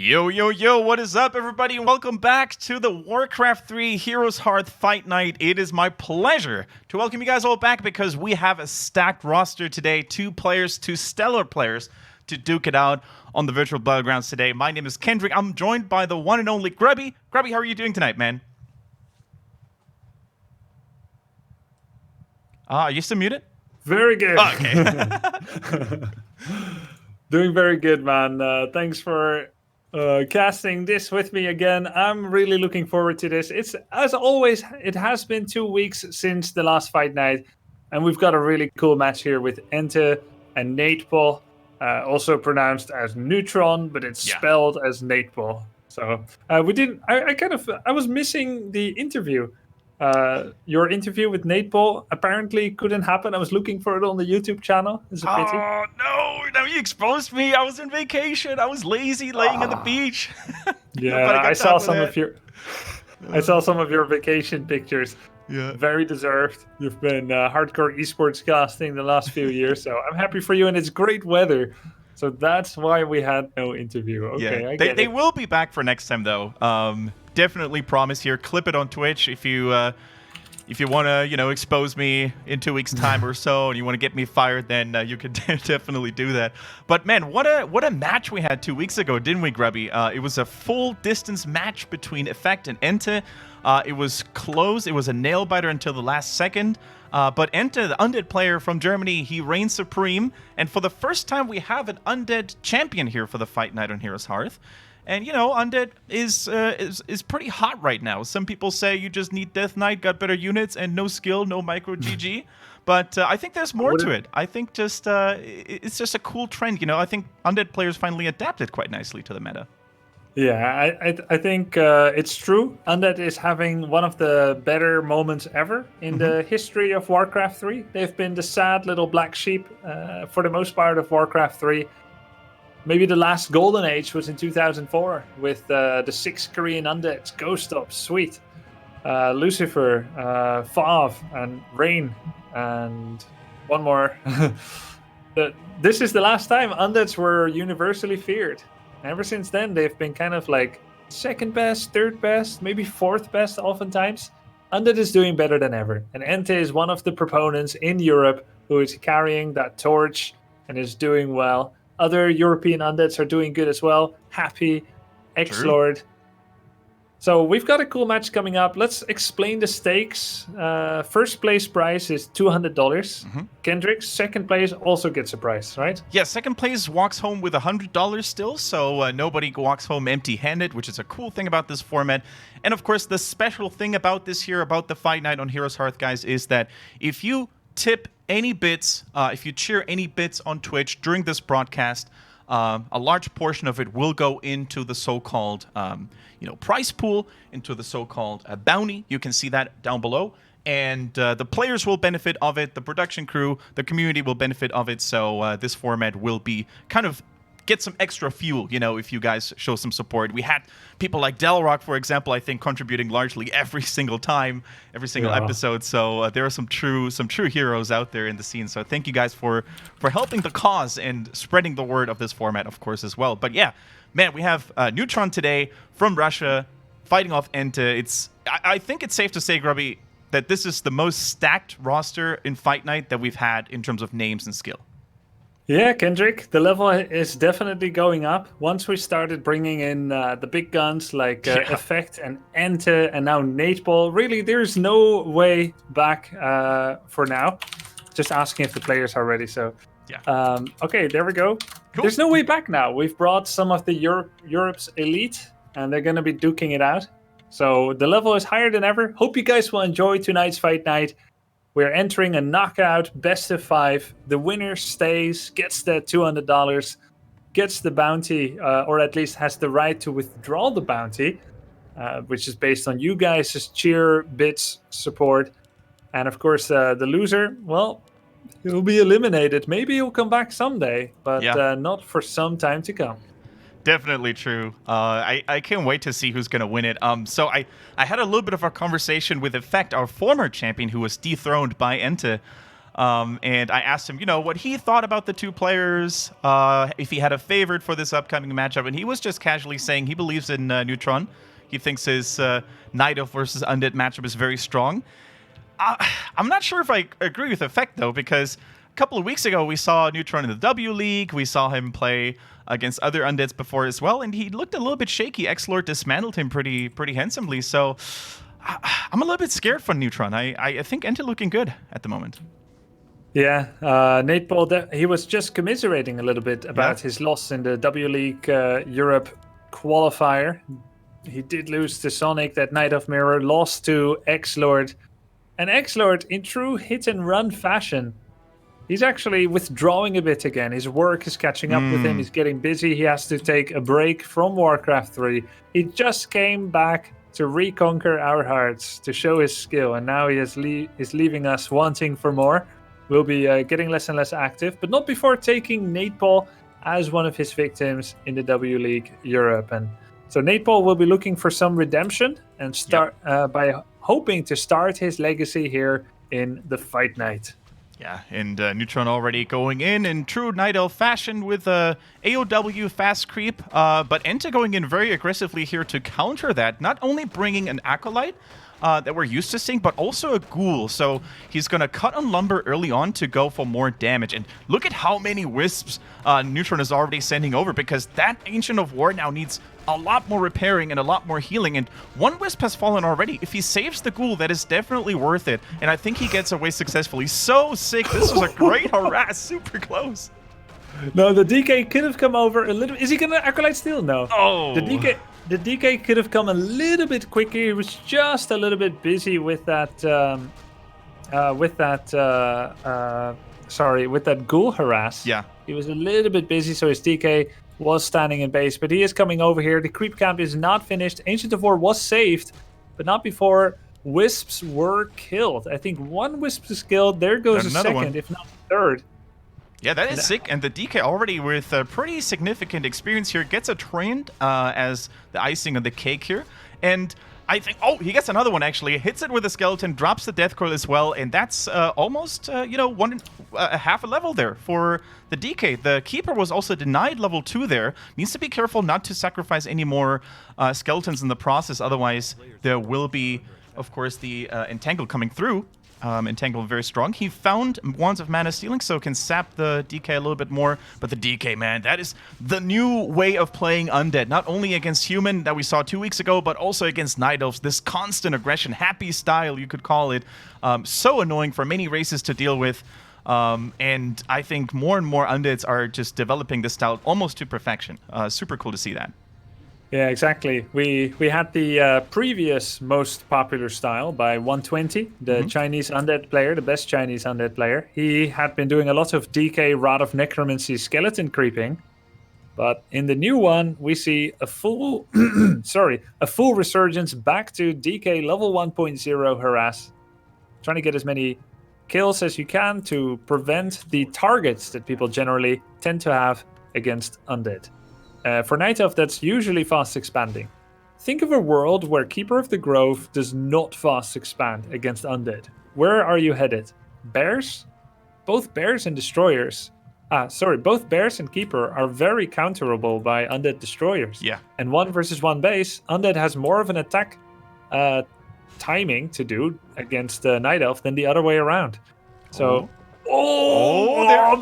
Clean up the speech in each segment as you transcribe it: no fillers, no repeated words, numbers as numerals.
Yo, yo, yo, what is up, everybody? Welcome back to the Warcraft 3 Heroes Hearth Fight Night. It is my pleasure to welcome you guys all back because we have a stacked roster today. Two stellar players to duke it out on the virtual battlegrounds today. My name is Kendric. I'm joined by the one and only Grubby. Grubby, how are you doing tonight, man? Are you still muted? Very good. Oh, okay. Doing very good, man. Thanks for casting this with me again. I'm really looking forward to this. It's, as always, it has been 2 weeks since the last fight night, and we've got a really cool match here with EnTe and Neytpoh, also pronounced as Neutron, but it's spelled as Neytpoh. So I was missing the interview. Your interview with Neytpoh apparently couldn't happen. I was looking for it on the YouTube channel. It's a pity. Oh, no. Now you exposed me. I was on vacation. I was lazy laying on the beach. Yeah, I saw some of your vacation pictures. Yeah. Very deserved. You've been hardcore esports casting the last few years, so I'm happy for you, and it's great weather. So that's why we had no interview. Okay, yeah. They will be back for next time, though. Definitely promise here. Clip it on Twitch if you want to, expose me in 2 weeks' time or so, and you want to get me fired, then you can definitely do that. But man, what a match we had 2 weeks ago, didn't we, Grubby? It was a full distance match between Effect and EnTe. It was close. It was a nail biter until the last second. But EnTe, the Undead player from Germany, he reigned supreme. And for the first time, we have an Undead champion here for the fight night on Heroes Hearth. And, Undead is pretty hot right now. Some people say you just need Death Knight, got better units, and no skill, no micro GG. But I think there's more to it. I think it's just a cool trend. I think Undead players finally adapted quite nicely to the meta. Yeah, I think it's true. Undead is having one of the better moments ever in the history of Warcraft 3. They've been the sad little black sheep for the most part of Warcraft 3. Maybe the last golden age was in 2004 with the 6 Korean Undeads, Ghost Ops, Sweet, Lucifer, Fav, and Rain, and one more. This is the last time Undeads were universally feared. Ever since then, they've been kind of like second best, third best, maybe fourth best oftentimes. Undead is doing better than ever. And EnTe is one of the proponents in Europe who is carrying that torch and is doing well. Other European Undeads are doing good as well. Happy, X-Lord. So we've got a cool match coming up. Let's explain the stakes. First place prize is $200. Kendric, second place also gets a prize, right? Yeah, second place walks home with $100 still, so nobody walks home empty-handed, which is a cool thing about this format. And of course, the special thing about this year, about the fight night on Heroes Hearth, guys, is that if you tip any bits, if you cheer any bits on Twitch during this broadcast, a large portion of it will go into the so-called prize pool, into the so-called bounty. You can see that down below. And the players will benefit of it. The production crew, the community will benefit of it. So this format will be kind of get some extra fuel, if you guys show some support. We had people like Delrock, for example, I think contributing largely every single time, every single episode. So there are some true heroes out there in the scene. So thank you guys for helping the cause and spreading the word of this format, of course, as well. But yeah, man, we have Neutron today from Russia fighting off EnTe. I think it's safe to say, Grubby, that this is the most stacked roster in Fight Night that we've had in terms of names and skill. Yeah, Kendric, the level is definitely going up. Once we started bringing in the big guns like Effect and EnTe and now Neytpoh, really there's no way back for now. Just asking if the players are ready. So, okay, there we go. Cool. There's no way back now. We've brought some of the Europe's elite, and they're going to be duking it out. So the level is higher than ever. Hope you guys will enjoy tonight's fight night. We're entering a knockout, best of 5. The winner stays, gets that $200, gets the bounty, or at least has the right to withdraw the bounty, which is based on you guys' cheer, bits, support. And of course, the loser, well, he'll be eliminated. Maybe he'll come back someday, but not for some time to come. Definitely true. I can't wait to see who's going to win it. So I had a little bit of a conversation with Effect, our former champion who was dethroned by EnTe. And I asked him, what he thought about the two players, if he had a favorite for this upcoming matchup, and he was just casually saying he believes in Neutron. He thinks his Neytpoh versus Undead matchup is very strong. I'm not sure if I agree with Effect, though, because a couple of weeks ago we saw Neutron in the W League. We saw him play against other Undeads before as well, and he looked a little bit shaky. X-Lord dismantled him pretty handsomely, so I'm a little bit scared for Neutron. I think EnTe looking good at the moment. Yeah, Neytpoh, he was just commiserating a little bit about his loss in the W League Europe qualifier. He did lose to Sonic, that Knight of Mirror, lost to X-Lord. And X-Lord, in true hit-and-run fashion, he's actually withdrawing a bit again. His work is catching up with him. He's getting busy. He has to take a break from Warcraft 3. He just came back to reconquer our hearts, to show his skill. And now he is leaving us wanting for more. We'll be getting less and less active, but not before taking Neytpoh as one of his victims in the W League Europe. And so Neytpoh will be looking for some redemption and start by hoping to start his legacy here in the Fight Night. Yeah, and Neutron already going in true Night Elf fashion with AOW fast creep, but EnTe going in very aggressively here to counter that, not only bringing an Acolyte that we're used to seeing, but also a Ghoul. So he's going to cut on Lumber early on to go for more damage. And look at how many Wisps Neutron is already sending over, because that Ancient of War now needs a lot more repairing and a lot more healing. And one Wisp has fallen already. If he saves the Ghoul, that is definitely worth it. And I think he gets away successfully. So sick. This was a great harass. Super close. No, the DK could have come over a little. Is he going to Acolyte Steal? No. Oh. The DK could have come a little bit quicker. He was just a little bit busy with that Ghoul harass. Yeah. He was a little bit busy, so his DK was standing in base, but he is coming over here. The creep camp is not finished. Ancient of War was saved, but not before Wisps were killed. I think one Wisp is killed. There goes a second, one, if not third. Yeah, that is sick. And the DK already with a pretty significant experience here gets a trend as the icing on the cake here. And I think, he gets another one actually. Hits it with a skeleton, drops the death coil as well, and that's almost, half a level there for the DK. The Keeper was also denied level 2 there. Needs to be careful not to sacrifice any more skeletons in the process, otherwise there will be, of course, the Entangle coming through. Entangle very strong. He found Wands of Mana Stealing, so can sap the DK a little bit more. But the DK, man, that is the new way of playing Undead. Not only against Human that we saw 2 weeks ago, but also against Night Elves. This constant aggression, happy style, you could call it. So annoying for many races to deal with. And I think more and more Undeads are just developing this style almost to perfection. Super cool to see that. Yeah, exactly. We had the previous most popular style by 120, the Chinese Undead player, the best Chinese Undead player. He had been doing a lot of DK Rod of Necromancy skeleton creeping. But in the new one, we see a full a full resurgence back to DK level 1.0 harass. Trying to get as many kills as you can to prevent the targets that people generally tend to have against Undead. For Night Elf, that's usually fast expanding. Think of a world where Keeper of the Grove does not fast expand against Undead. Where are you headed? Bears? Both Bears and Destroyers. Both Bears and Keeper are very counterable by Undead Destroyers. Yeah. And 1 versus 1 base, Undead has more of an attack timing to do against Night Elf than the other way around. So...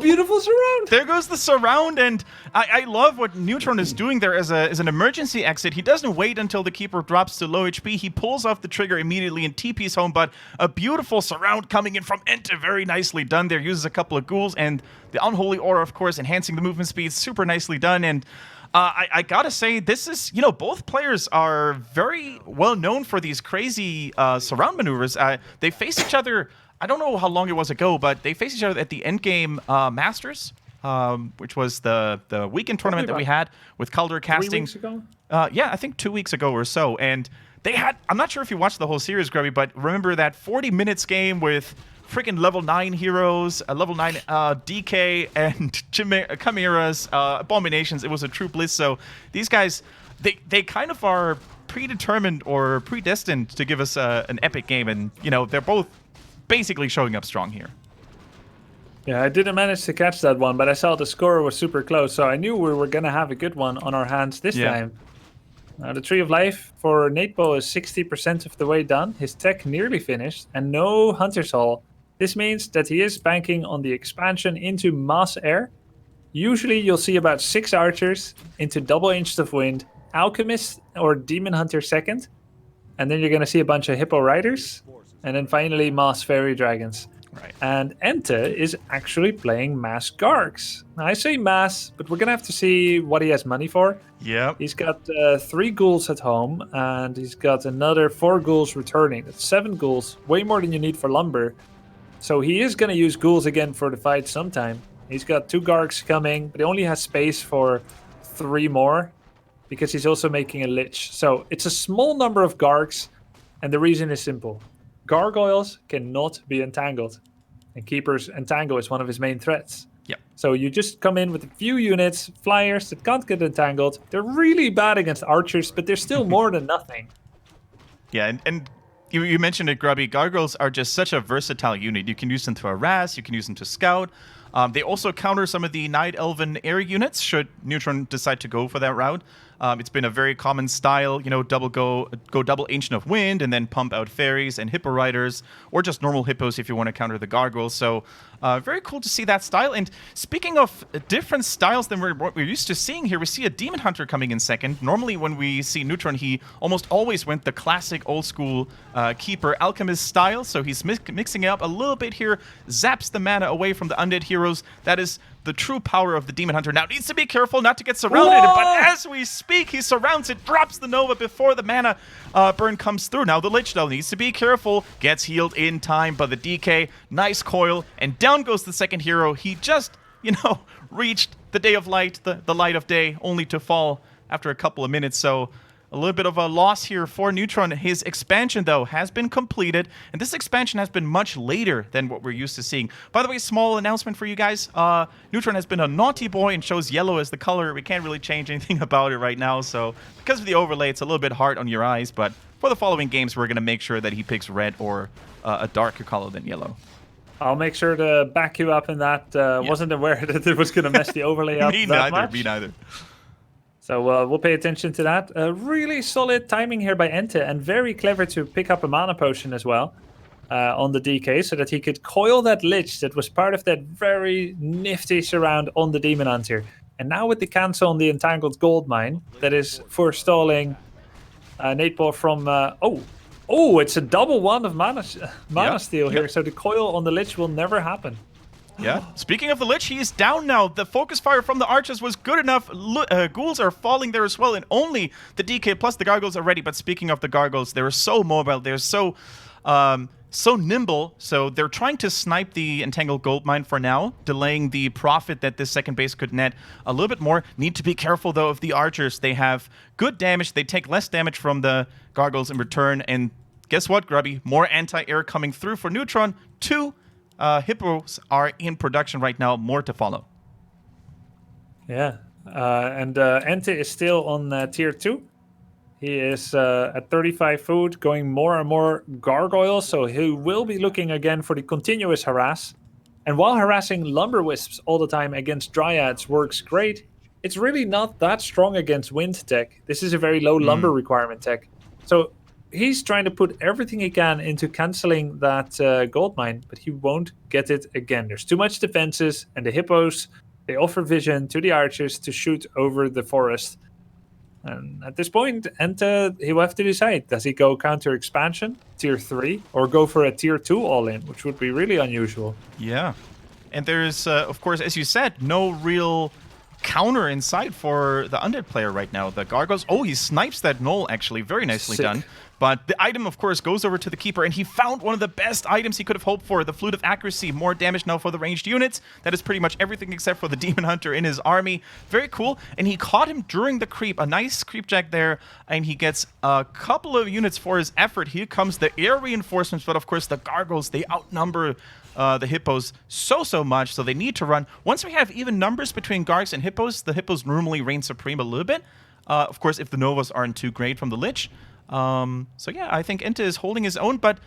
beautiful surround! There goes the surround, and I love what Neutron is doing there as an emergency exit. He doesn't wait until the Keeper drops to low HP. He pulls off the trigger immediately and TP's home, but a beautiful surround coming in from EnTe. Very nicely done there. Uses a couple of ghouls, and the Unholy Aura, of course, enhancing the movement speed. Super nicely done, and I gotta say, this is, both players are very well known for these crazy surround maneuvers. They face each other... I don't know how long it was ago, but they faced each other at the Endgame Masters, which was the weekend tournament that we had with Calder casting. 3 weeks ago? Yeah, I think 2 weeks ago or so. And they had, I'm not sure if you watched the whole series, Grubby, but remember that 40 minutes game with freaking level 9 heroes, level 9 DK, and Chimeras, Abominations. It was a true bliss. So these guys, they kind of are predetermined or predestined to give us an epic game. And, they're both basically showing up strong here. Yeah, I didn't manage to catch that one, but I saw the score was super close, so I knew we were going to have a good one on our hands this time. Now, the Tree of Life for Neytpoh is 60% of the way done, his tech nearly finished, and no Hunter's Hall. This means that he is banking on the expansion into Mass Air. Usually you'll see about 6 archers into Double Ancient of Wind, Alchemist or Demon Hunter second, and then you're going to see a bunch of Hippo Riders, and then finally Mass Fairy Dragons. Right. And EnTe is actually playing Mass Gargs. Now, I say Mass, but we're going to have to see what he has money for. Yep. He's got 3 ghouls at home, and he's got another 4 ghouls returning. That's 7 ghouls, way more than you need for lumber. So he is going to use ghouls again for the fight sometime. He's got 2 Gargs coming, but he only has space for 3 more, because he's also making a Lich. So it's a small number of Gargs, and the reason is simple. Gargoyles cannot be entangled, and Keeper's Entangle is one of his main threats. Yep. So you just come in with a few units, flyers that can't get entangled. They're really bad against archers, but they're still more than nothing. Yeah, and you mentioned it, Grubby. Gargoyles are just such a versatile unit. You can use them to harass, you can use them to scout. They also counter some of the Night Elven air units, should Neutron decide to go for that route. It's been a very common style, you know, go double Ancient of Wind and then pump out fairies and hippo riders, or just normal hippos if you want to counter the gargoyles. So very cool to see that style. And speaking of different styles than what we're used to seeing here, we see a Demon Hunter coming in second. Normally when we see Neutron, he almost always went the classic old school Keeper Alchemist style. So he's mixing it up a little bit here, zaps the mana away from the undead heroes. That is the true power of the Demon Hunter. Now, needs to be careful not to get surrounded, but as we speak, he surrounds it, drops the Nova before the mana burn comes through. Now, the Lich, though, needs to be careful, gets healed in time by the DK, nice coil, and down goes the second hero. He just, reached the day of light, the light of day, only to fall after a couple of minutes, so a little bit of a loss here for Neutron. His expansion, though, has been completed, and this expansion has been much later than what we're used to seeing. By the way, small announcement for you guys. Neutron has been a naughty boy and chose yellow as the color. We can't really change anything about it right now, so because of the overlay, it's a little bit hard on your eyes, but for the following games, we're going to make sure that he picks red or a darker color than yellow. I'll make sure to back you up in that. Wasn't aware that it was going to mess the overlay up Me that neither, much. me neither. So we'll pay attention to that. Really solid timing here by EnTe, and very clever to pick up a mana potion as well on the DK, so that he could coil that Lich that was part of that very nifty surround on the Demon Hunter. And now with the cancel on the Entangled Gold Mine, that is forestalling Neytpoh from... it's a double one of mana steal here, so the coil on the Lich will never happen. Yeah. Speaking of the Lich, he is down now. The focus fire from the archers was good enough. Ghouls are falling there as well, and only the DK plus the gargoyles are ready. But speaking of the gargoyles, they're so mobile. They're so nimble. So they're trying to snipe the Entangled Gold Mine for now, delaying the profit that this second base could net a little bit more. Need to be careful, though, of the archers. They have good damage. They take less damage from the gargoyles in return. And guess what, Grubby? More anti-air coming through for Neutron. 2 hippos are in production right now, more to follow. Yeah, and EnTe is still on tier 2. He is at 35 food, going more and more gargoyles, so he will be looking again for the continuous harass. And while harassing lumber wisps all the time against dryads works great, it's really not that strong against wind tech. This is a very low lumber requirement tech. So he's trying to put everything he can into canceling that gold mine, but he won't get it again. There's too much defenses, and the hippos, they offer vision to the archers to shoot over the forest. And at this point, EnTe, he will have to decide. Does he go counter expansion, tier 3, or go for a tier 2 all-in, which would be really unusual. Yeah. And there's, of course, as you said, no real counter in sight for the Undead player right now. The Gargoyles, he snipes that Gnoll, actually. Very nicely done. But the item, of course, goes over to the Keeper, and he found one of the best items he could have hoped for, the Flute of Accuracy. More damage now for the ranged units. That is pretty much everything except for the Demon Hunter in his army. Very cool. And he caught him during the creep. A nice creep jack there, and he gets a couple of units for his effort. Here comes the air reinforcements, but of course the Gargoyles, they outnumber the Hippos so much, so they need to run. Once we have even numbers between Gargs and Hippos, the Hippos normally reign supreme a little bit. Of course, if the Novas aren't too great from the Lich. So yeah, I think EnTe is holding his own, but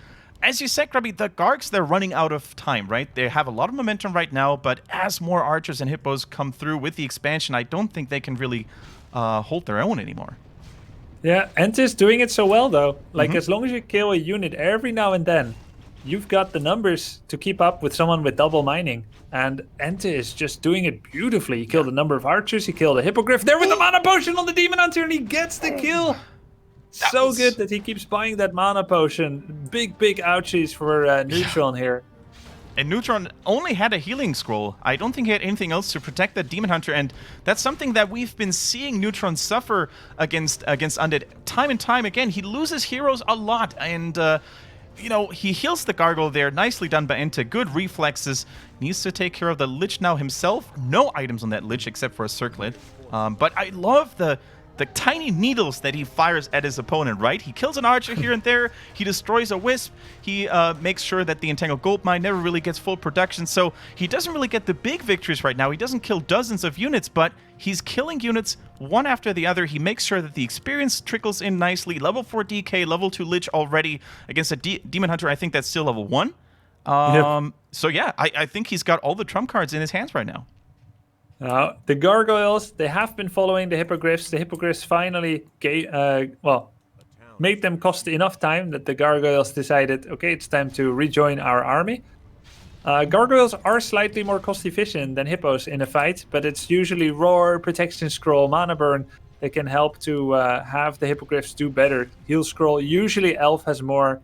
as you said, Grubby, the Gargs, they're running out of time, right? They have a lot of momentum right now, but as more archers and hippos come through with the expansion, I don't think they can really hold their own anymore. Yeah, EnTe's doing it so well, though. Like, as long as you kill a unit every now and then, you've got the numbers to keep up with someone with double mining. And EnTe is just doing it beautifully. He killed a number of archers, he killed a hippogriff there with the mana potion on the demon hunter, and he gets the kill. So good that he keeps buying that mana potion. Big ouchies for Neutron here. And Neutron only had a healing scroll. I don't think he had anything else to protect that Demon Hunter, and that's something that we've been seeing Neutron suffer against Undead time and time again. He loses heroes a lot, and you know, he heals the Gargoyle there. Nicely done by EnTe. Good reflexes. Needs to take care of the Lich now himself. No items on that Lich except for a circlet. But I love the tiny needles that he fires at his opponent, right? He kills an archer here and there. He destroys a wisp. He makes sure that the Entangled Gold Mine never really gets full production. So he doesn't really get the big victories right now. He doesn't kill dozens of units, but he's killing units one after the other. He makes sure that the experience trickles in nicely. Level 4 DK, level 2 Lich already against a Demon Hunter. I think that's still level 1. So yeah, I think he's got all the trump cards in his hands right now. The Gargoyles, they have been following the Hippogriffs. The Hippogriffs finally made them cost enough time that the Gargoyles decided, okay, it's time to rejoin our army. Gargoyles are slightly more cost efficient than Hippos in a fight, but it's usually Roar, Protection Scroll, Mana Burn that can help to have the Hippogriffs do better. Heal Scroll, usually Elf has more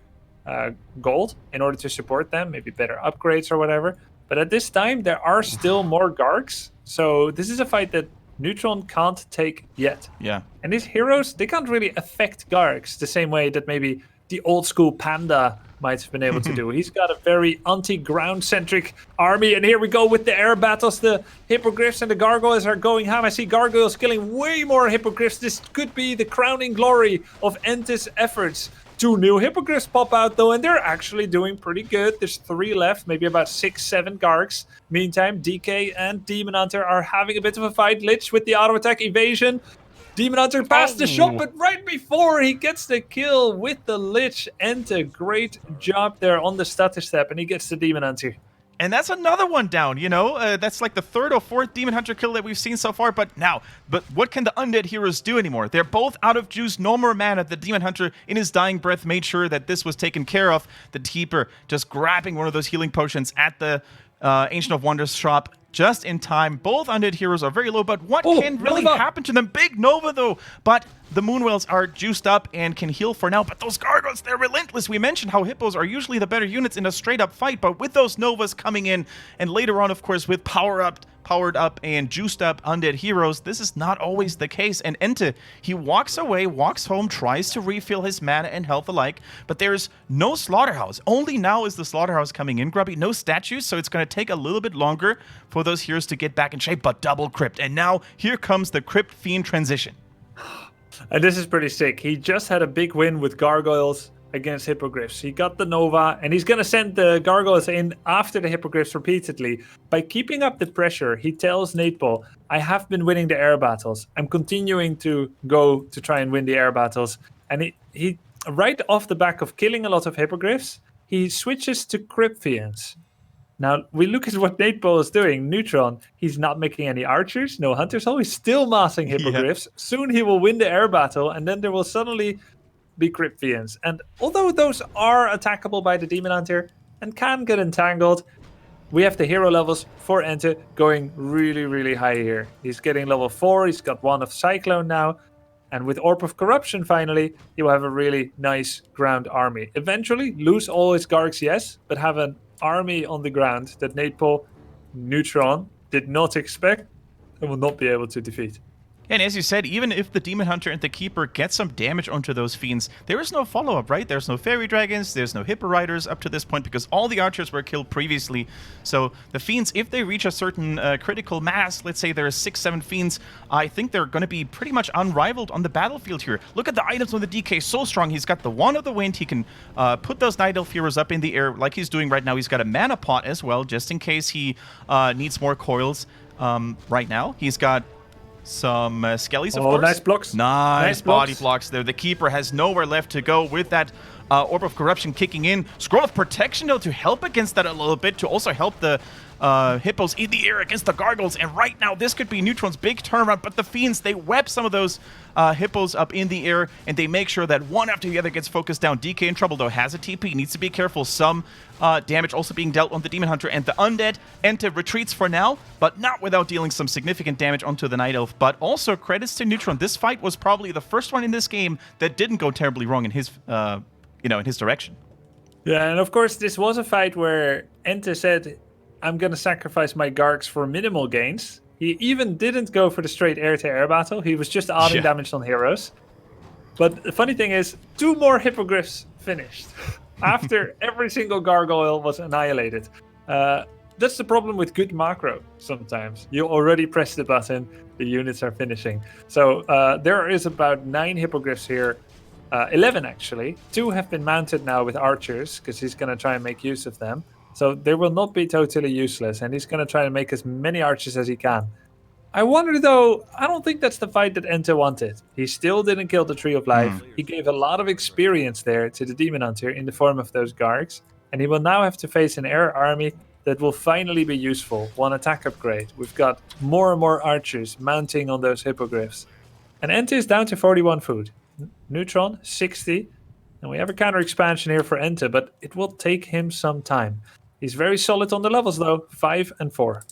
gold in order to support them, maybe better upgrades or whatever. But at this time, there are still more Gargs. So this is a fight that Neutron can't take yet. Yeah. And these heroes, they can't really affect Gargs the same way that maybe the old school Panda might have been able to do. He's got a very anti-ground centric army. And here we go with the air battles. The Hippogriffs and the Gargoyles are going ham. I see Gargoyles killing way more Hippogriffs. This could be the crowning glory of EnTe's efforts. 2 new Hippogriffs pop out, though, and they're actually doing pretty good. There's 3 left, maybe about 6-7 Gargs. Meantime, DK and Demon Hunter are having a bit of a fight. Lich with the auto-attack evasion. Demon Hunter past the shot, but right before he gets the kill with the Lich, EnTe, great job there on the stutter step, and he gets the Demon Hunter. And that's another one down, you know? That's like the 3rd or 4th Demon Hunter kill that we've seen so far. But what can the Undead heroes do anymore? They're both out of juice, no more mana. The Demon Hunter, in his dying breath, made sure that this was taken care of. The Keeper just grabbing one of those healing potions at the Ancient of Wonders shop just in time. Both Undead heroes are very low, but what can really happen to them? Big Nova, though. But the Moonwells are juiced up and can heal for now. But those Gargoyles, they're relentless. We mentioned how Hippos are usually the better units in a straight-up fight, but with those Novas coming in, and later on, of course, with powered up and juiced up Undead heroes, this is not always the case. And EnTe, he walks away, walks home, tries to refill his mana and health alike, but there's no Slaughterhouse. Only now is the Slaughterhouse coming in, Grubby. No statues, so it's going to take a little bit longer for those heroes to get back in shape, but double Crypt. And now, here comes the Crypt Fiend transition. And this is pretty sick. He just had a big win with Gargoyles against Hippogriffs. He got the Nova, and he's going to send the Gargoyles in after the Hippogriffs repeatedly. By keeping up the pressure, he tells Neytpoh, I have been winning the air battles. I'm continuing to go to try and win the air battles. And he right off the back of killing a lot of Hippogriffs, he switches to Crypt Fiends. Now, we look at what Neytpoh is doing. Neutron, he's not making any archers, no hunters. He's still massing Hippogriffs. Yeah. Soon he will win the air battle, and then there will suddenly be Crypt Fiends. And although those are attackable by the Demon Hunter and can get entangled, we have the hero levels for EnTe going really, really high here. He's getting level 4. He's got 1 of Cyclone now. And with Orb of Corruption, finally, he will have a really nice ground army. Eventually, lose all his Gargs, yes, but have an army on the ground that Neytpoh, Neutron, did not expect and will not be able to defeat. And as you said, even if the Demon Hunter and the Keeper get some damage onto those Fiends, there is no follow-up, right? There's no Fairy Dragons, there's no Hippo Riders up to this point because all the Archers were killed previously. So the Fiends, if they reach a certain critical mass, let's say there are 6-7 Fiends, I think they're going to be pretty much unrivaled on the battlefield here. Look at the items on the DK, so strong. He's got the Wand of the Wind. He can put those Night Elf heroes up in the air like he's doing right now. He's got a Mana Pot as well, just in case he needs more coils right now. He's got Some skellies, of Oh, course. nice blocks. Nice body blocks. blocks there. The Keeper has nowhere left to go with that Orb of Corruption kicking in. Scroll of Protection, though, to help against that a little bit, to also help the Hippos in the air against the Gargoyles. And right now, this could be Neutron's big turnaround, but the Fiends, they web some of those Hippos up in the air, and they make sure that one after the other gets focused down. DK in trouble, though, has a TP, needs to be careful. Some damage also being dealt on the Demon Hunter and the Undead. EnTe retreats for now, but not without dealing some significant damage onto the Night Elf. But also, credits to Neutron. This fight was probably the first one in this game that didn't go terribly wrong in his, in his direction. Yeah, and of course, this was a fight where EnTe said, I'm going to sacrifice my Gargs for minimal gains. He even didn't go for the straight air-to-air battle. He was just adding damage on heroes. But the funny thing is, 2 more Hippogriffs finished after every single gargoyle was annihilated. That's the problem with good macro sometimes. You already press the button, the units are finishing. So there is about 9 Hippogriffs here. 11 actually. 2 have been mounted now with archers, because he's going to try and make use of them. So they will not be totally useless, and he's going to try to make as many archers as he can. I wonder though, I don't think that's the fight that EnTe wanted. He still didn't kill the Tree of Life. He gave a lot of experience there to the Demon Hunter in the form of those Gargs, and he will now have to face an air army that will finally be useful. 1 attack upgrade. We've got more and more archers mounting on those Hippogriffs. And EnTe is down to 41 food. Neutron, 60. And we have a counter expansion here for EnTe, but it will take him some time. He's very solid on the levels, though. 5 and 4.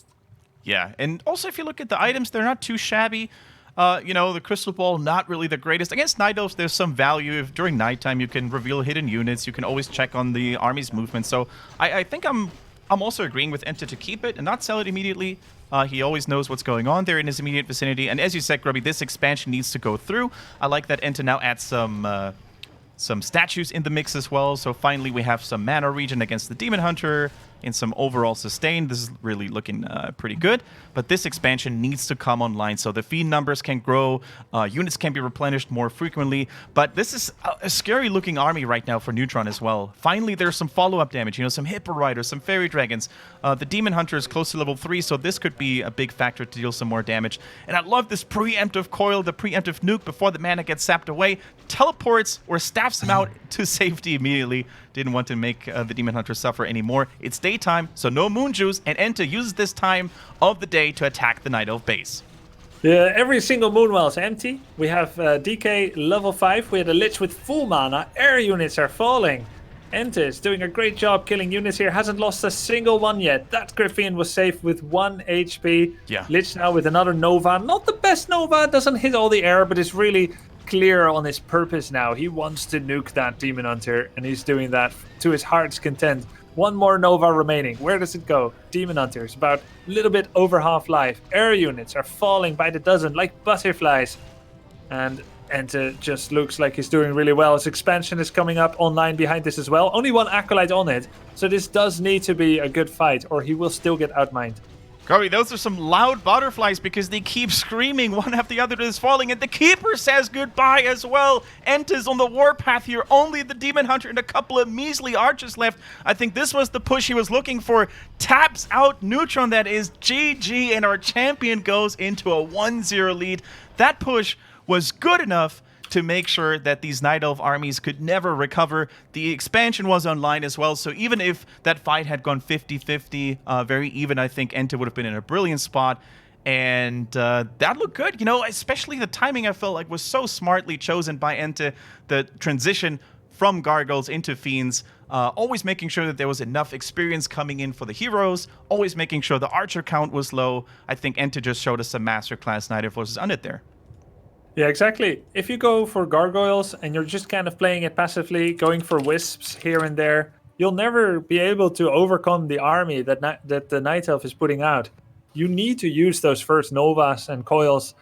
Yeah, and also if you look at the items, they're not too shabby. The Crystal Ball, not really the greatest. Against Night Elves, there's some value. If during nighttime you can reveal hidden units, you can always check on the army's movement. So I think I'm also agreeing with EnTe to keep it and not sell it immediately. He always knows what's going on there in his immediate vicinity. And as you said, Grubby, this expansion needs to go through. I like that EnTe now adds some statues in the mix as well. So finally we have some mana regen against the Demon Hunter and some overall sustain. This is really looking pretty good. But this expansion needs to come online so the Fiend numbers can grow, units can be replenished more frequently. But this is a scary looking army right now for Neutron as well. Finally, there's some follow-up damage, some Hippo Riders, some Fairy Dragons. The Demon Hunter is close to level 3, so this could be a big factor to deal some more damage. And I love this preemptive coil, the preemptive nuke before the mana gets sapped away. Teleports or staffs him out to safety immediately. Didn't want to make the Demon Hunter suffer anymore. It's daytime, so no moon juice, and EnTe uses this time of the day to attack the Night Elf base. Yeah, every single Moonwell is empty. We have DK level 5. We had a Lich with full mana. Air units are falling. EnTe is doing a great job killing units here. Hasn't lost a single one yet. That Griffin was safe with 1 HP. Yeah. Lich now with another Nova. Not the best Nova. Doesn't hit all the air, but it's really clear on his purpose now. He wants to nuke that Demon Hunter, and he's doing that to his heart's content. 1 more Nova remaining. Where does it go? Demon Hunter is about a little bit over half life. Air units are falling by the dozen like butterflies. And EnTe just looks like he's doing really well. His expansion is coming up online behind this as well. Only 1 Acolyte on it. So this does need to be a good fight, or he will still get outmined. Grubby, those are some loud butterflies because they keep screaming one after the other that is falling, and the Keeper says goodbye as well. EnTe's on the warpath here. Only the Demon Hunter and a couple of measly archers left. I think this was the push he was looking for. Taps out Neutron. That is GG, and our champion goes into a 1-0 lead. That push was good enough to make sure that these Night Elf armies could never recover. The expansion was online as well, so even if that fight had gone 50-50, very even, I think EnTe would have been in a brilliant spot. And that looked good, especially the timing I felt like was so smartly chosen by EnTe. The transition from Gargoyles into Fiends, always making sure that there was enough experience coming in for the heroes, always making sure the archer count was low. I think EnTe just showed us some masterclass Night Elf versus Undead there. Yeah, exactly. If you go for Gargoyles and you're just kind of playing it passively, going for Wisps here and there, you'll never be able to overcome the army that the Night Elf is putting out. You need to use those first Novas and Coils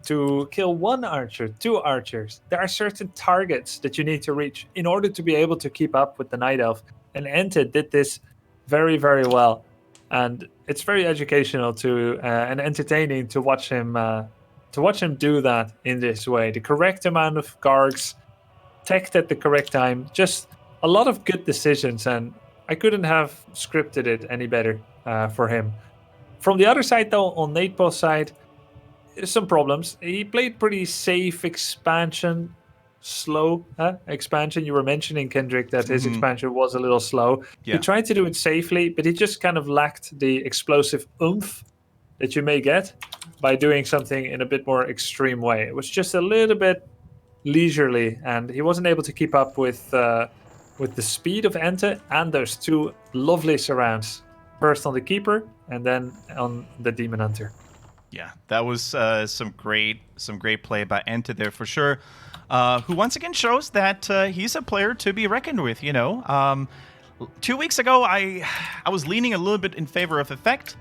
to kill 1 archer, 2 archers. There are certain targets that you need to reach in order to be able to keep up with the Night Elf. And EnTe did this very, very well. And it's very educational and entertaining to watch him do that in this way. The correct amount of Gargs, teched at the correct time. Just a lot of good decisions, and I couldn't have scripted it any better for him. From the other side, though, on Neytpoh's side, some problems. He played pretty safe expansion, slow expansion. You were mentioning, Kendrick, that his expansion was a little slow. Yeah. He tried to do it safely, but he just kind of lacked the explosive oomph that you may get by doing something in a bit more extreme way. It was just a little bit leisurely, and he wasn't able to keep up with the speed of EnTe and those two lovely surrounds. First on the Keeper, and then on the Demon Hunter. Yeah, that was some great play by EnTe there for sure. Who once again shows that he's a player to be reckoned with. 2 weeks ago, I was leaning a little bit in favor of Effect.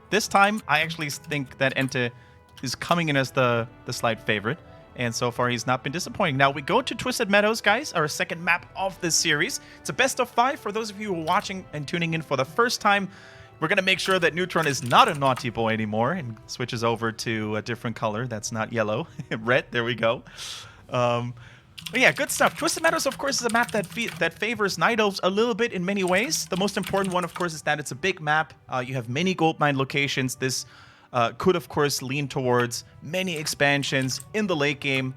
This time, I actually think that EnTe is coming in as the slight favorite. And so far, he's not been disappointing. Now, we go to Twisted Meadows, guys, our second map of this series. It's a best of 5 for those of you who are watching and tuning in for the first time. We're going to make sure that Neutron is not a Neytpoh anymore and switches over to a different color that's not yellow. Red, there we go. But yeah, good stuff. Twisted Meadows, of course, is a map that favors Night Elves a little bit in many ways. The most important one, of course, is that it's a big map. You have many gold mine locations. This could, of course, lean towards many expansions in the late game.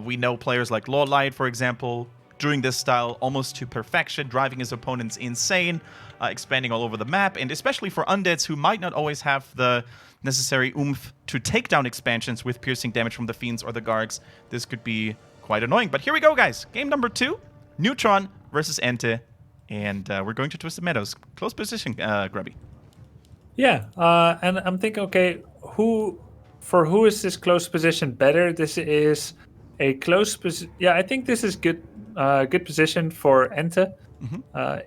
We know players like Lord Light, for example, doing this style almost to perfection, driving his opponents insane, expanding all over the map, and especially for Undeads who might not always have the necessary oomph to take down expansions with piercing damage from the Fiends or the Gargs, this could be quite annoying. But here we go, guys. Game number 2, Neutron versus EnTe, and we're going to Twisted Meadows. Close position, Grubby. Yeah, and I'm thinking, okay, who is this close position better? This is a close position. Yeah, I think this is good position for EnTe.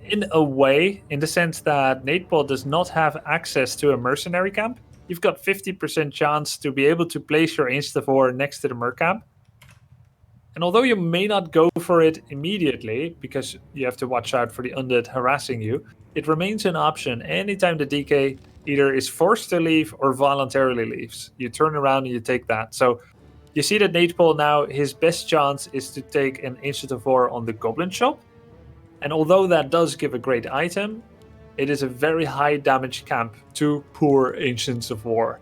In a way, in the sense that Neytpoh does not have access to a mercenary camp. You've got 50% chance to be able to place your Insta-4 next to the mer camp. And although you may not go for it immediately, because you have to watch out for the Undead harassing you, it remains an option anytime the DK either is forced to leave or voluntarily leaves. You turn around and you take that. So you see that Neytpoh now, his best chance is to take an Insta-4 on the Goblin Shop. And although that does give a great item, it is a very high damage camp to poor Ancients of War.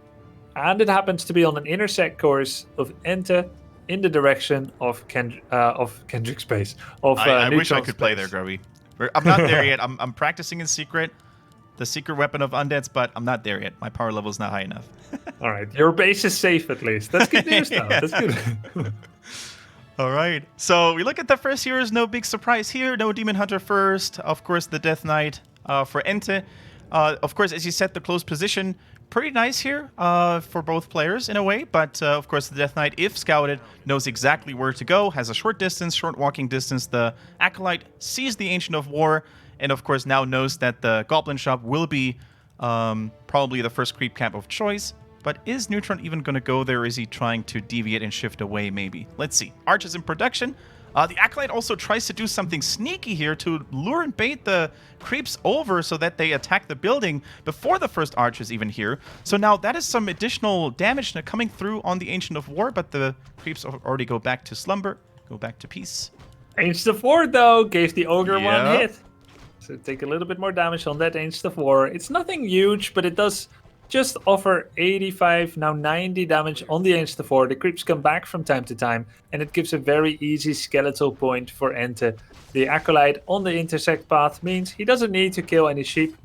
And it happens to be on an intersect course of EnTe in the direction of Kendrick space. I wish I could play there, Grubby. I'm not there yet. I'm practicing in secret, the secret weapon of Undeads, but I'm not there yet. My power level is not high enough. All right, your base is safe at least. That's good news now. That's good. All right, so we look at the first heroes. No big surprise here. No Demon Hunter first. Of course, the Death Knight for EnTe. Of course, as you said, the close position, pretty nice here for both players in a way. But of course, the Death Knight, if scouted, knows exactly where to go. Has a short distance, short walking distance. The Acolyte sees the Ancient of War, and of course now knows that the Goblin Shop will be probably the first creep camp of choice. But is Neutron even going to go there? Is he trying to deviate and shift away, maybe? Let's see. Archers in production. The Acolyte also tries to do something sneaky here to lure and bait the creeps over so that they attack the building before the first archers even here. So now that is some additional damage coming through on the Ancient of War, but the creeps already go back to slumber, go back to peace. Ancient of War, though, gave the Ogre one hit. So take a little bit more damage on that Ancient of War. It's nothing huge, but it does just offer 85, now 90 damage on the Ancient of War. The creeps come back from time to time, and it gives a very easy skeletal point for EnTe. The Acolyte on the intersect path means he doesn't need to kill any sheep.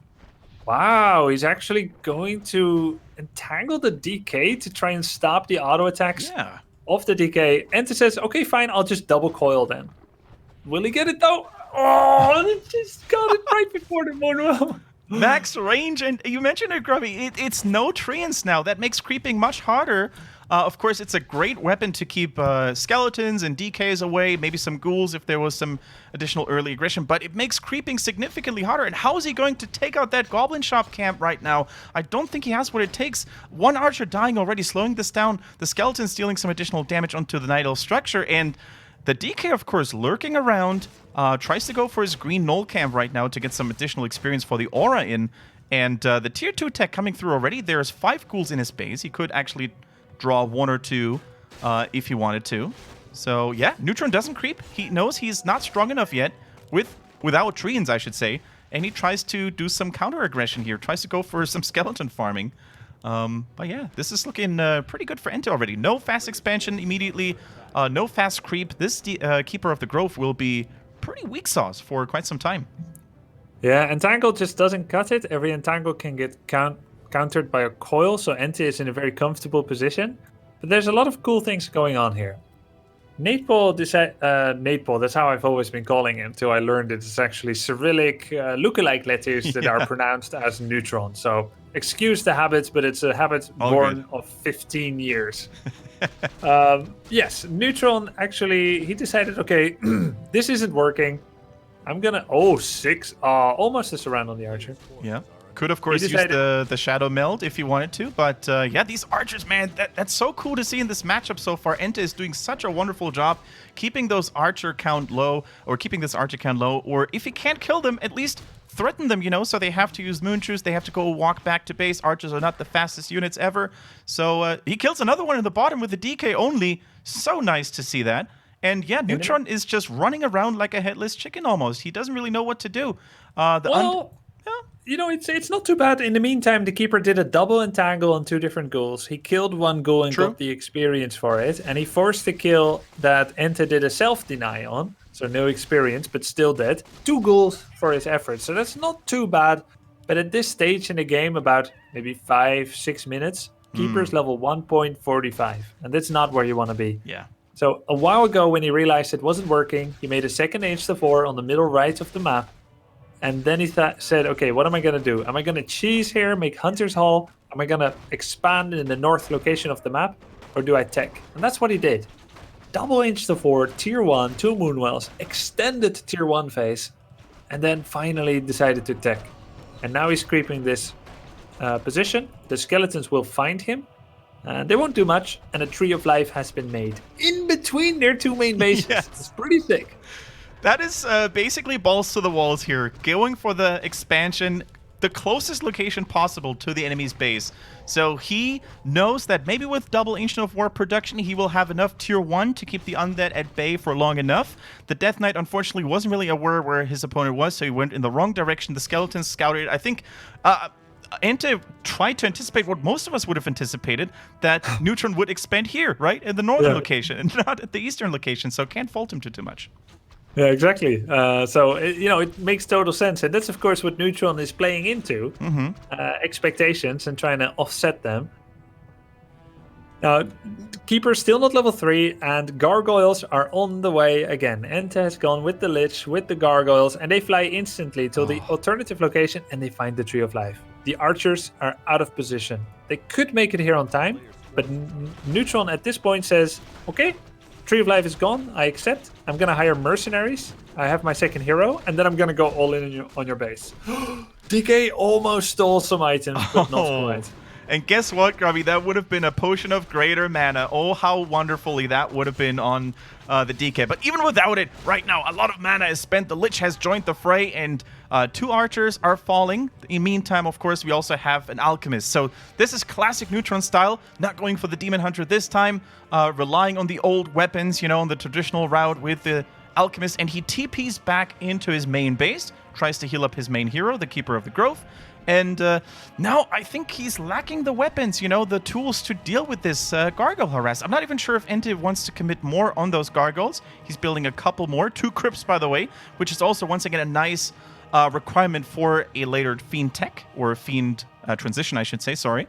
Wow, he's actually going to entangle the DK to try and stop the auto attacks of the DK. EnTe says, okay, fine, I'll just double coil then. Will he get it though? Oh, it just got it right before the Mono. Max range, and you mentioned it, Grubby. It's no treants now. That makes creeping much harder. Of course, it's a great weapon to keep skeletons and DKs away, maybe some ghouls if there was some additional early aggression, but it makes creeping significantly harder. And how is he going to take out that Goblin Shop camp right now? I don't think he has what it takes. One archer dying already, slowing this down. The skeletons dealing some additional damage onto the Night Elf structure, and the DK, of course, lurking around, tries to go for his green Null camp right now to get some additional experience for the Aura in. And the Tier 2 tech coming through already. There's 5 ghouls in his base. He could actually draw 1 or 2 if he wanted to. So, yeah, Neutron doesn't creep. He knows he's not strong enough yet, without treants, I should say. And he tries to do some counter-aggression here. Tries to go for some skeleton farming. But yeah, this is looking pretty good for EnTe already. No fast expansion immediately, no fast creep. This Keeper of the Grove will be pretty weak sauce for quite some time. Yeah, Entangle just doesn't cut it. Every Entangle can get countered by a coil, so EnTe is in a very comfortable position. But there's a lot of cool things going on here. Neytpoh, Neytpoh, that's how I've always been calling him until I learned it's actually Cyrillic lookalike letters that are pronounced as neutron. So excuse the habits, but it's a habit born of 15 years. Yes, neutron actually, he decided, okay, this isn't working. I'm gonna, almost a surround on the archer. Yeah. Could, of course, use the Shadow Meld if you wanted to. But, yeah, these archers, man, that's so cool to see in this matchup so far. EnTe is doing such a wonderful job keeping those archer count low, or keeping this archer count low. Or if he can't kill them, at least threaten them, you know, so they have to use Moonshoes. They have to go walk back to base. Archers are not the fastest units ever. So he kills another one in the bottom with the DK only. So nice to see that. And, yeah, Neutron is just running around like a headless chicken almost. He doesn't really know what to do. You know, it's not too bad. In the meantime, the Keeper did a double entangle on 2 different ghouls. He killed one ghoul and got the experience for it. And he forced the kill that EnTe did a self-deny on. So no experience, but still dead. 2 ghouls for his efforts. So that's not too bad. But at this stage in the game, about maybe 5-6 minutes, Keeper's level 1.45. And that's not where you want to be. Yeah. So a while ago, when he realized it wasn't working, he made a second H4 on the middle right of the map. And then he said, okay, what am I going to do? Am I going to cheese here, make Hunter's Hall? Am I going to expand in the north location of the map? Or do I tech? And that's what he did. Double H4, tier 1, 2 Moonwells, extended tier 1 phase, and then finally decided to tech. And now he's creeping this position. The skeletons will find him. They won't do much, and a Tree of Life has been made in between their 2 main bases. Yes. It's pretty sick. That is basically balls to the walls here, going for the expansion, the closest location possible to the enemy's base. So he knows that maybe with double Ancient of War production, he will have enough tier 1 to keep the Undead at bay for long enough. The Death Knight, unfortunately, wasn't really aware where his opponent was, so he went in the wrong direction. The Skeletons scouted. I think EnTe tried to anticipate what most of us would have anticipated, that Neutron would expand here, right? In the northern location, and not at the eastern location, so can't fault him too much. Yeah, exactly. It makes total sense. And that's, of course, what Neutron is playing into. Expectations and trying to offset them. Now, Keeper's still not level 3, and Gargoyles are on the way again. EnTe has gone with the Lich, with the Gargoyles, and they fly instantly to the alternative location, and they find the Tree of Life. The Archers are out of position. They could make it here on time, but Neutron at this point says, okay, Tree of Life is gone, I accept. I'm going to hire mercenaries. I have my second hero, and then I'm going to go all in on your base. DK almost stole some items, but not quite. And guess what, Grubby? That would have been a Potion of Greater Mana. Oh, how wonderfully that would have been on the DK. But even without it, right now, a lot of mana is spent. The Lich has joined the fray, and 2 archers are falling. In the meantime, of course, we also have an Alchemist. So this is classic Neutron style. Not going for the Demon Hunter this time. Relying on the old weapons, you know, on the traditional route with the Alchemist. And he TPs back into his main base. Tries to heal up his main hero, the Keeper of the Grove. And now I think he's lacking the weapons, you know, the tools to deal with this Gargoyle harass. I'm not even sure if EnTe wants to commit more on those Gargoyles. He's building a couple more, 2 Crypts, by the way, which is also, once again, a nice requirement for a later Fiend tech, or Fiend transition, I should say, sorry.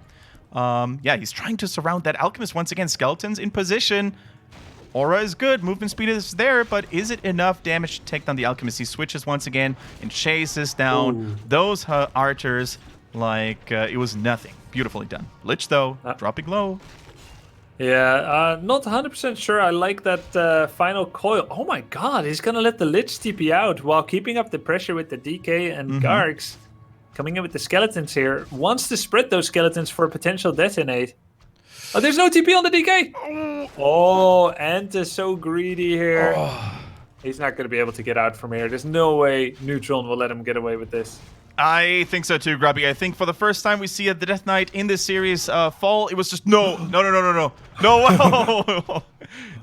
Yeah, he's trying to surround that Alchemist once again. Skeletons in position. Aura is good, movement speed is there, but is it enough damage to take down the Alchemist? He switches once again and chases down those archers like it was nothing. Beautifully done. Lich, though, dropping low. Yeah, not 100% sure I like that final coil. Oh my god, he's gonna let the Lich TP out while keeping up the pressure with the DK and Gargs. Coming in with the skeletons here. Wants to spread those skeletons for a potential detonate. Oh, there's no TP on the DK! Oh, EnTe is so greedy here. He's not going to be able to get out from here. There's no way Neutron will let him get away with this. I think so too, Grubby. I think for the first time we see the Death Knight in this series fall, it was just no.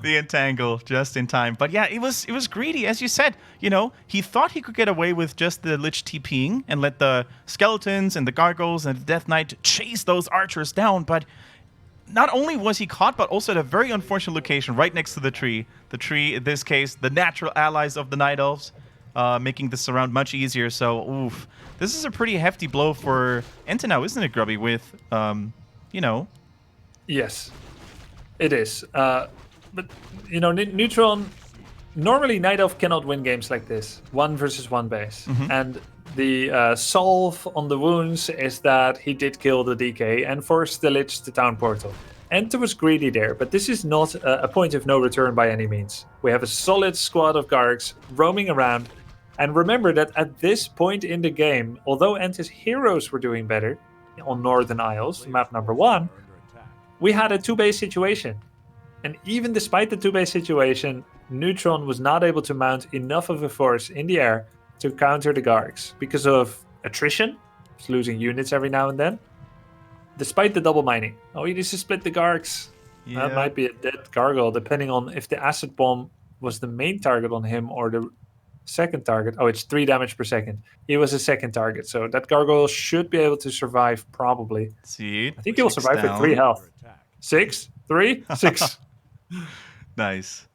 The entangle just in time. But yeah, it was greedy, as you said. You know, he thought he could get away with just the Lich TPing and let the skeletons and the gargoyles and the Death Knight chase those archers down, but not only was he caught, but also at a very unfortunate location right next to the tree. The tree, in this case, the natural allies of the Night Elves, making the surround much easier. So, oof. This is a pretty hefty blow for EnTe now, isn't it, Grubby? With, you know. Yes, it is. But, you know, Neutron, normally Night Elf cannot win games like this. 1 versus 1 base. And the solve on the wounds is that he did kill the DK and forced the Lich to town portal. EnTe was greedy there, but this is not a point of no return by any means. We have a solid squad of Gargs roaming around. And remember that at this point in the game, although EnTe's heroes were doing better on Northern Isles, map number 1, we had a 2-base situation. And even despite the 2-base situation, Neutron was not able to mount enough of a force in the air to counter the Gargs because of attrition. He's losing units every now and then. Despite the double mining. Oh, he needs to split the Gargs. Yeah. That might be a dead Gargoyle, depending on if the acid bomb was the main target on him or the second target. Oh, it's 3 damage per second. He was a second target, so that Gargoyle should be able to survive probably. See, I think he will survive with 3 health. 6? 3? 6. Nice.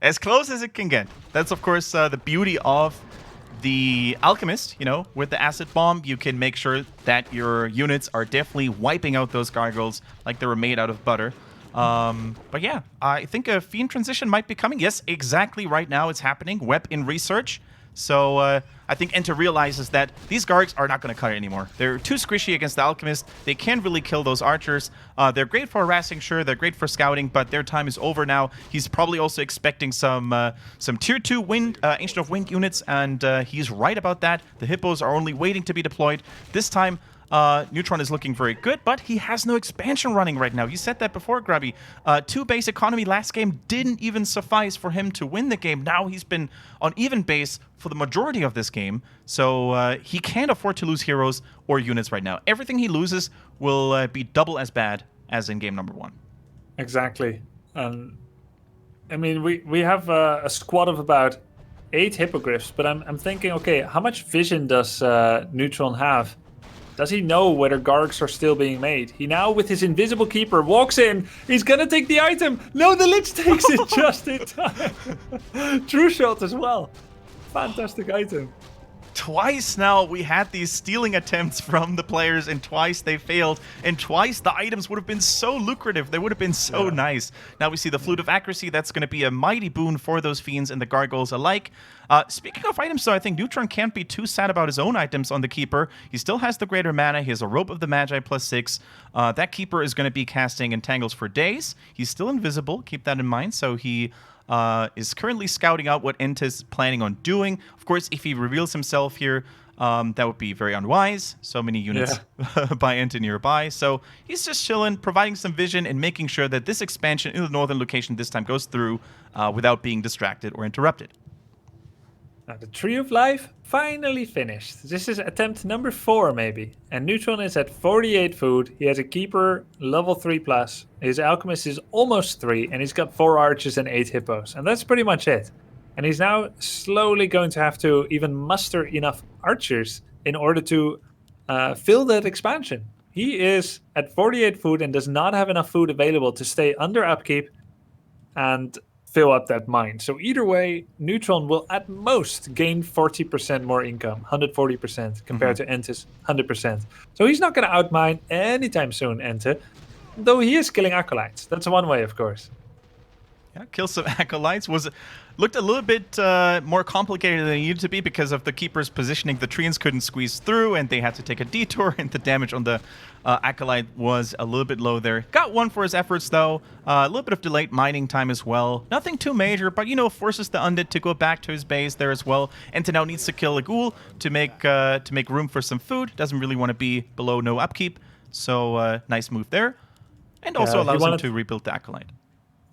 As close as it can get. That's, of course, the beauty of the Alchemist. You know, with the acid bomb, you can make sure that your units are definitely wiping out those gargoyles like they were made out of butter. But yeah, I think a Fiend transition might be coming. Yes, exactly right now it's happening. Web in research. So I think EnTe realizes that these Gargs are not going to cut it anymore. They're too squishy against the Alchemist. They can't really kill those archers. They're great for harassing, sure. They're great for scouting, but their time is over now. He's probably also expecting some tier 2 wind, Ancient of Wind units, and he's right about that. The Hippos are only waiting to be deployed. This time, Neutron is looking very good, but he has no expansion running right now. You said that before, Grubby. 2-base economy last game didn't even suffice for him to win the game. Now he's been on even base for the majority of this game, so he can't afford to lose heroes or units right now. Everything he loses will be double as bad as in game number 1. Exactly. I mean, we have a squad of about 8 hippogriffs, but I'm thinking, okay, how much vision does Neutron have? Does he know whether Gargs are still being made? He now, with his invisible keeper, walks in. He's gonna take the item. No, the Lich takes it just in time. True shot as well. Fantastic item. Twice now we had these stealing attempts from the players, and twice they failed, and twice the items would have been so lucrative. They would have been so nice. Now we see the Flute of Accuracy. That's going to be a mighty boon for those Fiends and the Gargoyles alike. Speaking of items, though, I think Neutron can't be too sad about his own items on the Keeper. He still has the Greater Mana. He has a Robe of the Magi +6. That Keeper is going to be casting Entangles for days. He's still invisible. Keep that in mind. So he is currently scouting out what EnTe is planning on doing. Of course, if he reveals himself here, that would be very unwise. So many units by EnTe nearby. So he's just chilling, providing some vision, and making sure that this expansion in the northern location this time goes through without being distracted or interrupted. Now the Tree of Life finally finished. This is attempt number 4 maybe. And Neutron is at 48 food. He has a Keeper level 3+. His Alchemist is almost 3. And he's got 4 archers and 8 hippos. And that's pretty much it. And he's now slowly going to have to even muster enough archers in order to fill that expansion. He is at 48 food and does not have enough food available to stay under upkeep and fill up that mine. So either way, Neutron will at most gain 40% more income, 140% compared to EnTe's 100%. So he's not going to outmine anytime soon, EnTe, though he is killing Acolytes. That's one way, of course. Yeah, kill some Acolytes. Looked a little bit more complicated than it needed to be because of the Keeper's positioning. The Treants couldn't squeeze through, and they had to take a detour, and the damage on the Acolyte was a little bit low there. Got 1 for his efforts, though. A little bit of delayed mining time as well. Nothing too major, but, you know, forces the Undead to go back to his base there as well. EnTe now needs to kill a Ghoul to make room for some food. Doesn't really want to be below no upkeep, so nice move there. And also allows him to rebuild the Acolyte.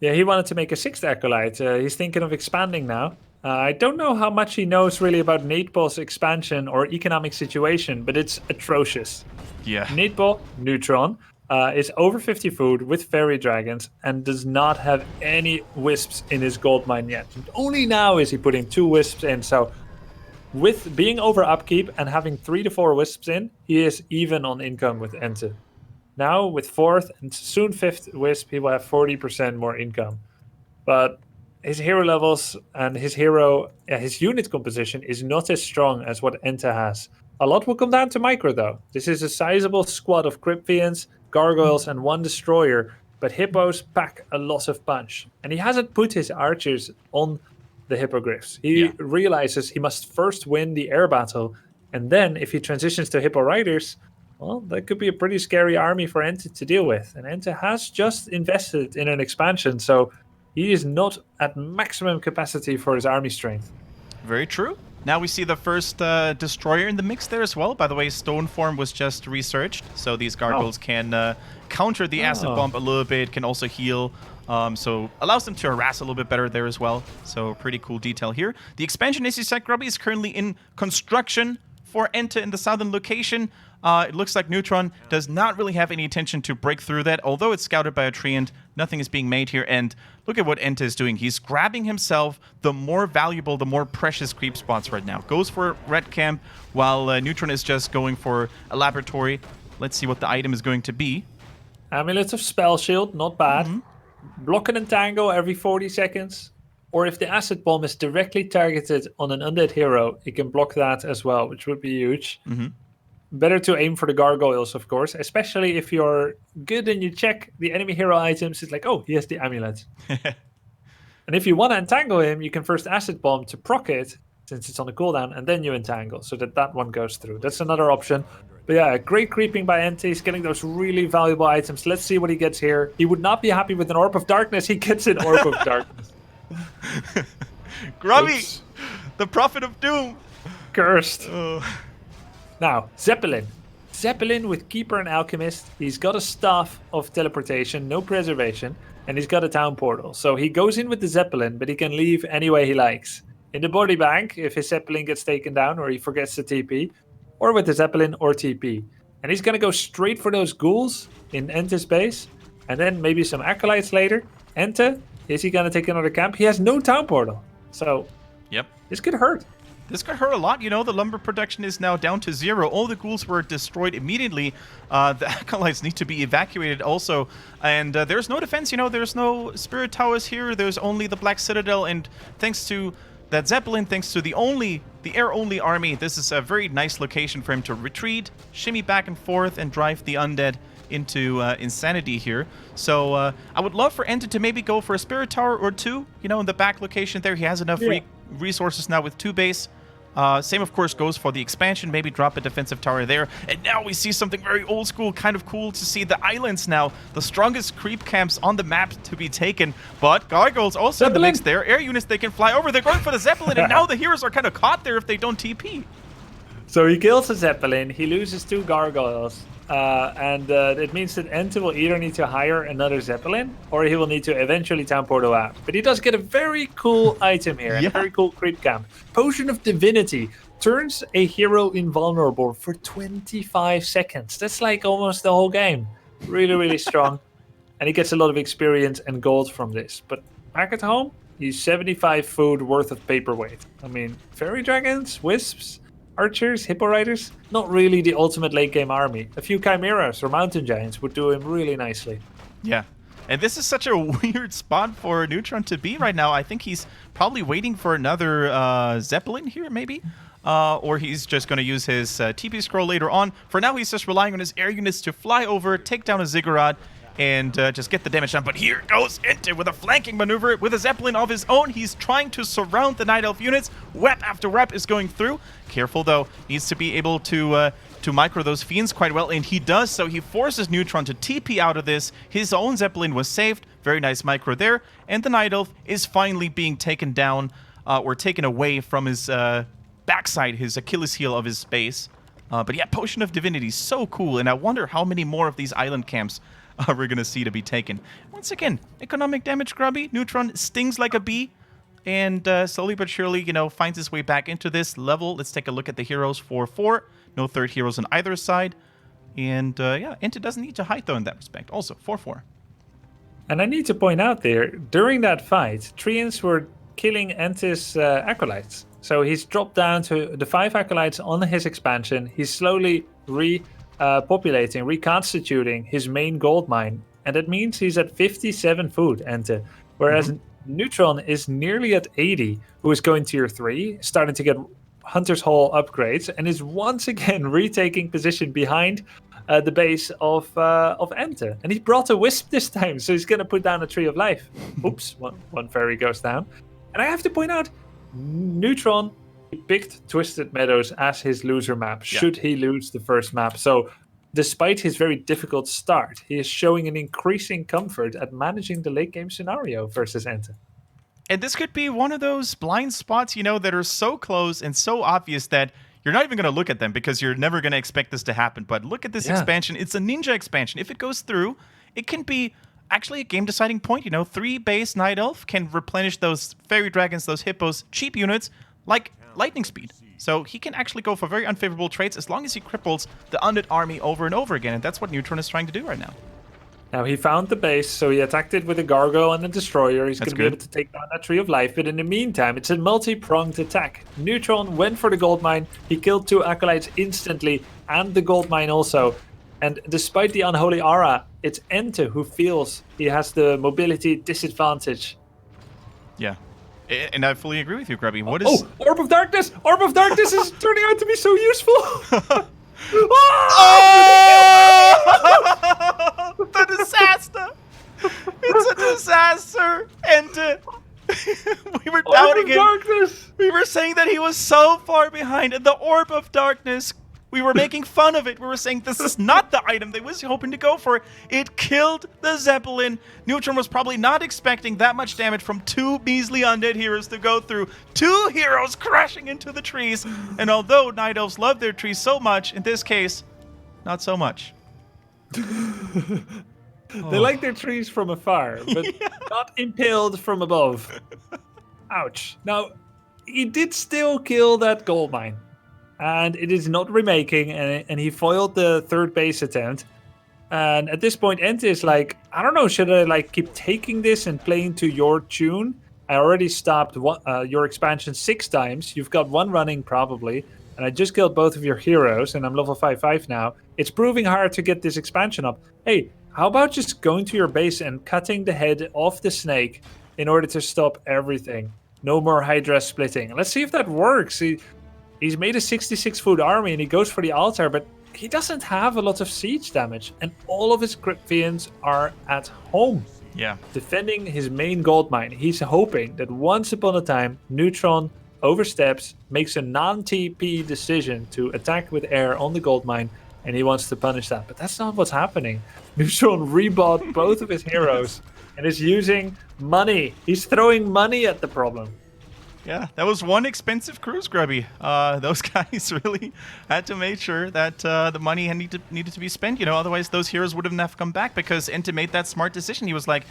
Yeah, he wanted to make a 6th Acolyte. He's thinking of expanding now. I don't know how much he knows really about Neytpoh's expansion or economic situation, but it's atrocious. Yeah. Neytpoh, Neutron, is over 50 food with fairy dragons and does not have any wisps in his gold mine yet. And only now is he putting 2 wisps in. So with being over upkeep and having 3 to 4 wisps in, he is even on income with EnTe. Now with 4th and soon 5th wisp, he will have 40% more income. But his hero levels and his unit composition is not as strong as what EnTe has. A lot will come down to micro though. This is a sizable squad of Cryptfiends, Gargoyles, and 1 destroyer, but hippos pack a lot of punch. And he hasn't put his archers on the hippogriffs. He realizes he must first win the air battle, and then if he transitions to hippo riders, well, that could be a pretty scary army for EnTe to deal with. And EnTe has just invested in an expansion, so he is not at maximum capacity for his army strength. Very true. Now we see the first destroyer in the mix there as well. By the way, Stone Form was just researched, so these gargoyles can counter the acid bomb a little bit, can also heal. So allows them to harass a little bit better there as well. So pretty cool detail here. The expansion, as you said, Grubby, is currently in construction for EnTe in the southern location. It looks like Neutron does not really have any intention to break through that, although it's scouted by a treant. Nothing is being made here, and look at what EnTe is doing. He's grabbing himself the more valuable, the more precious creep spots right now. Goes for Red Camp, while Neutron is just going for a laboratory. Let's see what the item is going to be. Amulet of Spell Shield, not bad. Block and entangle every 40 seconds. Or if the acid bomb is directly targeted on an undead hero, it can block that as well, which would be huge. Better to aim for the gargoyles, of course, especially if you're good and you check the enemy hero items. It's like, oh, he has the amulet. And if you want to entangle him, you can first acid bomb to proc it, since it's on the cooldown, and then you entangle, so that one goes through. That's another option. But yeah, great creeping by EnTe. He's getting those really valuable items. Let's see what he gets here. He would not be happy with an Orb of Darkness. He gets an Orb of Darkness. Grubby, Oops. the Prophet of Doom. Cursed. Now, Zeppelin. Zeppelin with Keeper and Alchemist. He's got a Staff of Teleportation, no Preservation, and he's got a Town Portal. So he goes in with the Zeppelin, but he can leave any way he likes. In the body bank, if his Zeppelin gets taken down or he forgets to TP, or with the Zeppelin or TP. And he's going to go straight for those ghouls in EnTe's base, and then maybe some Acolytes later. EnTe, is he going to take another camp? He has no Town Portal. So, this could hurt. This could hurt a lot. You know, the lumber production is now down to 0. All the ghouls were destroyed immediately. The Acolytes need to be evacuated also. And there's no defense, you know, there's no Spirit Towers here. There's only the Black Citadel. And thanks to that Zeppelin, thanks to the air-only army, this is a very nice location for him to retreat, shimmy back and forth, and drive the undead into insanity here. So I would love for EnTe to maybe go for a Spirit Tower or 2, you know, in the back location there. He has enough resources now with 2 base. Same, of course, goes for the expansion. Maybe drop a defensive tower there. And now we see something very old school, kind of cool to see the islands now. The strongest creep camps on the map to be taken. But Gargoyles also in the mix there. Air units, they can fly over. They're going for the Zeppelin, and now the heroes are kind of caught there if they don't TP. So he kills the Zeppelin. He loses 2 Gargoyles. And it means that EnTe will either need to hire another Zeppelin, or he will need to eventually Town Portal out. But he does get a very cool item here, and a very cool creep camp. Potion of Divinity turns a hero invulnerable for 25 seconds. That's like almost the whole game. Really, really strong. And he gets a lot of experience and gold from this. But back at home, he's 75 food worth of paperweight. I mean, fairy dragons, wisps, archers, hippo riders, not really the ultimate late game army. A few chimeras or mountain giants would do him really nicely. Yeah. And this is such a weird spot for Neutron to be right now. I think he's probably waiting for another Zeppelin here, maybe. Or he's just going to use his TP scroll later on. For now, he's just relying on his air units to fly over, take down a Ziggurat, and just get the damage done. But here goes EnTe with a flanking maneuver with a Zeppelin of his own. He's trying to surround the Night Elf units. Web after web is going through. Careful, though. Needs to be able to micro those Fiends quite well, and he does so. He forces Neutron to TP out of this. His own Zeppelin was saved. Very nice micro there. And the Night Elf is finally being taken down or taken away from his backside, his Achilles heel of his base. But yeah, Potion of Divinity, so cool. And I wonder how many more of these island camps we're going to see to be taken. Once again, economic damage, Grubby. Neutron stings like a bee. and slowly but surely, finds his way back into this level. Let's take a look at the heroes 4-4. No third heroes on either side. And EnTe doesn't need to hide, though, in that respect. Also, 4-4. And I need to point out there, during that fight, Treants were killing EnTe's acolytes. So he's dropped down to the 5 acolytes on his expansion. He's slowly repopulating, reconstituting his main gold mine. And that means he's at 57 food, EnTe. Whereas Neutron is nearly at 80, who is going tier 3, starting to get Hunter's Hall upgrades, and is once again retaking position behind the base of EnTe. And he brought a wisp this time, so he's going to put down a Tree of Life. Oops, one fairy goes down. And I have to point out, Neutron picked Twisted Meadows as his loser map, should he lose the first map. So despite his very difficult start, he is showing an increasing comfort at managing the late game scenario versus EnTe. And this could be one of those blind spots, that are so close and so obvious that you're not even going to look at them because you're never going to expect this to happen. But look at this expansion. It's a ninja expansion. If it goes through, it can be actually a game-deciding point. 3 base Night Elf can replenish those Fairy Dragons, those Hippos, cheap units, like lightning speed. So he can actually go for very unfavorable traits as long as he cripples the Undead army over and over again. And that's what Neutron is trying to do right now. Now he found the base, so he attacked it with a Gargoyle and a Destroyer. He's going to be able to take down that Tree of Life. But in the meantime, it's a multi-pronged attack. Neutron went for the gold mine. He killed 2 acolytes instantly, and the gold mine also. And despite the unholy aura, it's EnTe who feels he has the mobility disadvantage. Yeah. And I fully agree with you, Grubby. What is... Oh, Orb of Darkness! Orb of Darkness is turning out to be so useful! The disaster! It's a disaster! EnTe! We were doubting him. Darkness. We were saying that he was so far behind. And the Orb of Darkness, we were making fun of it. We were saying this is not the item they was hoping to go for. It killed the Zeppelin. Neutron was probably not expecting that much damage from 2 measly undead heroes to go through. 2 heroes crashing into the trees. And although Night Elves love their trees so much, in this case, not so much. They like their trees from afar, but not impaled from above. Ouch. Now, he did still kill that gold mine. And it is not remaking, and he foiled the 3rd base attempt. And at this point, EnTe is like, I don't know, should I keep taking this and playing to your tune? I already stopped your expansion 6 times. You've got 1 running probably. And I just killed both of your heroes, and I'm level 5-5 now. It's proving hard to get this expansion up. Hey, how about just going to your base and cutting the head off the snake in order to stop everything? No more Hydra splitting. Let's see if that works. He's made a 66 foot army and he goes for the altar, but he doesn't have a lot of siege damage. And all of his Cryptians are at home. Yeah. Defending his main gold mine. He's hoping that once upon a time, Neutron oversteps, makes a non-TP decision to attack with air on the gold mine, and he wants to punish that. But that's not what's happening. Neutron rebought both of his heroes and is using money. He's throwing money at the problem. Yeah, that was one expensive cruise, Grubby. Those guys really had to make sure that the money needed to be spent. Otherwise those heroes wouldn't have come back because EnTe made that smart decision. He was like,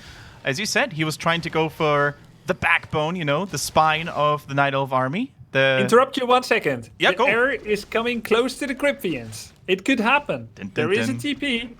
as you said, he was trying to go for the backbone, the spine of the Night Elf army. Interrupt you 1 second. Yeah, the air is coming close to the Cryptians. It could happen. There is a TP.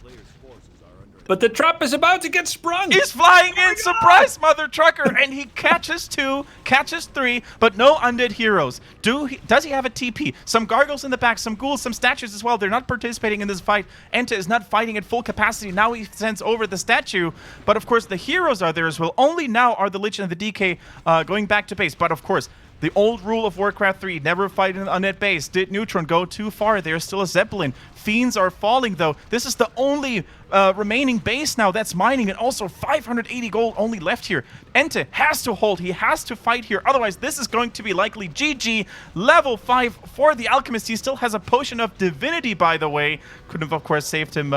But the trap is about to get sprung. He's flying in, surprise, mother trucker, and he catches 2, catches 3, but no undead heroes. Does he have a TP? Some gargoyles in the back, some ghouls, some statues as well. They're not participating in this fight. EnTe is not fighting at full capacity. Now he sends over the statue, but of course the heroes are there as well. Only now are the Lich and the DK going back to base, but of course the old rule of Warcraft 3, never fight in an undead base. Did Neutron go too far? There's still a Zeppelin. Fiends are falling, though. This is the only remaining base now that's mining, and also 580 gold only left here. EnTe has to hold. He has to fight here. Otherwise, this is going to be likely GG. Level 5 for the Alchemist. He still has a Potion of Divinity, by the way. Could have, of course, saved him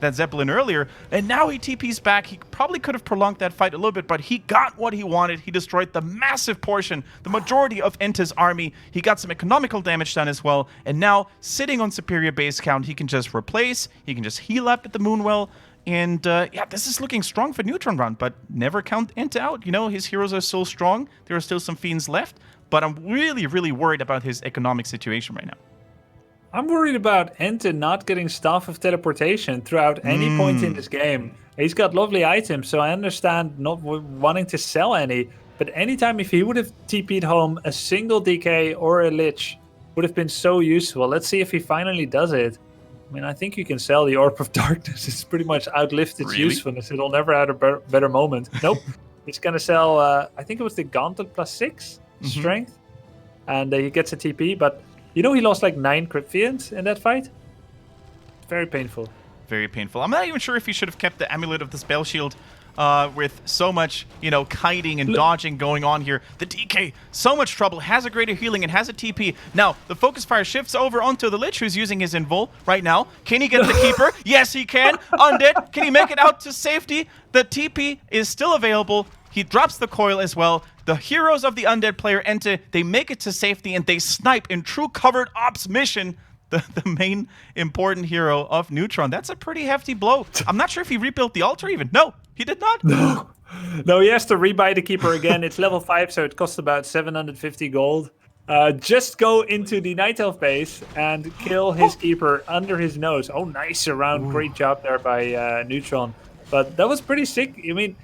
that Zeppelin earlier, and now he TP's back. He probably could have prolonged that fight a little bit, but he got what he wanted. He destroyed the massive portion, the majority of EnTe's army. He got some economical damage done as well, and now sitting on superior base count, he can just replace, he can just heal up at the Moonwell, And yeah, this is looking strong for Neutron Run, but never count EnTe out. You know, his heroes are still strong. There are still some fiends left, but I'm really, really worried about his economic situation right now. I'm worried about EnTe not getting Staff of Teleportation throughout any point in this game. He's got lovely items, so I understand not wanting to sell any, but anytime if he would have TP'd home a single DK or a Lich would have been so useful. Let's see if he finally does it. I mean, I think you can sell the Orb of Darkness. It's pretty much outlived its usefulness. It'll never have a better moment. Nope. He's going to sell, I think it was the Gauntlet +6 strength. And he gets a TP. But you know he lost like 9 Crypt Fiends in that fight? Very painful. Very painful. I'm not even sure if he should have kept the Amulet of the Spell Shield with so much, you know, kiting and dodging going on here. The DK, so much trouble, has a greater healing and has a TP. Now, the Focus Fire shifts over onto the Lich, who's using his Invul right now. Can he get the Keeper? Yes, he can. Undead, can he make it out to safety? The TP is still available. He drops the coil as well. The heroes of the Undead player, EnTe, they make it to safety and they snipe in true covered ops mission the main important hero of Neutron. That's a pretty hefty blow. I'm not sure if he rebuilt the altar even. No, he did not. No, he has to rebuy the Keeper again. It's level 5, so it costs about 750 gold. Just go into the Night Elf base and kill his Keeper under his nose. Oh, nice round. Great job there by Neutron. But that was pretty sick. I mean,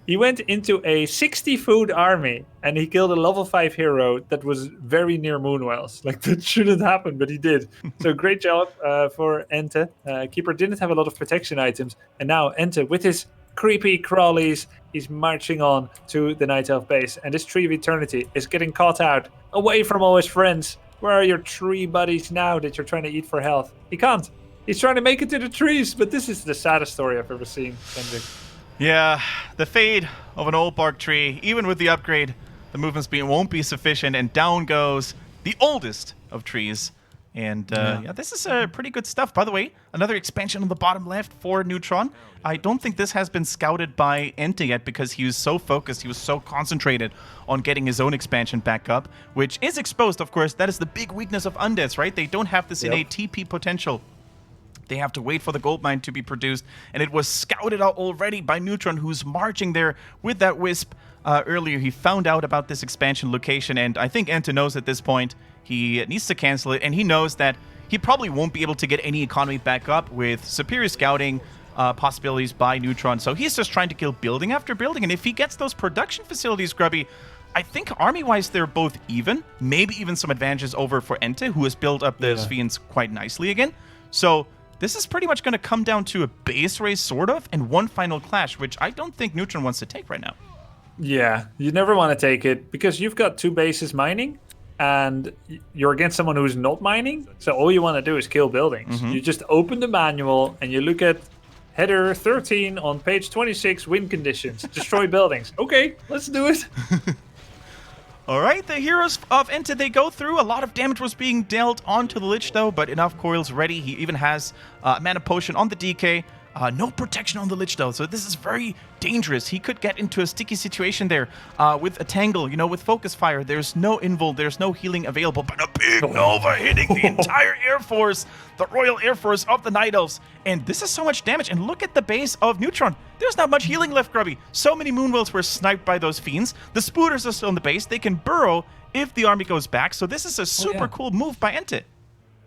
he went into a 60-food army and he killed a level 5 hero that was very near Moonwells. Like, that shouldn't happen, but he did. So great job for EnTe. Keeper didn't have a lot of protection items. And now EnTe, with his creepy crawlies, he's marching on to the Night Elf base. And this Tree of Eternity is getting caught out, away from all his friends. Where are your tree buddies now that you're trying to eat for health? He can't. He's trying to make it to the trees, but this is the saddest story I've ever seen, Kendric. Yeah, the fade of an old bark tree. Even with the upgrade, the movement speed won't be sufficient, and down goes the oldest of trees. And yeah, this is pretty good stuff. By the way, another expansion on the bottom left for Neutron. I don't think this has been scouted by EnTe yet because he was so focused, he was so concentrated on getting his own expansion back up, which is exposed, of course. That is the big weakness of Undeads, right? They don't have this innate TP potential. They have to wait for the gold mine to be produced, and it was scouted out already by Neutron, who's marching there with that Wisp. Earlier, he found out about this expansion location, and I think EnTe knows at this point he needs to cancel it, and he knows that he probably won't be able to get any economy back up with superior scouting possibilities by Neutron. So he's just trying to kill building after building, and if he gets those production facilities, Grubby, I think army-wise they're both even, maybe even some advantages over for EnTe, who has built up those fiends quite nicely again. So this is pretty much going to come down to a base race, sort of, and one final clash, which I don't think Neutron wants to take right now. Yeah, you never want to take it, because you've got 2 bases mining, and you're against someone who's not mining, so all you want to do is kill buildings. You just open the manual, and you look at header 13 on page 26, win conditions. Destroy buildings. Okay, let's do it. All right, the heroes of EnTe, they go through. A lot of damage was being dealt onto the Lich, though, but enough coils ready. He even has a mana potion on the DK. No protection on the Lich, though, so this is very dangerous. He could get into a sticky situation there with a Tangle, you know, with Focus Fire. There's no Invul, there's no healing available, but a big Nova hitting the entire Air Force, the Royal Air Force of the Night Elves. And this is so much damage, and look at the base of Neutron. There's not much healing left, Grubby. So many Moonwells were sniped by those fiends. The Spooters are still in the base. They can burrow if the army goes back, so this is a super cool move by EnTe.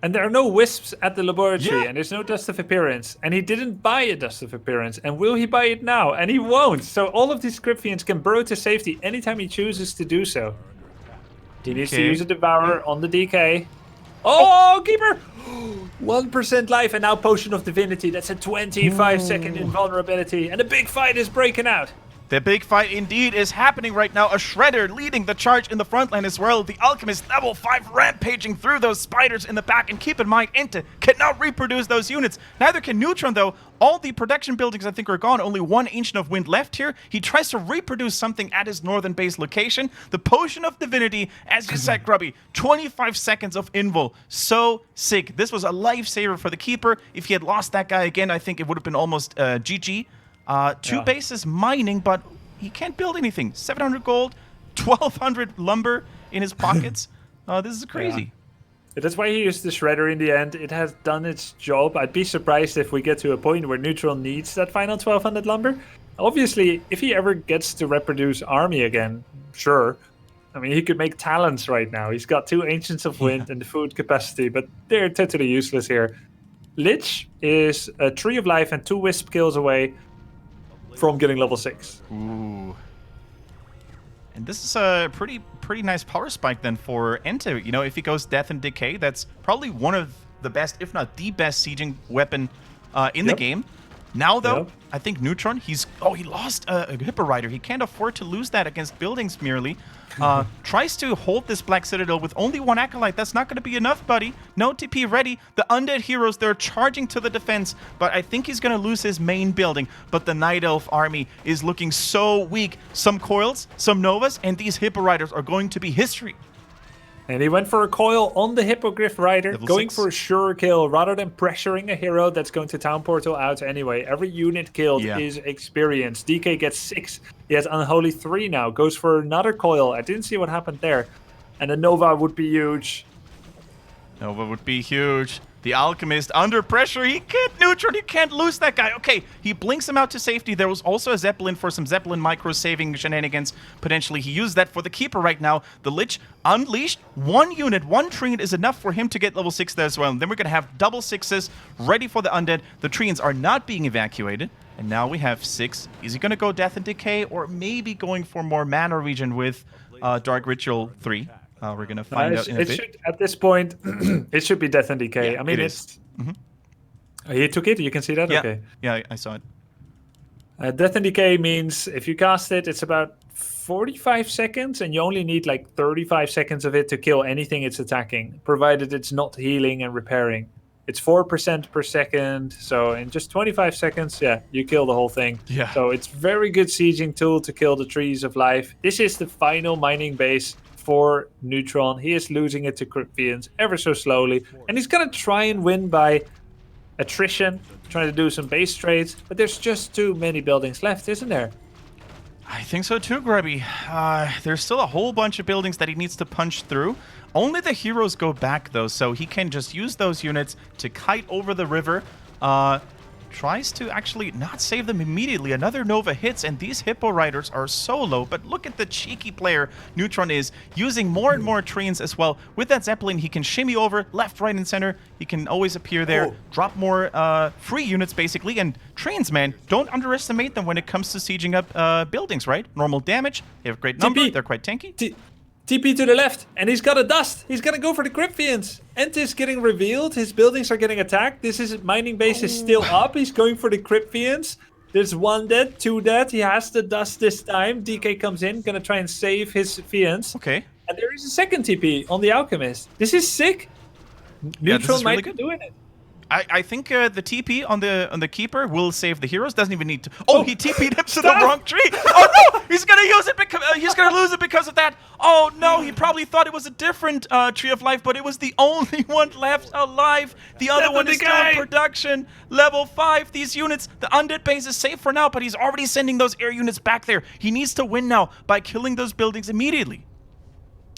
And there are no wisps at the laboratory, and there's no Dust of Appearance. And he didn't buy a Dust of Appearance, and will he buy it now? And he won't. So all of these Crypt Fiends can burrow to safety anytime he chooses to do so. He needs to use a Devourer on the DK. Oh, Keeper! 1% life, and now Potion of Divinity. That's a 25-second invulnerability, and a big fight is breaking out. The big fight indeed is happening right now. A Shredder leading the charge in the front line as well. The Alchemist level 5 rampaging through those spiders in the back. And keep in mind, EnTe cannot reproduce those units. Neither can Neutron, though. All the production buildings, I think, are gone. Only one Ancient of Wind left here. He tries to reproduce something at his northern base location. The Potion of Divinity, as you said, Grubby, 25 seconds of Invul. So sick. This was a lifesaver for the Keeper. If he had lost that guy again, I think it would have been almost GG. 2 bases mining, but he can't build anything. 700 gold, 1,200 lumber in his pockets. This is crazy. That's why he used the Shredder in the end. It has done its job. I'd be surprised if we get to a point where Neutral needs that final 1200 lumber. Obviously, if he ever gets to reproduce army again, sure. I mean, he could make talents right now. He's got 2 Ancients of Wind and the food capacity, but they're totally useless here. Lich is a Tree of Life and 2 Wisp kills away from getting level 6. Ooh. And this is a pretty nice power spike then for EnTe. You know, if he goes Death and Decay, that's probably one of the best, if not the best, sieging weapon in the game. Now, though, I think Neutron, he lost a Hippo Rider. He can't afford to lose that against buildings merely. Tries to hold this Black Citadel with only 1 Acolyte. That's not going to be enough, buddy. No TP ready. The Undead heroes, they're charging to the defense, but I think he's going to lose his main building. But the Night Elf army is looking so weak. Some Coils, some Novas, and these Hippo Riders are going to be history. And he went for a coil on the Hippogriff Rider, going for a sure kill rather than pressuring a hero that's going to Town Portal out anyway. Every unit killed is experience. DK gets 6. He has Unholy 3 now. Goes for another coil. I didn't see what happened there. And a Nova would be huge. Nova would be huge. The Alchemist under pressure. He can't Neutron. He can't lose that guy. Okay, he blinks him out to safety. There was also a Zeppelin for some Zeppelin micro saving shenanigans. Potentially, he used that for the Keeper right now. The Lich unleashed. 1 unit, 1 Treant is enough for him to get level 6 there as well. And then we're going to have double 6s ready for the Undead. The Treants are not being evacuated. And now we have 6. Is he going to go Death and Decay or maybe going for more mana regen with Dark Ritual 3? We're going to find out in a bit. Should, at this point, it should be Death and Decay. Yeah, I mean, it's... He took it? You can see that? Yeah. Okay. Yeah, I saw it. Death and Decay means if you cast it, it's about 45 seconds, and you only need like 35 seconds of it to kill anything it's attacking, provided it's not healing and repairing. It's 4% per second, so in just 25 seconds, you kill the whole thing. Yeah. So it's very good sieging tool to kill the Trees of Life. This is the final mining base for Neutron. He is losing it to Cryptians ever so slowly, and he's gonna try and win by attrition, trying to do some base trades, but there's just too many buildings left, isn't there? I think so too, Grubby. There's still a whole bunch of buildings that he needs to punch through. Only the heroes go back, though, so he can just use those units to kite over the river. Tries to actually not save them immediately. Another Nova hits, and these Hippo Riders are so low. But look at the cheeky player Neutron is, using more and more Treants as well. With that Zeppelin, he can shimmy over left, right, and center. He can always appear there, drop more free units, basically. And Treants, man, don't underestimate them when it comes to sieging up buildings, right? Normal damage, they have a great number, they're quite tanky. TP to the left, and he's got a dust. He's gonna go for the Cryptians. EnTe is getting revealed. His buildings are getting attacked. This is mining base is still up. He's going for the Cryptians. There's 1 dead, 2 dead. He has the dust this time. DK comes in, gonna try and save his Fiends. Okay. And there is a second TP on the Alchemist. This is sick. Neutral might be doing it. I think the TP on the Keeper will save the heroes. Doesn't even need to. Oh, he TP'd him to the wrong tree. Oh no, he's gonna use it because he's gonna lose it because of that. Oh no, he probably thought it was a different Tree of Life, but it was the only one left alive. The other one is still in production. Level 5. These units, the Undead base is safe for now, but he's already sending those air units back there. He needs to win now by killing those buildings immediately.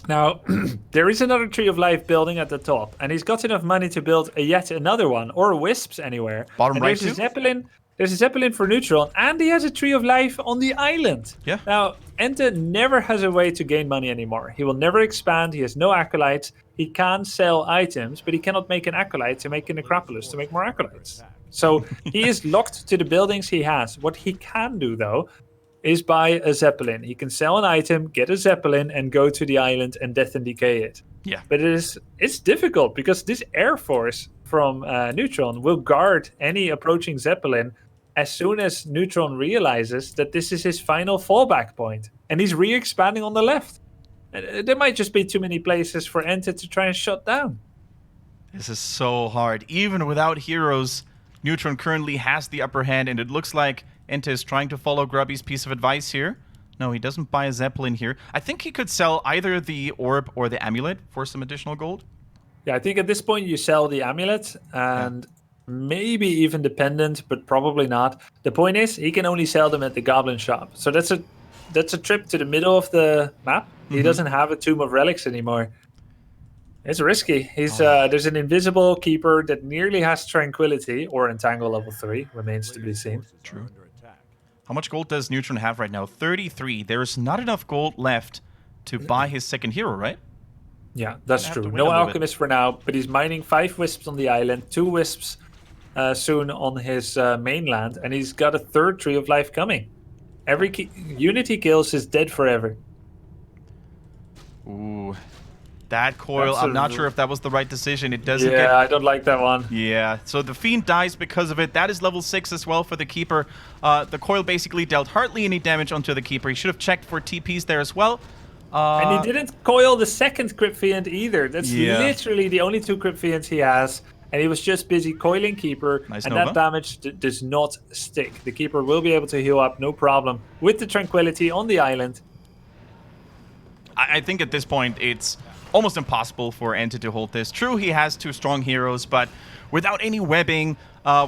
Now, there is another Tree of Life building at the top, and he's got enough money to build yet another one, or Wisps anywhere. Bottom and right there's a Zeppelin. There's a Zeppelin for Neutron, and he has a Tree of Life on the island. Yeah. Now, EnTe never has a way to gain money anymore. He will never expand. He has no acolytes. He can sell items, but he cannot make an acolyte to make a necropolis to make more acolytes. So he is locked to the buildings he has. What he can do, though, is buy a Zeppelin. He can sell an item, get a Zeppelin, and go to the island and Death and Decay it. Yeah. But it's difficult because this Air Force from Neutron will guard any approaching Zeppelin as soon as Neutron realizes that this is his final fallback point. And he's re-expanding on the left. There might just be too many places for EnTe to try and shut down. This is so hard. Even without heroes, Neutron currently has the upper hand, and it looks like EnTe is trying to follow Grubby's piece of advice here. No, he doesn't buy a Zeppelin here. I think he could sell either the orb or the amulet for some additional gold. Yeah, I think at this point you sell the amulet and maybe even the pendant, but probably not. The point is, he can only sell them at the Goblin shop. So that's a trip to the middle of the map. He doesn't have a Tomb of Relics anymore. It's risky. There's an invisible keeper that nearly has tranquility or entangle level 3. Remains to be seen. True. How much gold does Neutron have right now? 33. There's not enough gold left to buy his second hero, right? Yeah, that's Gonna have to true. wait a No little bit. alchemist for now, but he's mining 5 wisps on the island, 2 wisps soon on his mainland, and he's got a 3rd tree of life coming. Every unit he kills is dead forever. Ooh. That coil, That's I'm not sure if that was the right decision. It doesn't Yeah, I don't like that one. Yeah, so the Fiend dies because of it. That is level 6 as well for the Keeper. The coil basically dealt hardly any damage onto the Keeper. He should have checked for TPs there as well. And he didn't coil the second Crypt Fiend either. That's Yeah. literally the only 2 Crypt Fiends he has. And he was just busy coiling Keeper. Nice and Nova. that damage does not stick. The Keeper will be able to heal up, no problem. With the Tranquility on the island. I think at this point it's almost impossible for EnTe to hold this. True, he has 2 strong heroes, but without any webbing,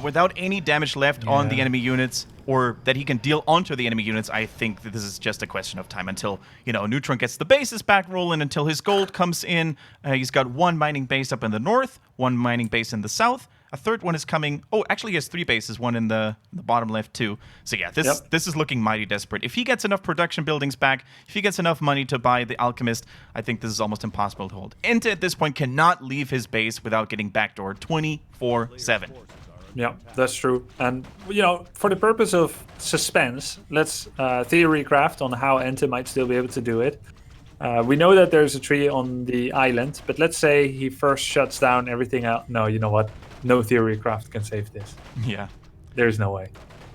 without any damage left on the enemy units, or that he can deal onto the enemy units, I think that this is just a question of time until, Neutron gets the bases back rolling, until his gold comes in. He's got 1 mining base up in the north, 1 mining base in the south. A 3rd one is coming. Oh, actually, he has 3 bases, 1 in the bottom left too. So yeah, this is looking mighty desperate. If he gets enough production buildings back, if he gets enough money to buy the Alchemist, I think this is almost impossible to hold. EnTe at this point cannot leave his base without getting backdoored 24/7. Yeah, that's true. And, for the purpose of suspense, let's theory craft on how EnTe might still be able to do it. We know that there's a tree on the island, but let's say he first shuts down everything else. No, you know what? No theory craft can save this. Yeah. There's no way.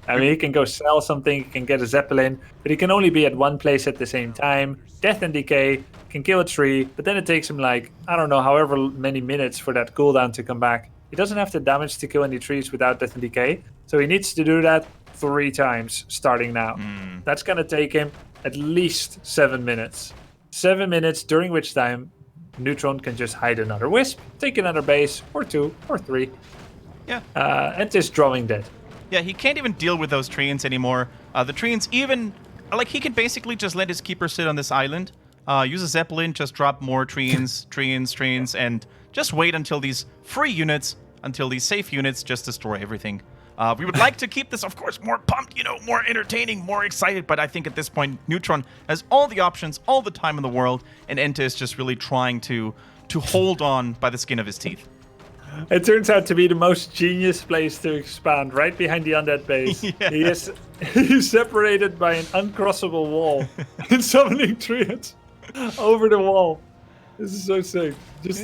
I mean, he can go sell something, he can get a Zeppelin, but he can only be at one place at the same time. Death and Decay can kill a tree, but then it takes him however many minutes for that cooldown to come back. He doesn't have the damage to kill any trees without Death and Decay, so he needs to do that 3 times starting now. That's going to take him at least 7 minutes. 7 minutes, during which time Neutron can just hide another Wisp, take another base, or 2, or 3. Yeah. And is drawing dead. Yeah, he can't even deal with those treants anymore. The treants even... he can basically just let his Keeper sit on this island, use a Zeppelin, just drop more treants, and just wait until these free units, until these safe units just destroy everything. We would like to keep this, of course, more pumped, more entertaining, more excited, but I think at this point, Neutron has all the options, all the time in the world, and EnTe is just really trying to hold on by the skin of his teeth. It turns out to be the most genius place to expand, right behind the Undead base. Yeah. He's separated by an uncrossable wall and summoning treants over the wall. This is so sick. Just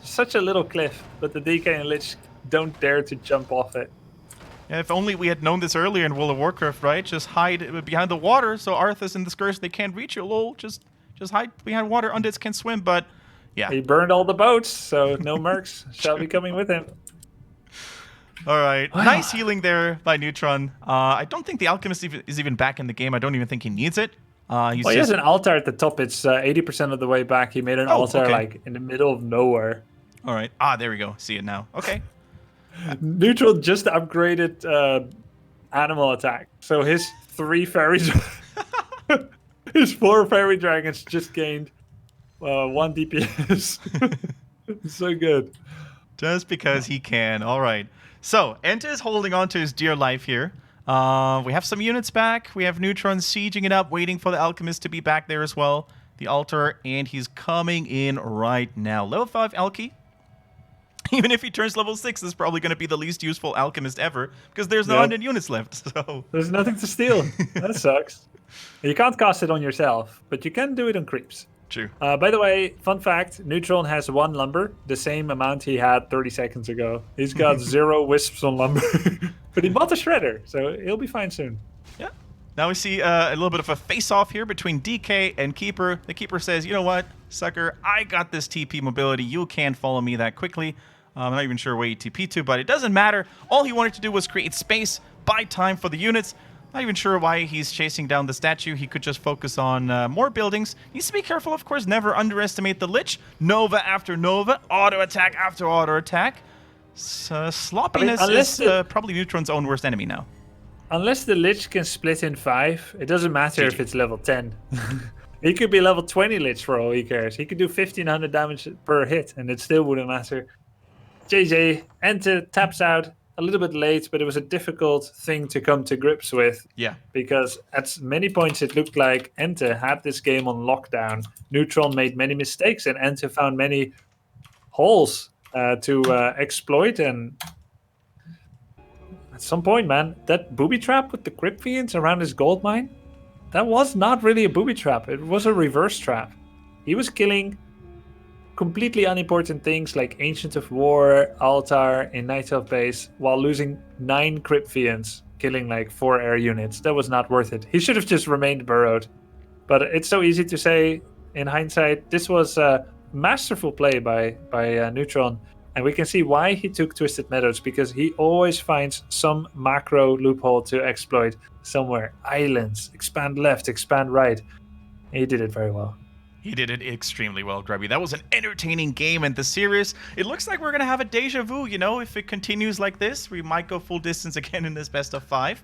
such a little cliff, but the DK and Lich don't dare to jump off it. Yeah, if only we had known this earlier in World of Warcraft, right? Just hide behind the water, so Arthas and the Scourge, they can't reach you, lol. Just hide behind water, Undeads can swim, but yeah. He burned all the boats, so no mercs shall be coming with him. All right, nice healing there by Neutron. I don't think the Alchemist is even back in the game. I don't even think he needs it. He has an altar at the top. It's 80% of the way back. He made an altar in the middle of nowhere. All right. There we go. See it now. Okay. Neutral just upgraded animal attack. So his 3 fairies, his 4 fairy dragons just gained 1 DPS. So good. Just because he can. All right. So EnTe is holding on to his dear life here. We have some units back. We have Neutron sieging it up, waiting for the Alchemist to be back there as well. The altar, and he's coming in right now. Level 5 Alki. Even if he turns level 6, this is probably going to be the least useful Alchemist ever, because there's no undead units left. So there's nothing to steal. That sucks. You can't cast it on yourself, but you can do it on creeps. True. By the way, fun fact, Neutron has 1 lumber, the same amount he had 30 seconds ago. He's got 0 wisps on lumber, but he bought a shredder, so he'll be fine soon. Yeah. Now we see a little bit of a face-off here between DK and Keeper. The Keeper says, you know what, sucker, I got this TP mobility. You can't follow me that quickly. I'm not even sure where he TP to, but it doesn't matter. All he wanted to do was create space, buy time for the units. Not even sure why he's chasing down the statue. He could just focus on more buildings. Needs to be careful, of course. Never underestimate the Lich. Nova after Nova. Auto attack after auto attack. Sloppiness is probably Neutron's own worst enemy now. Unless the Lich can split in 5, it doesn't matter if it's level 10. He could be level 20 Lich for all he cares. He could do 1500 damage per hit, and it still wouldn't matter. JJ, EnTe taps out a little bit late, but it was a difficult thing to come to grips with. Yeah. Because at many points it looked like EnTe had this game on lockdown. Neutron made many mistakes, and EnTe found many holes to exploit. And at some point, man, that booby trap with the Crypt Fiends around his gold mine, that was not really a booby trap. It was a reverse trap. He was killing completely unimportant things like Ancient of War, Altar in Neytpoh base, while losing 9 Crypt Fiends, killing like 4 air units. That was not worth it. He should have just remained burrowed. But it's so easy to say in hindsight. This was a masterful play by Neutron. And we can see why he took Twisted Meadows, because he always finds some macro loophole to exploit somewhere. Islands, expand left, expand right. He did it very well. He did it extremely well, Grubby. That was an entertaining game, and the series, it looks like we're going to have a deja vu, you know? If it continues like this, we might go full distance again in this best of 5.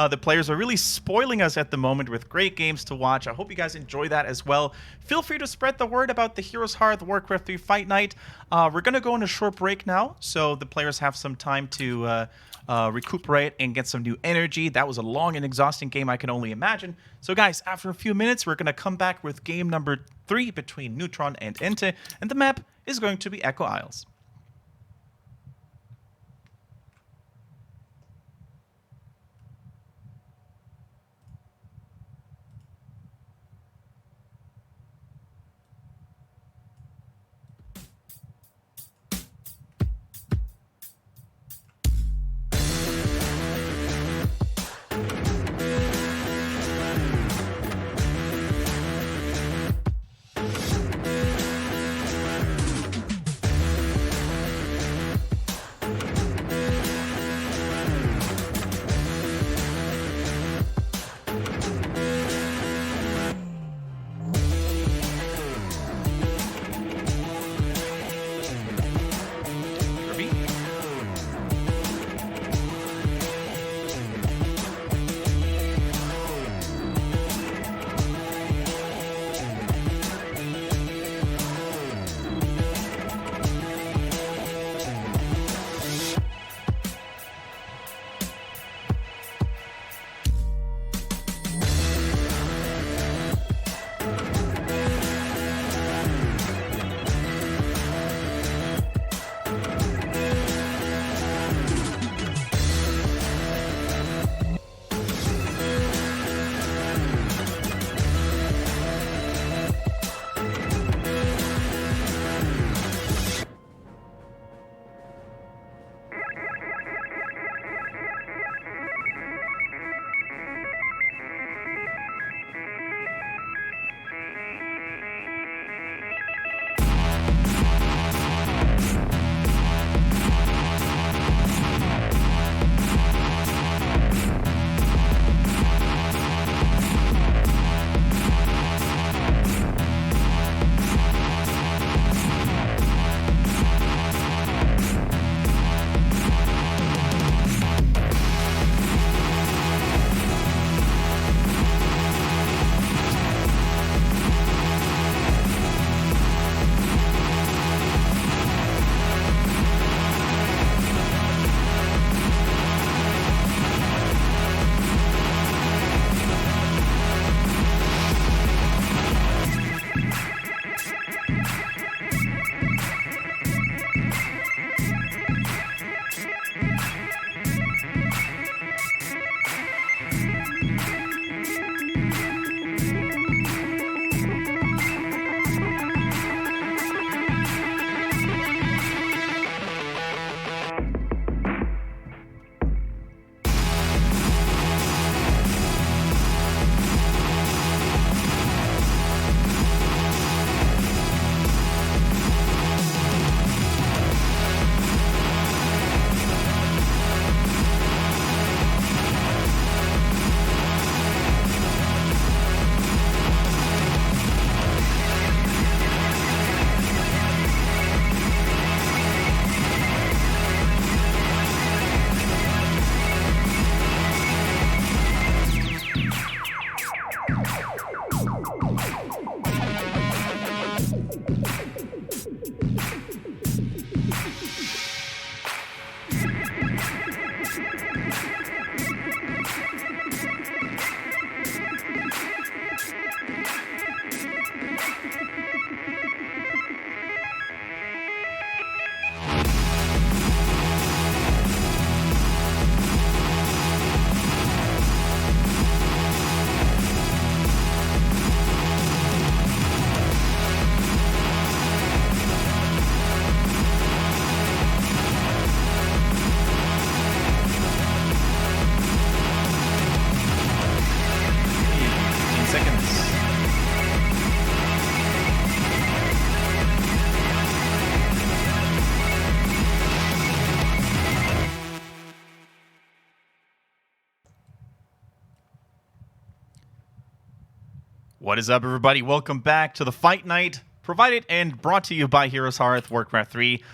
The players are really spoiling us at the moment with great games to watch. I hope you guys enjoy that as well. Feel free to spread the word about the HeroesHearth Warcraft 3 Fight Night. We're going to go on a short break now, so the players have some time to recuperate and get some new energy. That was a long and exhausting game, I can only imagine. So guys, after a few minutes, we're going to come back with game number 3 between Neutron and EnTe, and the map is going to be Echo Isles. What is up, everybody? Welcome back to the Fight Night, provided and brought to you by HeroesHearth Warcraft 3.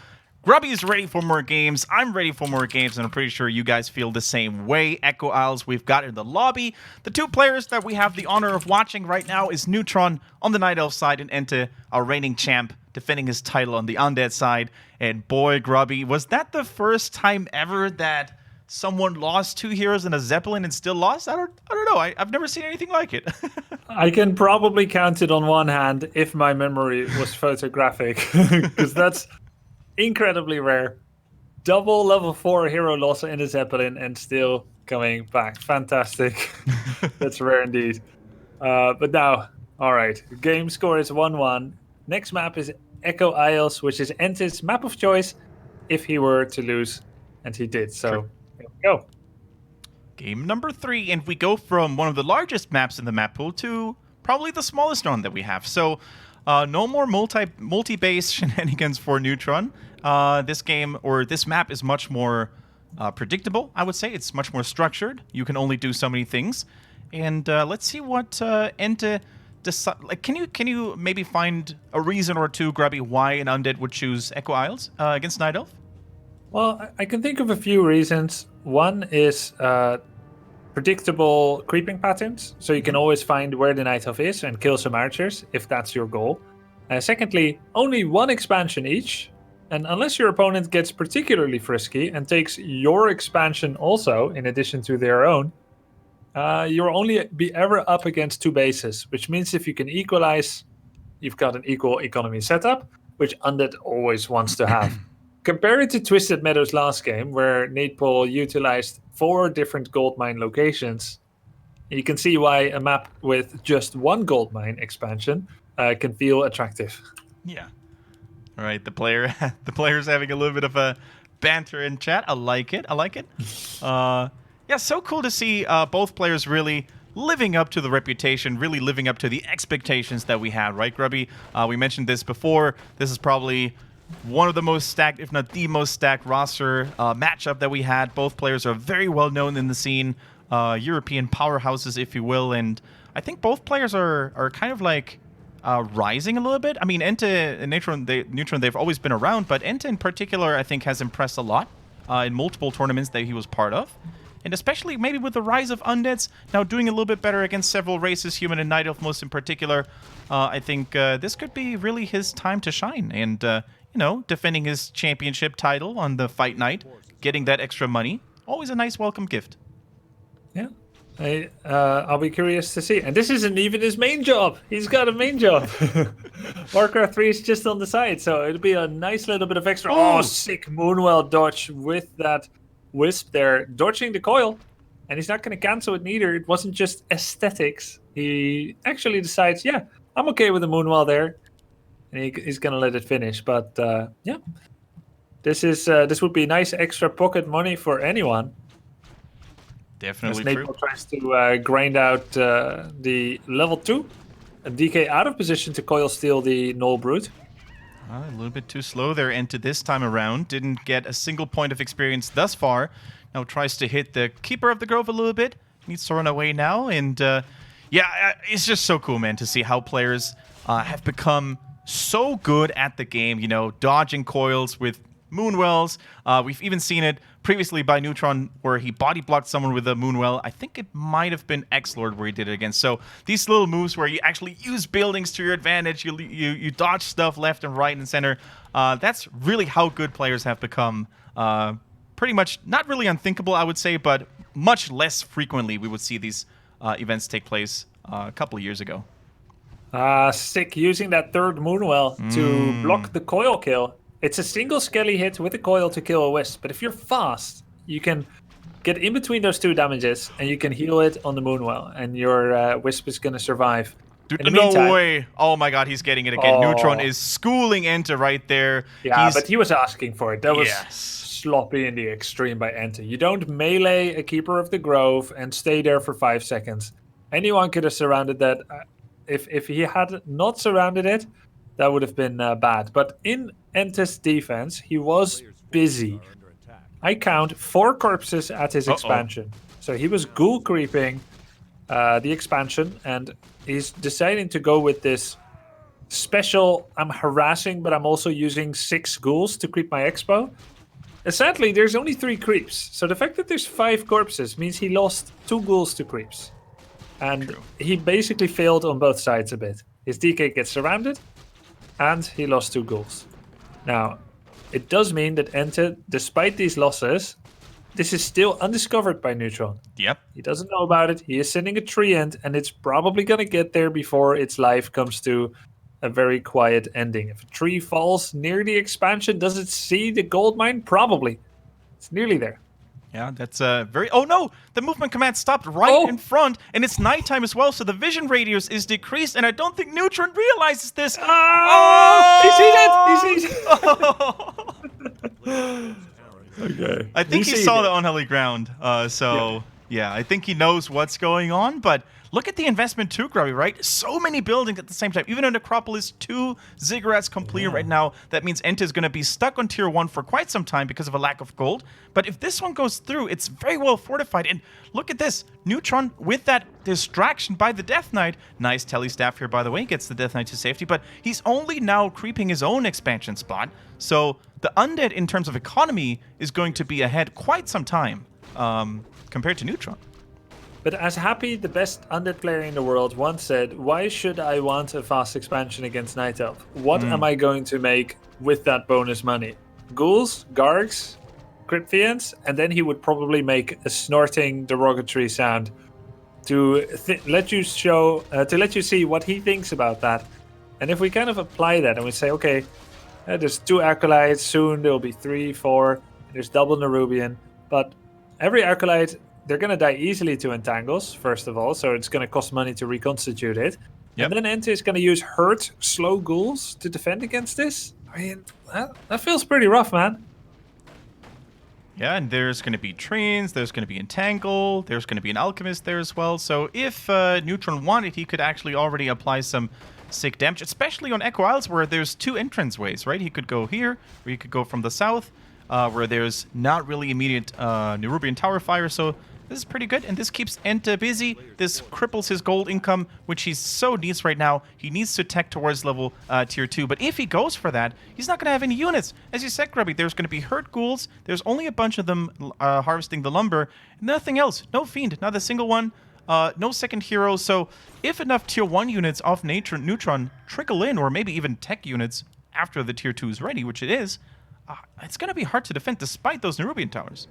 Grubby is ready for more games. I'm ready for more games, and I'm pretty sure you guys feel the same way. Echo Isles, we've got in the lobby. The two players that we have the honor of watching right now is Neutron on the Night Elf side and EnTe, our reigning champ, defending his title on the Undead side. And boy, Grubby, was that the first time ever that someone lost two heroes in a Zeppelin and still lost? I don't know. I've never seen anything like it. I can probably count it on one hand if my memory was photographic, because that's incredibly rare. Double level 4 hero loss in a Zeppelin and still coming back. Fantastic. That's rare indeed. But now, all right. Game score is 1-1. Next map is Echo Isles, which is EnTe's map of choice if he were to lose, and he did. So Sure. Here we go. Game number 3, and we go from one of the largest maps in the map pool to probably the smallest one that we have. So no more multi-base shenanigans for Neutron. This game, or this map, is much more predictable, I would say. It's much more structured. You can only do so many things. And let's see what EnTe decide. Like, can you maybe find a reason or two, Grubby, why an Undead would choose Echo Isles against Night Elf? Well, I can think of a few reasons. One is predictable creeping patterns, so you can always find where the Night Elf is and kill some archers, if that's your goal. Secondly, only one expansion each, and unless your opponent gets particularly frisky and takes your expansion also, in addition to their own, you'll only be ever up against two bases, which means if you can equalize, you've got an equal economy setup, which Undead always wants to have. Compare it to Twisted Meadows last game, where Neytpoh utilized 4 different gold mine locations. You can see why a map with just one gold mine expansion can feel attractive. Yeah. All right, the player's having a little bit of a banter in chat. I like it. Yeah, so cool to see both players really living up to the reputation, really living up to the expectations that we had, right, Grubby? We mentioned this before. This is probably one of the most stacked, if not the most stacked roster matchup that we had. Both players are very well known in the scene, European powerhouses, if you will, and I think both players are kind of like rising a little bit. I mean, EnTe and Neutron, they've always been around, but EnTe in particular, I think, has impressed a lot in multiple tournaments that he was part of. And especially maybe with the rise of Undeads, now doing a little bit better against several races, Human and Night Elf most in particular, I think this could be really his time to shine. And, you know, defending his championship title on the fight night, getting that extra money, always a nice welcome gift. Yeah. I'll be curious to see. And this isn't even his main job. He's got a main job. Warcraft 3 is just on the side, so it'll be a nice little bit of extra. Oh, sick Moonwell dodge with that Wisp there, dodging the coil. And he's not going to cancel it neither. It wasn't just aesthetics. He actually decides, yeah, I'm okay with the Moonwell there. And he's going to let it finish. But yeah, this would be nice extra pocket money for anyone. Definitely as true. Neytpoh tries to grind out the level 2. A DK out of position to coil steal the Null Brute. A little bit too slow there, EnTe this time around. Didn't get a single point of experience thus far. Now tries to hit the Keeper of the Grove a little bit. Needs to run away now. And yeah, it's just so cool, man, to see how players have become so good at the game. You know, dodging coils with Moonwells. We've even seen it previously by Neutron, where he body blocked someone with a Moonwell. I think it might have been X-Lord where he did it against. So these little moves where you actually use buildings to your advantage, you dodge stuff left and right and center. That's really how good players have become. Pretty much not really unthinkable, I would say, but much less frequently we would see these events take place a couple of years ago. Sick, using that third Moonwell to block the coil kill. It's a single skelly hit with a coil to kill a Wisp, but if you're fast, you can get in between those two damages, and you can heal it on the Moonwell, and your Wisp is going to survive. Dude, no way. Oh my god, he's getting it again. Neutron is schooling EnTe right there. Yeah, but he was asking for it. That was sloppy in the extreme by EnTe. You don't melee a Keeper of the Grove and stay there for 5 seconds. Anyone could have surrounded that. If he had not surrounded it, that would have been bad. But in EnTe's defense, he was busy. I count 4 corpses at his expansion. So he was ghoul creeping the expansion, and he's deciding to go with this special. I'm harassing, but I'm also using 6 ghouls to creep my expo. And sadly, there's only 3 creeps, so the fact that there's 5 corpses means he lost 2 ghouls to creeps. And he basically failed on both sides a bit. His DK gets surrounded, and he lost 2 ghouls. Now, it does mean that EnTe, despite these losses, this is still undiscovered by Neutron. Yep. He doesn't know about it. He is sending a tree end, and it's probably going to get there before its life comes to a very quiet ending. If a tree falls near the expansion, does it see the gold mine? Probably. It's nearly there. Yeah, that's very... Oh, no! The movement command stopped right in front, and it's nighttime as well, so the vision radius is decreased, and I don't think Neutron realizes this. Oh! He sees it! He sees it! Okay. I think he saw the unholy ground, yeah, I think he knows what's going on, but look at the investment too, Grubby, right? So many buildings at the same time. Even in Necropolis, 2 ziggurats complete right now. That means EnTe is going to be stuck on tier 1 for quite some time because of a lack of gold. But if this one goes through, it's very well fortified. And look at this. Neutron, with that distraction by the Death Knight. Nice Telly staff here, by the way. Gets the Death Knight to safety. But he's only now creeping his own expansion spot. So the Undead, in terms of economy, is going to be ahead quite some time compared to Neutron. But as Happy, the best Undead player in the world, once said, why should I want a fast expansion against Night Elf? What am I going to make with that bonus money? Ghouls, Gargs, Cryptians, and then he would probably make a snorting derogatory sound to let you see what he thinks about that. And if we kind of apply that and we say, okay, there's 2 Acolytes, soon there'll be 3, 4, there's double Nerubian, but every Acolyte, they're going to die easily to entangles, first of all, so it's going to cost money to reconstitute it. Yep. And then EnTe is going to use hurt, slow ghouls to defend against this. I mean, that feels pretty rough, man. Yeah, and there's going to be Trains, there's going to be Entangle, there's going to be an Alchemist there as well. So if Neutron wanted, he could actually already apply some sick damage, especially on Echo Isles, where there's 2 entrance ways, right? He could go here, or he could go from the south, where there's not really immediate Nerubian Tower Fire, so this is pretty good, and this keeps EnTe busy. This cripples his gold income, which he so needs right now. He needs to tech towards level tier 2, but if he goes for that, he's not going to have any units. As you said, Grubby, there's going to be hurt ghouls. There's only a bunch of them harvesting the lumber. Nothing else. No Fiend, not a single one. No second hero, so if enough tier 1 units off Neutron trickle in, or maybe even tech units after the tier 2 is ready, which it is, it's going to be hard to defend despite those Nerubian towers.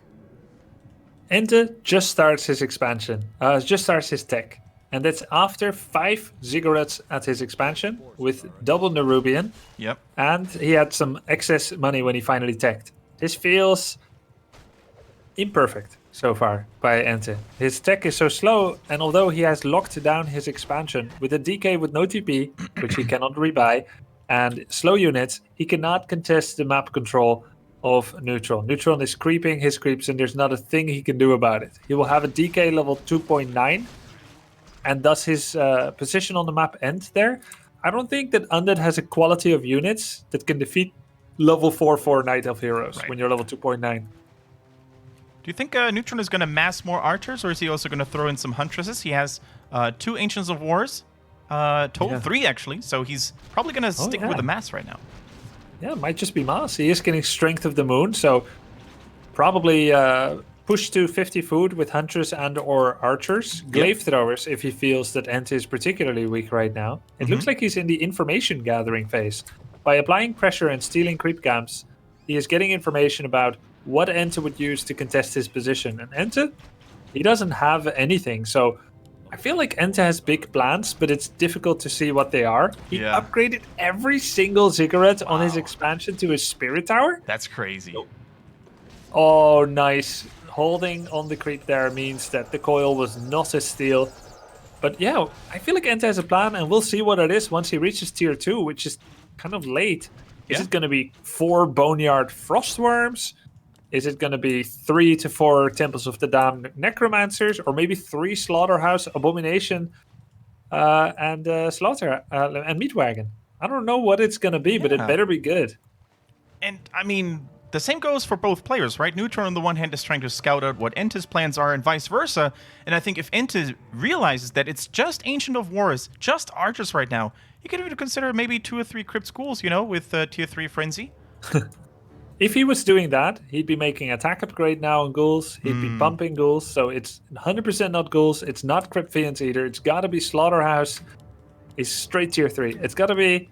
EnTe just starts his expansion, just starts his tech. And that's after 5 ziggurats at his expansion with double Nerubian. Yep. And he had some excess money when he finally teched. This feels imperfect so far by EnTe. His tech is so slow, and although he has locked down his expansion with a DK with no TP, which he cannot rebuy, and slow units, he cannot contest the map control of Neutron. Neutron is creeping his creeps, and there's not a thing he can do about it. He will have a DK level 2.9, and does his position on the map end there? I don't think that Undead has a quality of units that can defeat level 4 Night Elf heroes when you're level 2.9. Do you think Neutron is going to mass more archers, or is he also going to throw in some huntresses? He has 2 Ancients of Wars, total 3 actually, so he's probably going to stick with the mass right now. Yeah, it might just be mass. He is getting Strength of the Moon, so probably push to 50 food with Huntress and or Archers. Glaive Throwers, if he feels that EnTe is particularly weak right now. It looks like he's in the information gathering phase. By applying pressure and stealing creep camps, he is getting information about what EnTe would use to contest his position. And EnTe, he doesn't have anything, so I feel like EnTe has big plans, but it's difficult to see what they are. He upgraded every single ziggurat on his expansion to his Spirit Tower. That's crazy. Oh, nice. Holding on the creep there means that the coil was not a steal. But yeah, I feel like EnTe has a plan, and we'll see what it is once he reaches tier 2, which is kind of late. Is it going to be 4 Boneyard Frostworms? Is it going to be 3 to 4 Temples of the Damned Necromancers, or maybe 3 Slaughterhouse, Abomination, and Slaughter and Meatwagon? I don't know what it's going to be, but it better be good. And I mean, the same goes for both players, right? Neutron on the one hand is trying to scout out what EnTe's plans are and vice versa. And I think if EnTe realizes that it's just Ancient of Wars, just archers right now, you could even consider maybe 2 or 3 Crypt Schools, you know, with tier 3 Frenzy. If he was doing that, he'd be making attack upgrade now on ghouls. He'd be pumping ghouls. So it's 100% not ghouls. It's not Crypt Fiends either. It's got to be Slaughterhouse. It's straight tier 3. It's got to be...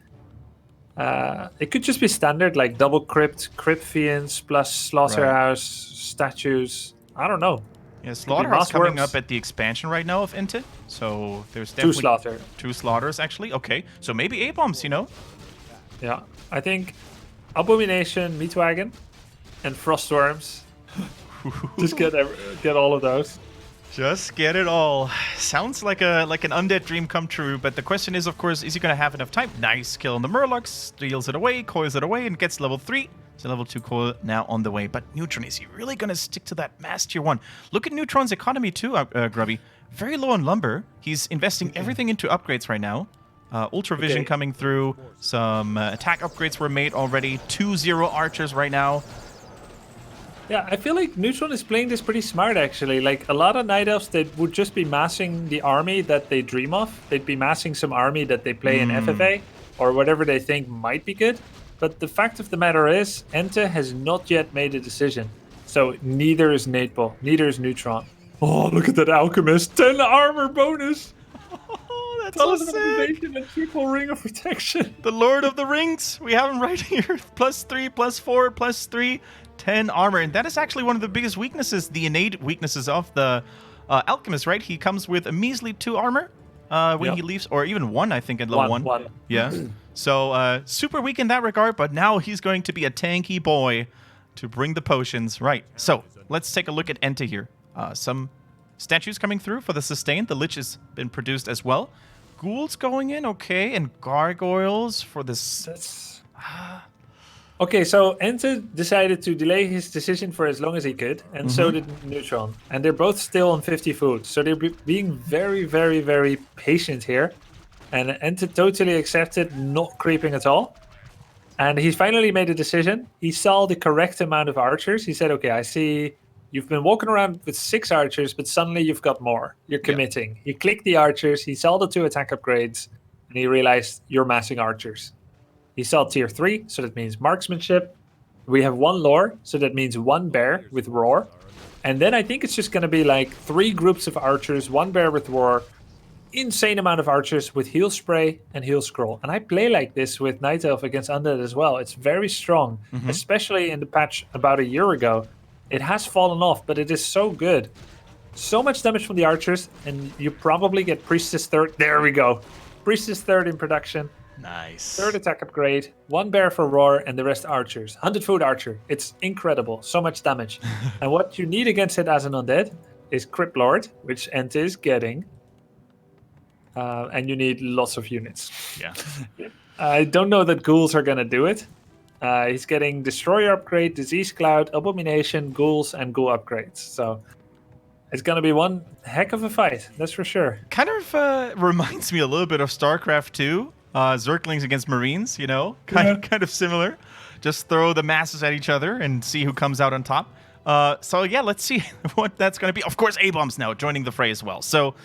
it could just be standard, like double Crypt Fiends plus Slaughterhouse, statues. I don't know. Yeah, Slaughterhouse coming up at the expansion right now of EnTe. So there's definitely... 2 Slaughters, actually. Okay, so maybe A-bombs, you know? Yeah, I think... Abomination, Meatwagon, and Frostworms. Just get all of those. Just get it all. Sounds like an undead dream come true, but the question is, of course, is he going to have enough time? Nice kill on the Murlocs, steals it away, coils it away, and gets level 3. So level 2 coil now on the way. But Neutron, is he really going to stick to that mass tier 1? Look at Neutron's economy too, Grubby. Very low on lumber. He's investing everything into upgrades right now. Ultravision coming through. Some attack upgrades were made already. 2-0 archers right now. Yeah, I feel like Neutron is playing this pretty smart, actually. Like, a lot of Night Elves, they would just be massing the army that they dream of. They'd be massing some army that they play in FFA, or whatever they think might be good. But the fact of the matter is, EnTe has not yet made a decision. So, neither is Neytpoh, neither is Neutron. Oh, look at that Alchemist. 10 armor bonus! That's so sick. And triple ring of protection. The Lord of the Rings. We have him right here. +3, +4, +3, 10 armor. And that is actually one of the biggest weaknesses, the innate weaknesses of the Alchemist, right? He comes with a measly 2 armor when he leaves, or even 1, I think, at level 1. Yeah. So super weak in that regard, but now he's going to be a tanky boy to bring the potions. Right. So let's take a look at EnTe here. Some statues coming through for the sustain. The Lich has been produced as well. Ghouls going in, okay, and gargoyles for this. Okay, so EnTe decided to delay his decision for as long as he could, and so did Neutron. And they're both still on 50 food, so they're being very, very, very patient here. And EnTe totally accepted not creeping at all. And he finally made a decision. He saw the correct amount of archers. He said, okay, I see... You've been walking around with 6 archers, but suddenly you've got more. You're committing. He clicked the archers, he saw the 2 attack upgrades, and he realized you're massing archers. He saw tier 3, so that means marksmanship. We have 1 lore, so that means 1 bear with roar. And then I think it's just going to be like 3 groups of archers, 1 bear with roar, insane amount of archers with heal spray and heal scroll. And I play like this with Night Elf against Undead as well. It's very strong, especially in the patch about a year ago. It has fallen off, but it is so good. So much damage from the archers, and you probably get Priestess 3rd. There we go. Priestess 3rd in production. Nice. 3rd attack upgrade, 1 bear for roar, and the rest archers. 100 food archer. It's incredible. So much damage. And what you need against it as an undead is Crypt Lord, which EnTe is getting. And you need lots of units. Yeah. I don't know that ghouls are going to do it. He's getting Destroyer upgrade, Disease Cloud, Abomination, Ghouls, and Ghoul upgrades. So it's going to be one heck of a fight, that's for sure. Kind of reminds me a little bit of StarCraft 2. Zerglings against Marines, you know? Kind of similar. Just throw the masses at each other and see who comes out on top. So yeah, let's see what that's going to be. Of course, A-bombs now joining the fray as well. So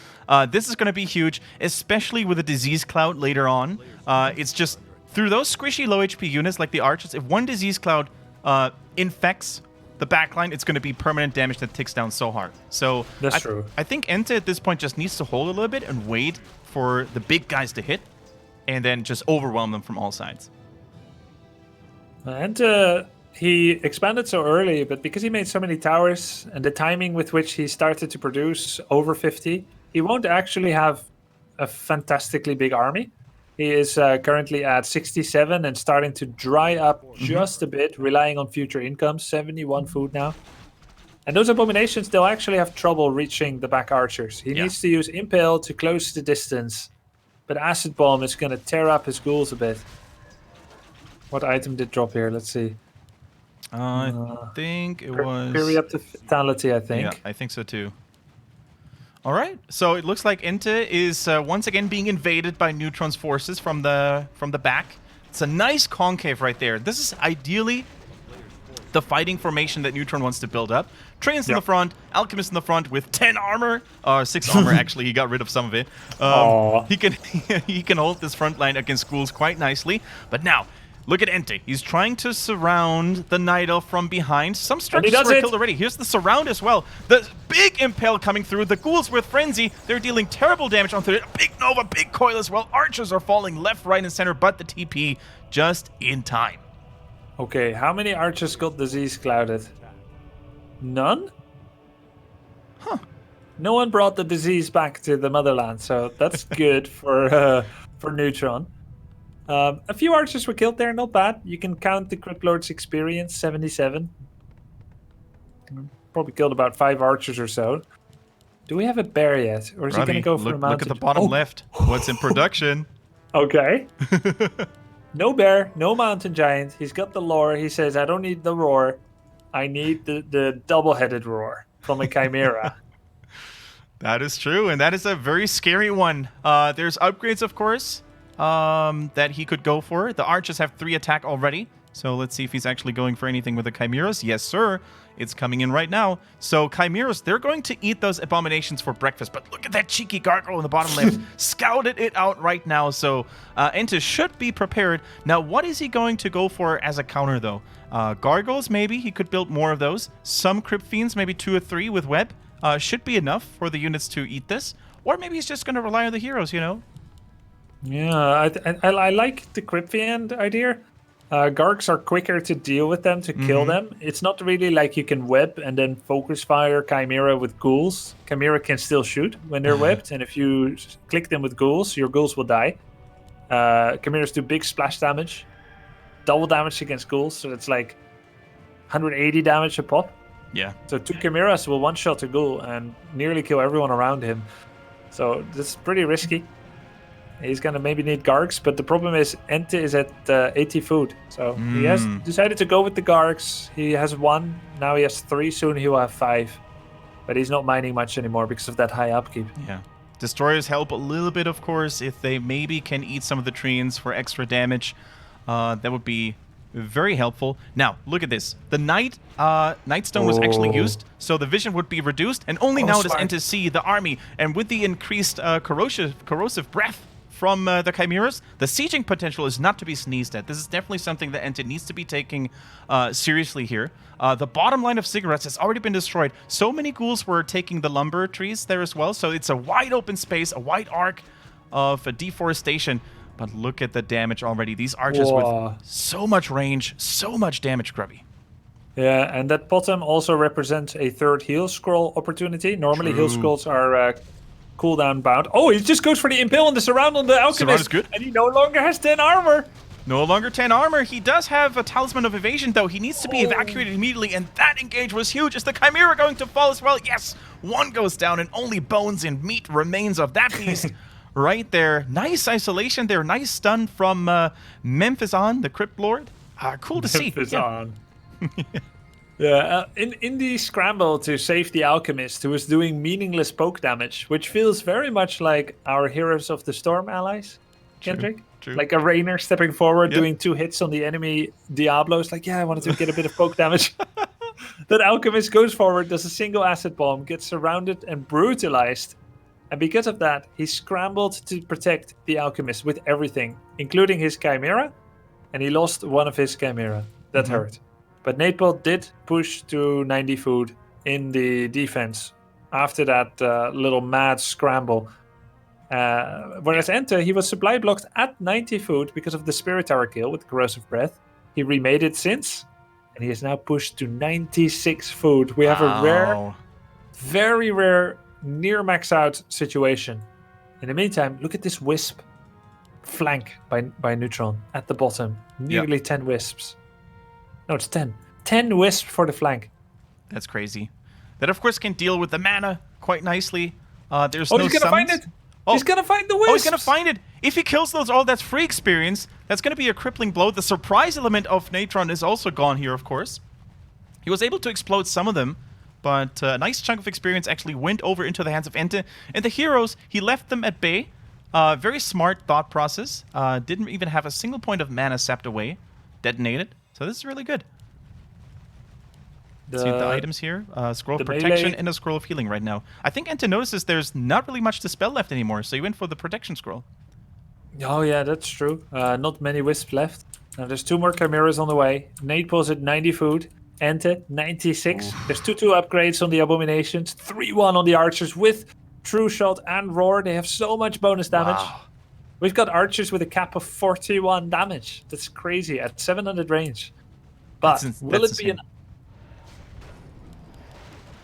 this is going to be huge, especially with a Disease Cloud later on. It's just... Through those squishy low HP units like the archers, if one Disease Cloud infects the backline, it's going to be permanent damage that ticks down so hard. So that's true. I think EnTe at this point just needs to hold a little bit and wait for the big guys to hit, and then just overwhelm them from all sides. And he expanded so early, but because he made so many towers and the timing with which he started to produce over 50, he won't actually have a fantastically big army. He is currently at 67 and starting to dry up just a bit, relying on future income. 71 food now. And those abominations, they'll actually have trouble reaching the back archers. He needs to use Impale to close the distance. But Acid Bomb is going to tear up his ghouls a bit. What item did drop here? Let's see. I think it was... Fury up to Fatality, I think. Yeah, I think so too. All right, so it looks like EnTe is once again being invaded by Neutron's forces from the back. It's a nice concave right there. This is ideally the fighting formation that Neutron wants to build up. Trains in the front, Alchemist in the front with 10 armor, 6 armor actually. He got rid of some of it. He can hold this front line against ghouls quite nicely. But now, look at EnTe. He's trying to surround the Night Elf from behind. Some structures were killed already. Here's the surround as well. The big impale coming through. The ghouls with frenzy. They're dealing terrible damage onto it. Big Nova, big coil as well. Archers are falling left, right, and center, but the TP just in time. Okay, how many archers got disease clouded? None? Huh. No one brought the disease back to the motherland, so that's good for Neutron. A few archers were killed there, not bad. You can count the Crypt Lord's experience, 77. Probably killed about 5 archers or so. Do we have a bear yet? Or is he going to go for a mountain? Look at the bottom left. What's in production? Okay. No bear, no mountain giant. He's got the lore. He says, I don't need the roar. I need the double-headed roar from a chimera. That is true, and that is a very scary one. There's upgrades, of course, that he could go for. The archers have 3 attack already, so let's see if he's actually going for anything with the chimeras. Yes, sir. It's coming in right now. So chimeras, they're going to eat those abominations for breakfast. But look at that cheeky gargoyle in the bottom left. Scouted it out right now. So EnTe should be prepared. Now, what is he going to go for as a counter, though? Gargoyles, maybe. He could build more of those. Some Crypt Fiends, maybe 2 or 3 with web. Should be enough for the units to eat this. Or maybe he's just going to rely on the heroes, you know? Yeah, I like the Crypt Fiend idea. Gargs are quicker to deal with them, to kill them. It's not really like you can web and then focus fire Chimera with ghouls. Chimera can still shoot when they're webbed, and if you click them with ghouls, your ghouls will die. Chimeras do big splash damage, double damage against ghouls, so it's like 180 damage a pop. Yeah. So 2 Chimeras will one-shot a ghoul and nearly kill everyone around him. So this is pretty risky. He's going to maybe need Gargs, but the problem is EnTe is at 80 food. So he has decided to go with the Gargs. He has 1, now he has 3, soon he will have 5. But he's not mining much anymore because of that high upkeep. Yeah. Destroyers help a little bit, of course, if they maybe can eat some of the treants for extra damage. That would be very helpful. Now, look at this. The Nightstone was actually used, so the vision would be reduced, and only now does EnTe see the army. And with the increased corrosive breath from the chimeras, the sieging potential is not to be sneezed at. This is definitely something that EnTe needs to be taking seriously here. The bottom line of cigarettes has already been destroyed. So many ghouls were taking the lumber trees there as well, so it's a wide open space, a wide arc of deforestation. But look at the damage already. These archers with so much range, so much damage, Grubby. Yeah, and that bottom also represents a 3rd heal scroll opportunity. Normally heal scrolls are cooldown bound. Oh, he just goes for the impale on the surround on the alchemist. Surround is good. And he no longer has 10 armor. No longer 10 armor. He does have a talisman of evasion, though. He needs to be evacuated immediately, and that engage was huge. Is the chimera going to fall as well? Yes. 1 goes down, and only bones and meat remains of that beast. Right there. Nice isolation there. Nice stun from Memphis on, the Crypt Lord. Cool to see. Memphis on. Yeah, in the scramble to save the alchemist, who was doing meaningless poke damage, which feels very much like our Heroes of the Storm allies, Kendric. True. Like a Rainer stepping forward, doing 2 hits on the enemy Diablos. Like, yeah, I wanted to get a bit of poke damage. That alchemist goes forward, does a single acid bomb, gets surrounded and brutalized. And because of that, he scrambled to protect the alchemist with everything, including his chimera, and he lost 1 of his chimera. That hurt. But Neytpoh did push to 90 food in the defense after that little mad scramble. Whereas EnTe, he was supply blocked at 90 food because of the Spirit Tower kill with Corrosive Breath. He remade it since, and he is now pushed to 96 food. We have a rare, very rare, near max out situation. In the meantime, look at this wisp flank by Neutron at the bottom. Nearly 10 wisps. No, it's 10. 10 wisps for the flank. That's crazy. That, of course, can deal with the mana quite nicely. There's no he's going to find it. He's going to find the wisps. Oh, he's going to find it. If he kills those all, that's free experience. That's going to be a crippling blow. The surprise element of Natron is also gone here, of course. He was able to explode some of them, but a nice chunk of experience actually went over into the hands of EnTe. And the heroes, he left them at bay. Very smart thought process. Didn't even have a single point of mana sapped away. Detonated. So this is really good. See the items here? Scroll of Protection melee. and a Scroll of Healing right now. I think EnTe notices there's not really much to spell left anymore, so you went for the Protection Scroll. Oh yeah, that's true. Not many wisps left. Now there's 2 more chimeras on the way. Neytpoh's at 90 food. EnTe 96. Oof. There's 2/2 upgrades on the abominations. 3/1 on the archers with True Shot and Roar. They have so much bonus damage. Wow. We've got archers with a cap of 41 damage. That's crazy at 700 range. But will it be enough?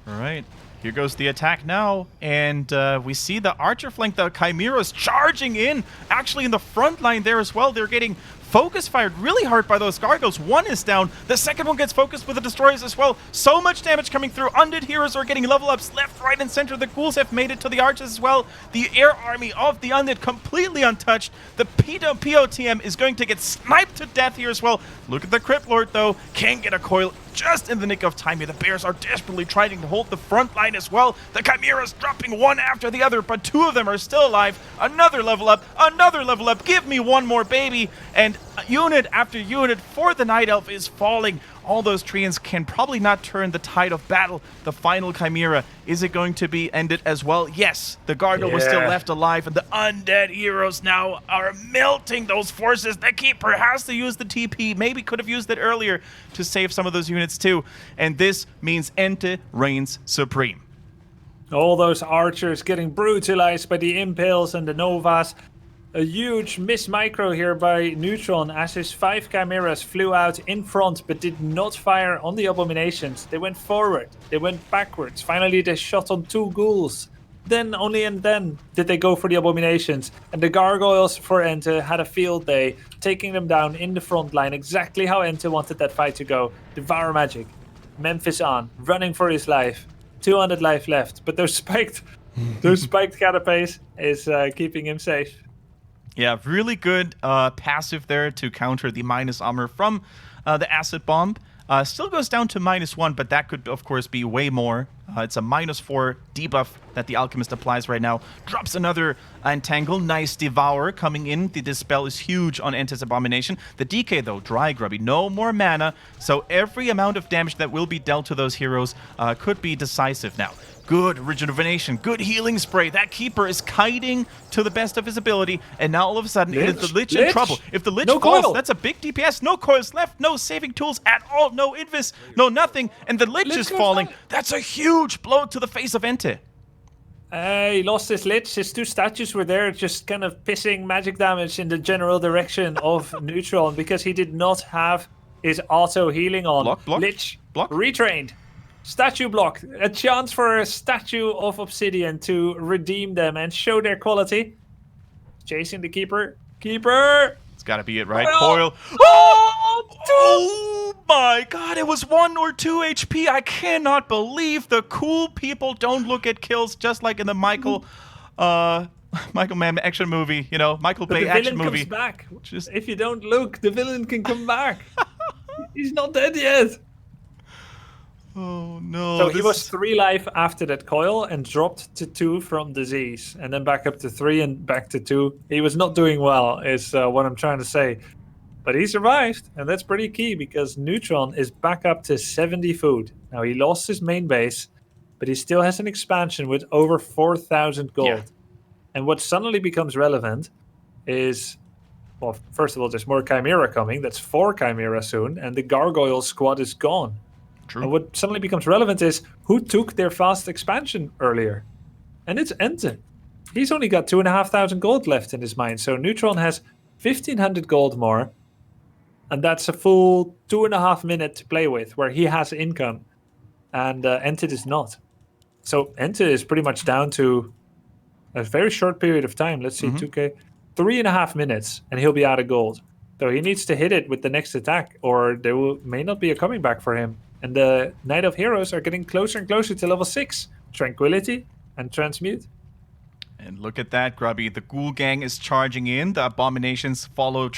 All right. Here goes the attack now, and we see the archer flank, the chimeras charging in, actually in the front line there as well. They're getting focus fired really hard by those gargoyles. One is down, the second one gets focused with the destroyers as well. So much damage coming through. Undead heroes are getting level ups left, right, and center. The ghouls have made it to the archers as well. The air army of the undead completely untouched. The POTM is going to get sniped to death here as well. Look at the Crypt Lord though, can't get a coil just in the nick of time here. The bears are desperately trying to hold the front line as well. The chimeras dropping one after the other, but 2 of them are still alive. Another level up, another level up. Give me one more, baby. And unit after unit for the Night Elf is falling. All those treants can probably not turn the tide of battle. The final chimera, is it going to be ended as well? Yes, the gargoyle was still left alive, and the undead heroes now are melting those forces. The keeper has to use the TP, maybe could have used it earlier to save some of those units too. And this means EnTe reigns supreme. All those archers getting brutalized by the impales and the novas. A huge miss micro here by Neutron as his 5 chimeras flew out in front but did not fire on the abominations. They went forward, they went backwards. Finally they shot on 2 ghouls. Then, only and then, did they go for the abominations. And the gargoyles for EnTe had a field day, taking them down in the front line, exactly how EnTe wanted that fight to go. Devour Magic, Memphis on, running for his life. 200 life left, but those spiked catapace is keeping him safe. Yeah, really good passive there to counter the minus armor from the acid bomb. Still goes down to -1, but that could, of course, be way more. It's a -4 debuff that the Alchemist applies right now. Drops another Entangle. Nice Devour coming in. The Dispel is huge on EnTe's Abomination. The DK, though, dry, Grubby. No more mana, so every amount of damage that will be dealt to those heroes could be decisive now. Good rejuvenation, good healing spray. That keeper is kiting to the best of his ability, and now all of a sudden it is the Lich in trouble. If the Lich falls, that's a big DPS. No coils left, no saving tools at all, no Invis, no nothing, and the Lich is falling. That's a huge blow to the face of EnTe. He lost his Lich. His 2 statues were there just kind of pissing magic damage in the general direction of Neutron because he did not have his auto healing on. Block. Lich, block. Retrained. Statue block. A chance for a statue of Obsidian to redeem them and show their quality. Chasing the keeper. Keeper! It's got to be it, right? Coil. Oh my god, it was 1 or 2 HP. I cannot believe the cool people don't look at kills just like in the Michael Mann action movie, you know, Michael Bay action movie. The villain comes back. If you don't look, the villain can come back. He's not dead yet. Oh no. So he was 3 life after that coil and dropped to 2 from disease. And then back up to 3 and back to 2. He was not doing well, is what I'm trying to say. But he survived, and that's pretty key because Neutron is back up to 70 food. Now he lost his main base, but he still has an expansion with over 4,000 gold. Yeah. And what suddenly becomes relevant is, well, first of all, there's more Chimera coming. That's 4 Chimera soon, and the Gargoyle squad is gone. True. And what suddenly becomes relevant is who took their fast expansion earlier. And it's EnTe. He's only got 2,500 gold left in his mine. So Neutron has 1,500 gold more. And that's a full 2.5 minutes to play with where he has income. And EnTe is not. So EnTe is pretty much down to a very short period of time. Let's see, 2K. 3.5 minutes and he'll be out of gold. So he needs to hit it with the next attack or there may not be a coming back for him. And the Knight of Heroes are getting closer and closer to level 6. Tranquility and Transmute. And look at that, Grubby. The Ghoul Gang is charging in. The Abominations follow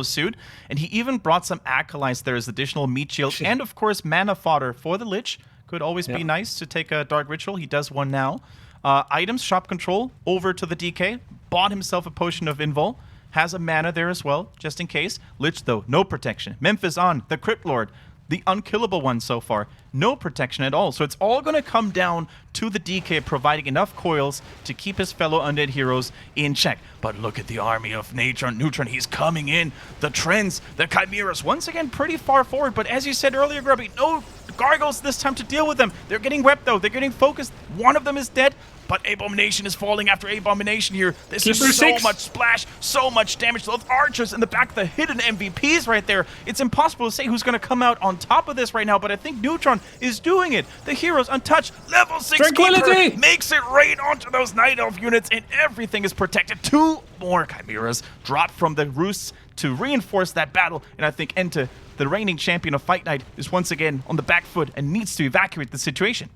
suit. And he even brought some Acolytes there as additional meat shield. And, of course, mana fodder for the Lich. Could always be nice to take a Dark Ritual. He does one now. Items, Shop Control, over to the DK. Bought himself a Potion of Invul. Has a mana there as well, just in case. Lich, though, no protection. Memphis on. The Crypt Lord. the unkillable one so far. No protection at all. So it's all going to come down to the DK providing enough coils to keep his fellow undead heroes in check. But look at the army of Neutron. He's coming in. The trends, the chimeras, once again pretty far forward. But as you said earlier, Grubby, no gargoyles this time to deal with them. They're getting wept though. They're getting focused. One of them is dead. But Abomination is falling after Abomination here. This is so much splash, so much damage to those archers in the back, the hidden MVPs right there. It's impossible to say who's going to come out on top of this right now, but I think Neutron is doing it. The heroes untouched. Level 6 Keeper makes it right onto those Night Elf units, and everything is protected. 2 more Chimeras drop from the roosts to reinforce that battle, and I think EnTe, the reigning champion of Fight Night, is once again on the back foot and needs to evacuate the situation.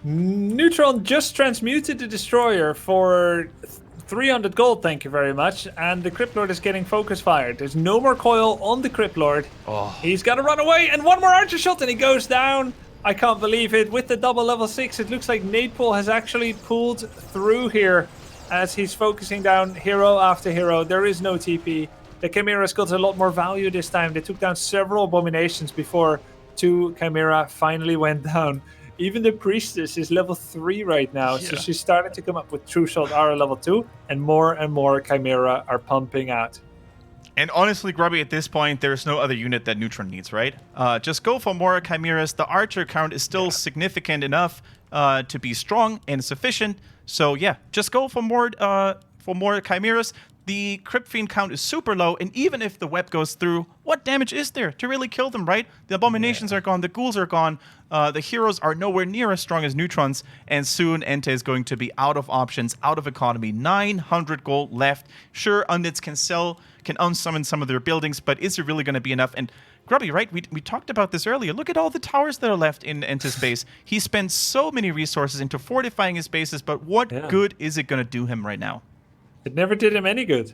Neutron just transmuted the Destroyer for 300 gold, thank you very much, and the Crypt Lord is getting focus fired. There's no more coil on the Crypt Lord. Oh. He's got to run away, and one more archer shot, and he goes down. I can't believe it. With the double level 6, it looks like Neytpoh has actually pulled through here as he's focusing down hero after hero. There is no TP. The Chimeras got a lot more value this time. They took down several Abominations before 2 Chimera finally went down. Even the Priestess is level 3 right now, so she's starting to come up with True Shot Aura level 2, and more Chimera are pumping out. And honestly, Grubby, at this point, there's no other unit that Neutron needs, right? Just go for more Chimeras. The Archer count is still significant enough to be strong and sufficient. So yeah, just go for more Chimeras. The Crypt Fiend count is super low, and even if the web goes through, what damage is there to really kill them, right? The Abominations are gone, the Ghouls are gone, the heroes are nowhere near as strong as Neutrons, and soon EnTe is going to be out of options, out of economy. 900 gold left. Sure, Undeads can unsummon some of their buildings, but is it really going to be enough? And Grubby, right? We talked about this earlier. Look at all the towers that are left in EnTe's base. He spends so many resources into fortifying his bases, but what good is it going to do him right now? It never did him any good.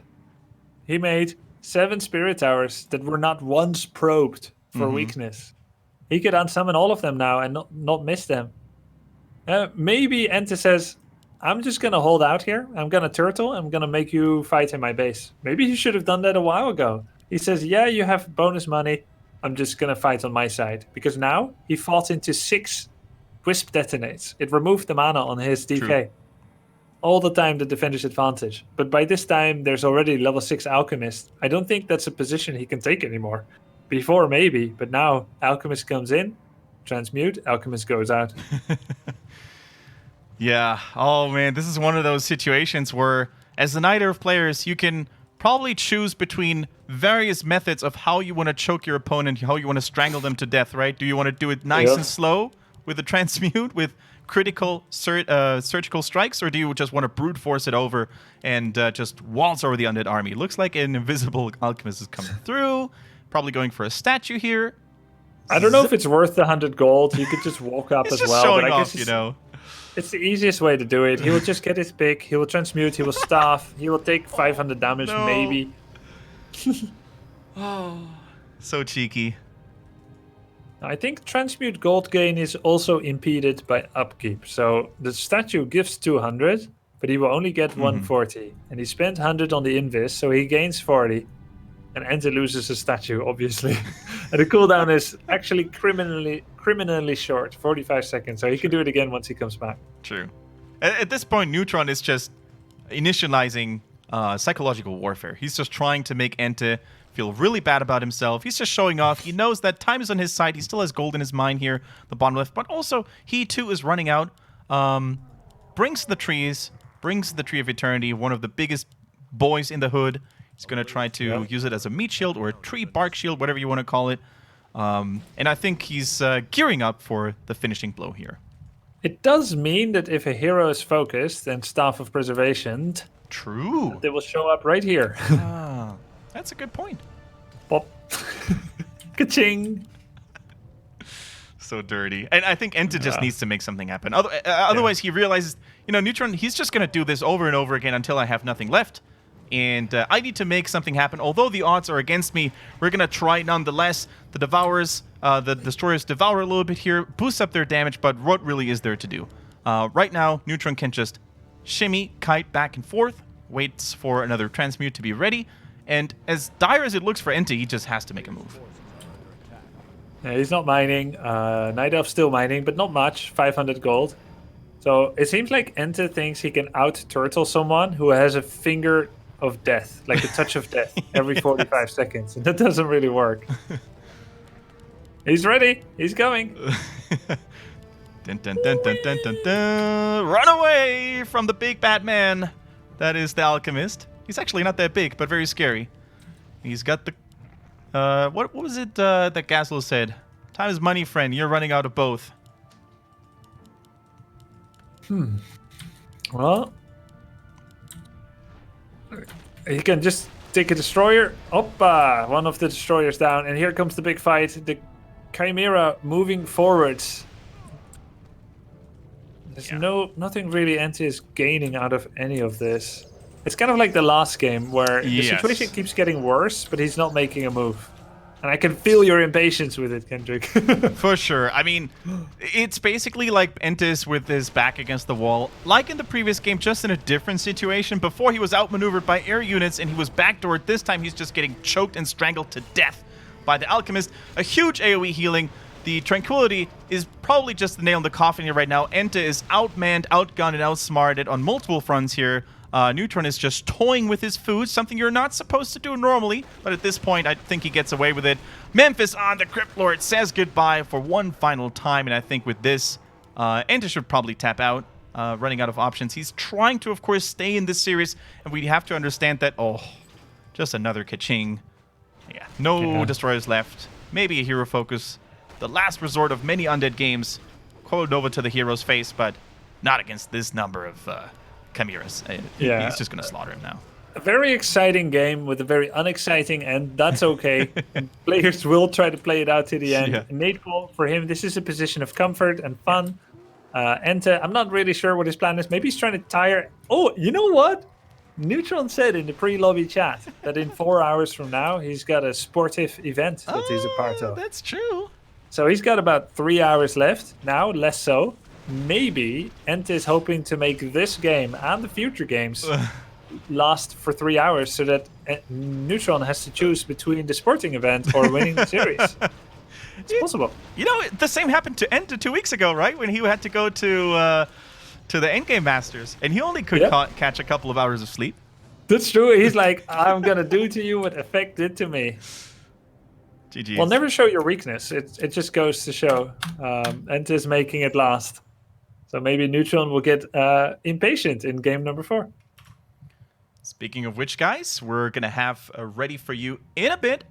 He made 7 Spirit Towers that were not once probed for weakness. He could unsummon all of them now and not miss them. Maybe EnTe says, I'm just going to hold out here. I'm going to turtle. I'm going to make you fight in my base. Maybe he should have done that a while ago. He says, yeah, you have bonus money. I'm just going to fight on my side. Because now he fought into 6 Wisp Detonates. It removed the mana on his DK. True. All the time the defender's advantage. But by this time, there's already level 6 Alchemist. I don't think that's a position he can take anymore. Before, maybe. But now, Alchemist comes in, transmute, Alchemist goes out. Yeah. Oh, man. This is one of those situations where, as the Night Elf players, you can probably choose between various methods of how you want to choke your opponent, how you want to strangle them to death, right? Do you want to do it nice and slow with a transmute, with critical surgical strikes, or do you just want to brute force it over and just waltz over the undead army? Looks like an invisible alchemist is coming through, probably going for a statue here. I don't know if it's worth the 100 gold. You could just walk up as well. Showing but I off, guess it's the easiest way to do it. He will just get his pick, he will transmute, he will staff, he will take 500 damage maybe. Oh, so cheeky. I think transmute gold gain is also impeded by upkeep. So the statue gives 200, but he will only get 140. And he spent 100 on the invis, so he gains 40. And EnTe loses a statue, obviously. And the cooldown is actually criminally short, 45 seconds. So he can do it again once he comes back. True. At this point, Neutron is just initializing psychological warfare. He's just trying to make EnTe feel really bad about himself. He's just showing off. He knows that time is on his side. He still has gold in his mine here, the bottom left, but also he too is running out. Brings the Tree of Eternity, one of the biggest boys in the hood. He's going to try to use it as a meat shield or a tree bark shield, whatever you want to call it. And I think he's gearing up for the finishing blow here. It does mean that if a hero is focused and Staff of Preservation, true, they will show up right here. That's a good point. Pop. Ka-ching. So dirty. And I think EnTe just needs to make something happen. Otherwise, he realizes, Neutron, he's just going to do this over and over again until I have nothing left. And I need to make something happen. Although the odds are against me, we're going to try nonetheless. The Devourers, the Destroyers devour a little bit here, boost up their damage, but what really is there to do? Right now, Neutron can just shimmy, kite back and forth, waits for another transmute to be ready. And as dire as it looks for EnTe, he just has to make a move. Yeah, he's not mining. Night Elf's still mining, but not much. 500 gold. So it seems like EnTe thinks he can out-turtle someone who has a finger of death, like a touch of death, every 45 seconds. And that doesn't really work. He's ready. He's coming. Dun, dun, dun, dun, dun, dun, dun. Run away from the big bad man. That is the alchemist. He's actually not that big, but very scary. He's got the... what was it that Gazlo said? Time is money, friend. You're running out of both. Well, he can just take a destroyer. Oppa! One of the destroyers down, and here comes the big fight. The Chimera moving forwards. There's nothing really EnTe is gaining out of any of this. It's kind of like the last game where the situation keeps getting worse, but he's not making a move. And I can feel your impatience with it, Kendric. For sure. I mean, it's basically like EnTe with his back against the wall. Like in the previous game, just in a different situation. Before, he was outmaneuvered by air units and he was backdoored. This time, he's just getting choked and strangled to death by the Alchemist. A huge AoE healing. The Tranquility is probably just the nail in the coffin here right now. EnTe is outmanned, outgunned, and outsmarted on multiple fronts here. Neutron is just toying with his food, something you're not supposed to do normally, but at this point, I think he gets away with it. Memphis on the Crypt Lord says goodbye for one final time, and I think with this, EnTe should probably tap out, running out of options. He's trying to, of course, stay in this series, and we have to understand that, just another ka-ching. Yeah, no destroyers left. Maybe a hero focus. The last resort of many Undead games. Quote Nova to the hero's face, but not against this number of chimeras. He's just going to slaughter him now. A very exciting game with a very unexciting end. That's okay. Players will try to play it out to the end. Yeah. Neytpoh, for him, this is a position of comfort and fun. EnTe, I'm not really sure what his plan is. Maybe he's trying to tire... Oh, you know what? Neutron said in the pre-lobby chat that in 4 hours from now, he's got a sportive event that he's a part of. That's true. So he's got about 3 hours left now, less so. Maybe EnTe is hoping to make this game and the future games last for 3 hours so that Neutron has to choose between the sporting event or winning the series. It's possible. You know, the same happened to EnTe 2 weeks ago, right? When he had to go to the Endgame Masters, and he only could catch a couple of hours of sleep. That's true. He's like, I'm going to do to you what Effect did to me. GG's. Well, never show your weakness. It just goes to show. EnTe is making it last. So maybe Neutron will get impatient in game number 4. Speaking of which, guys, we're going to have ready for you in a bit.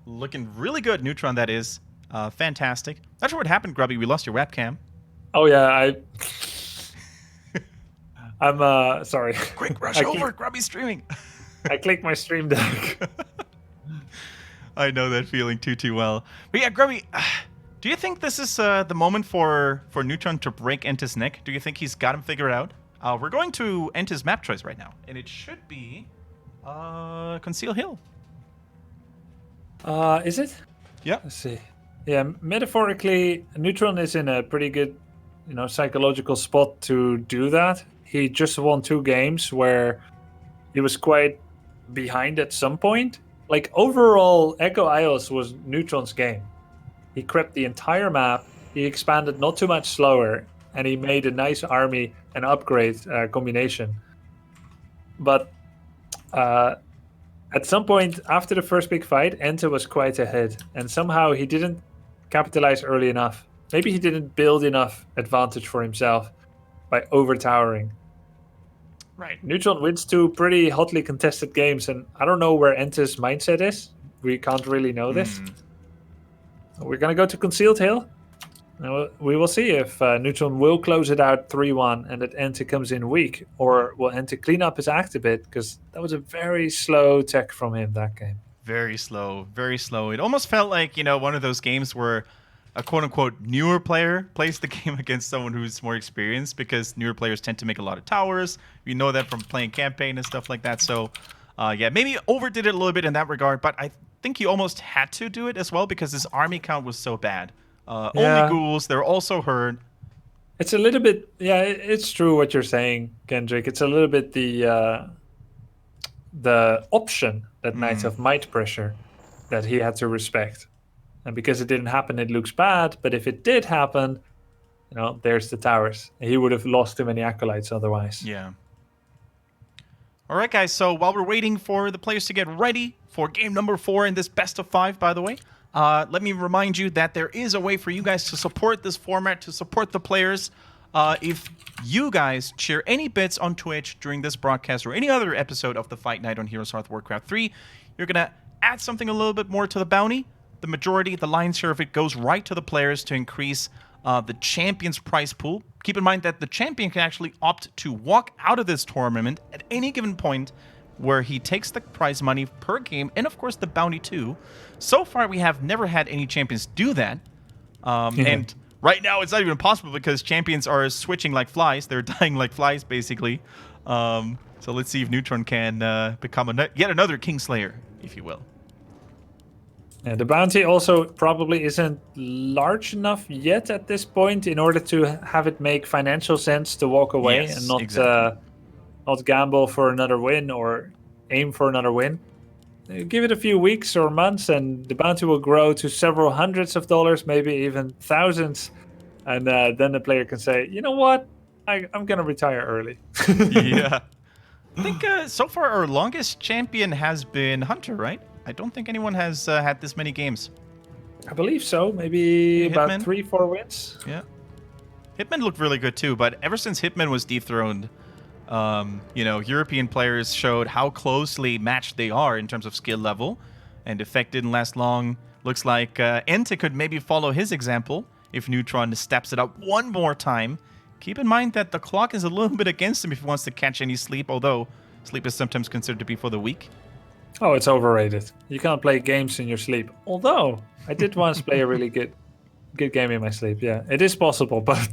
Looking really good, Neutron, that is. Fantastic. Not sure what happened, Grubby. We lost your webcam. Oh, yeah. I'm sorry. Quick, rush over. Grubby's streaming. I clicked my stream deck. I know that feeling too well. But yeah, Grubby... Do you think this is the moment for Neutron to break EnTe's neck? Do you think he's got him figured out? We're going to EnTe's map choice right now, and it should be Conceal Hill. Is it? Yeah. Let's see. Yeah, metaphorically, Neutron is in a pretty good, psychological spot to do that. He just won 2 games where he was quite behind at some point. Like, overall, Echo Isles was Neutron's game. He crept the entire map, he expanded not too much slower, and he made a nice army and upgrade combination. But at some point after the first big fight, EnTe was quite ahead, and somehow he didn't capitalize early enough. Maybe he didn't build enough advantage for himself by overtowering. Right. Neutron wins 2 pretty hotly contested games, and I don't know where EnTe's mindset is. We can't really know this. We're going to go to Concealed Hill. And we will see if Neutron will close it out 3-1 and that EnTe comes in weak. Or will EnTe clean up his act a bit? Because that was a very slow tech from him, that game. Very slow. Very slow. It almost felt like, one of those games where a quote-unquote newer player plays the game against someone who's more experienced, because newer players tend to make a lot of towers. We know that from playing campaign and stuff like that. So, maybe overdid it a little bit in that regard, but I think he almost had to do it as well because his army count was so bad. Only ghouls, they're also herd. It's a little bit, it's true what you're saying, Kendric. It's a little bit the option that Knights of Might pressure that he had to respect. And because it didn't happen, it looks bad. But if it did happen, there's the towers. He would have lost too many acolytes otherwise. Yeah. All right, guys. So while we're waiting for the players to get ready for game number 4 in this best of 5, by the way, let me remind you that there is a way for you guys to support this format, to support the players. If you guys share any bits on Twitch during this broadcast or any other episode of the Fight Night on HeroesHearth Warcraft 3, you're going to add something a little bit more to the bounty. The majority, the lion's share of it, goes right to the players to increase the champion's prize pool. Keep in mind that the champion can actually opt to walk out of this tournament at any given point where he takes the prize money per game and, of course, the bounty too. So far, we have never had any champions do that. And right now, it's not even possible because champions are switching like flies. They're dying like flies, basically. So let's see if Neutron can become yet another Kingslayer, if you will. Yeah, the bounty also probably isn't large enough yet at this point in order to have it make financial sense to walk away and not gamble for another win or aim for another win. Give it a few weeks or months and the bounty will grow to several hundreds of dollars, maybe even thousands. And then the player can say, you know what, I'm going to retire early. Yeah. I think so far our longest champion has been Hunter, right? I don't think anyone has had this many games. I believe so. Maybe about Hitman? 3-4 wins. Yeah. Hitman looked really good too, but ever since Hitman was dethroned, European players showed how closely matched they are in terms of skill level, and Effect didn't last long. Looks like EnTe could maybe follow his example if Neutron steps it up one more time. Keep in mind that the clock is a little bit against him if he wants to catch any sleep, although sleep is sometimes considered to be for the weak. Oh, it's overrated. You can't play games in your sleep. Although, I did once play a really good game in my sleep. Yeah, it is possible, but...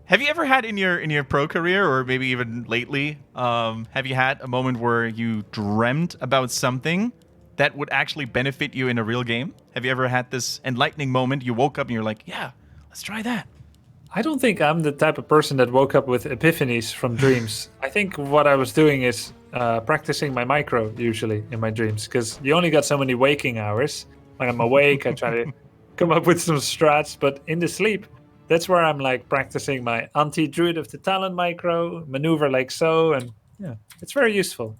Have you ever had in your pro career, or maybe even lately, have you had a moment where you dreamt about something that would actually benefit you in a real game? Have you ever had this enlightening moment? You woke up and you're like, yeah, let's try that. I don't think I'm the type of person that woke up with epiphanies from dreams. I think what I was doing is practicing my micro, usually, in my dreams, because you only got so many waking hours. When I'm awake, I try to come up with some strats, but in the sleep, that's where I'm like practicing my anti-Druid of the Talon micro, maneuver like so, and yeah, it's very useful.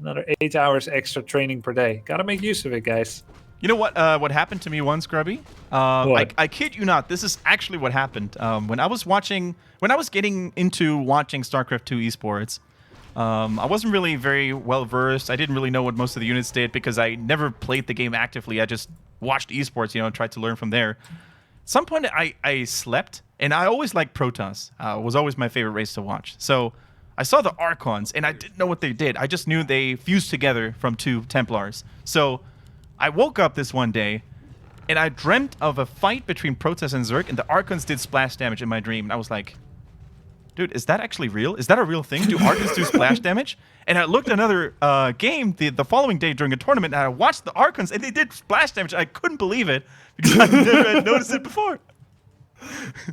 Another 8 hours extra training per day. Gotta make use of it, guys. You know what happened to me once, Grubby? I kid you not, this is actually what happened. When I was getting into watching StarCraft 2 esports, I wasn't really very well versed. I didn't really know what most of the units did because I never played the game actively. I just watched esports, tried to learn from there. At some point, I slept, and I always liked Protoss. Was always my favorite race to watch. So I saw the Archons, and I didn't know what they did. I just knew they fused together from 2 Templars. So I woke up this one day, and I dreamt of a fight between Protoss and Zerg, and the Archons did splash damage in my dream. And I was like, dude, is that actually real? Is that a real thing? Do Archons do splash damage? And I looked at another game the following day during a tournament, and I watched the Archons, and they did splash damage. I couldn't believe it, because I never had noticed it before.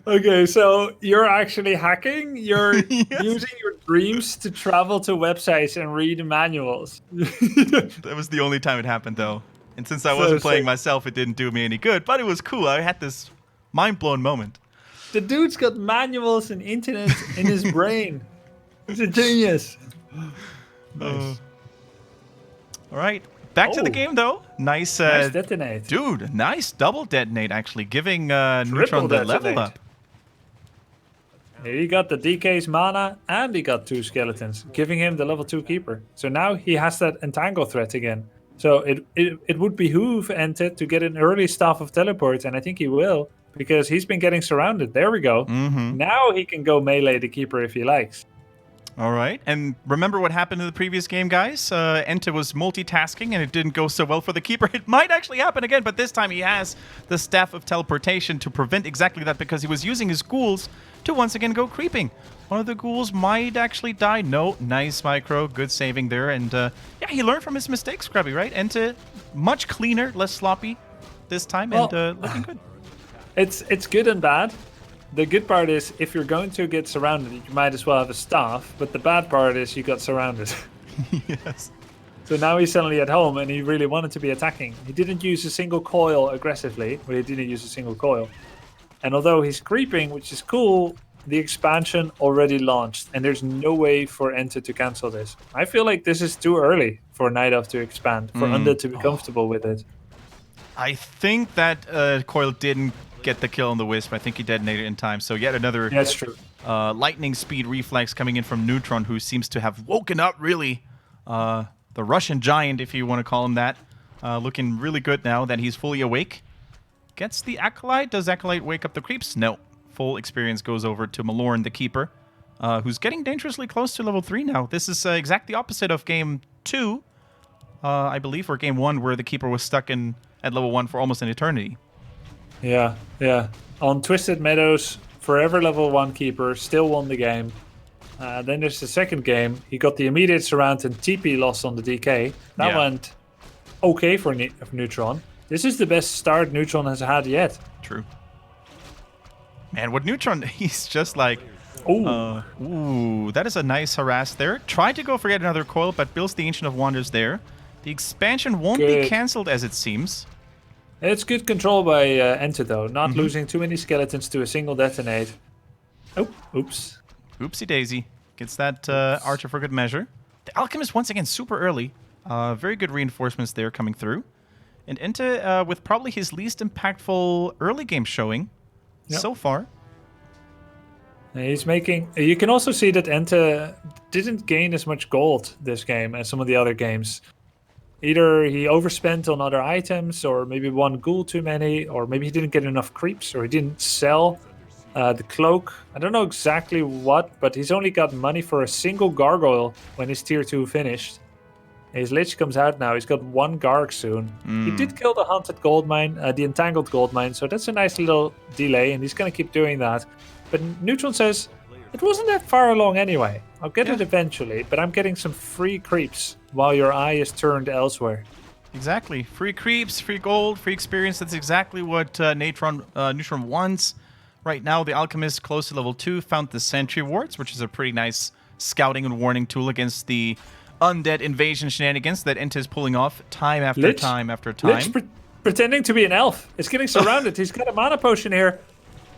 Okay, so you're actually hacking? You're Yes. using your dreams to travel to websites and read manuals. That was the only time it happened, though. And since I wasn't playing myself, it didn't do me any good. But it was cool. I had this mind-blown moment. The dude's got manuals and internet in his brain. He's a genius. Nice. All right. Back to the game, though. Nice detonate. Dude, nice double detonate, actually. Giving Neutron the level up. He got the DK's mana, and he got 2 skeletons, giving him the level 2 keeper. So now he has that entangle threat again. So it would behoove EnTe to get an early Staff of Teleport, and I think he will, because he's been getting surrounded. There we go. Mm-hmm. Now he can go melee the keeper if he likes. All right. And remember what happened in the previous game, guys? EnTe was multitasking, and it didn't go so well for the keeper. It might actually happen again, but this time he has the Staff of Teleportation to prevent exactly that, because he was using his ghouls to once again go creeping. One of the ghouls might actually die. No, nice micro. Good saving there. And yeah, he learned from his mistakes, Grubby, right? EnTe, much cleaner, less sloppy this time, and looking good. It's good and bad. The good part is, if you're going to get surrounded, you might as well have a staff. But the bad part is you got surrounded. Yes. So now he's suddenly at home and he really wanted to be attacking. He didn't use a single coil aggressively, but he didn't use a single coil. And although he's creeping, which is cool, the expansion already launched, and there's no way for EnTe to cancel this. I feel like this is too early for Neytpoh to expand, for Undead to be comfortable with it. I think that coil didn't get the kill on the Wisp. I think he detonated in time. So yet another That's true. lightning speed reflex coming in from Neutron, who seems to have woken up, really. The Russian giant, if you want to call him that. Looking really good now that he's fully awake. Gets the Acolyte. Does Acolyte wake up the creeps? No. Full experience goes over to Malorn, the Keeper, who's getting dangerously close to level 3 now. This is exactly opposite of Game 2, I believe, or Game 1, where the Keeper was stuck at level 1 for almost an eternity. Yeah. On Twisted Meadows, forever level 1 Keeper, still won the game. Then there's the second game. He got the immediate surround and TP loss on the DK. That went okay for Neutron. This is the best start Neutron has had yet. True. Man, what Neutron, he's just like... Ooh. That is a nice harass there. Tried to go for yet another coil, but builds the Ancient of Wonders there. The expansion won't be cancelled, as it seems. It's good control by EnTe, though. Not losing too many skeletons to a single detonate. Oh, oops. Oopsie daisy. Gets that Archer for good measure. The Alchemist, once again, super early. Very good reinforcements there coming through. And EnTe, with probably his least impactful early game showing so far. He's making... You can also see that EnTe didn't gain as much gold this game as some of the other games. Either he overspent on other items, or maybe one ghoul too many, or maybe he didn't get enough creeps, or he didn't sell the cloak. I don't know exactly what, but he's only got money for a single gargoyle when his tier 2 finished. His Lich comes out now. He's got one Garg soon. He did kill the Haunted Gold Mine, the Entangled Gold Mine, so that's a nice little delay, and he's going to keep doing that. But Neutron says, it wasn't that far along anyway. I'll get it eventually, but I'm getting some free creeps while your eye is turned elsewhere. Exactly. Free creeps, free gold, free experience. That's exactly what Neutron wants. Right now, the Alchemist, close to level 2, found the Sentry Wards, which is a pretty nice scouting and warning tool against the Undead invasion shenanigans that EnTe is pulling off time after time after time. Lich pretending to be an elf. It's getting surrounded. He's got a mana potion here.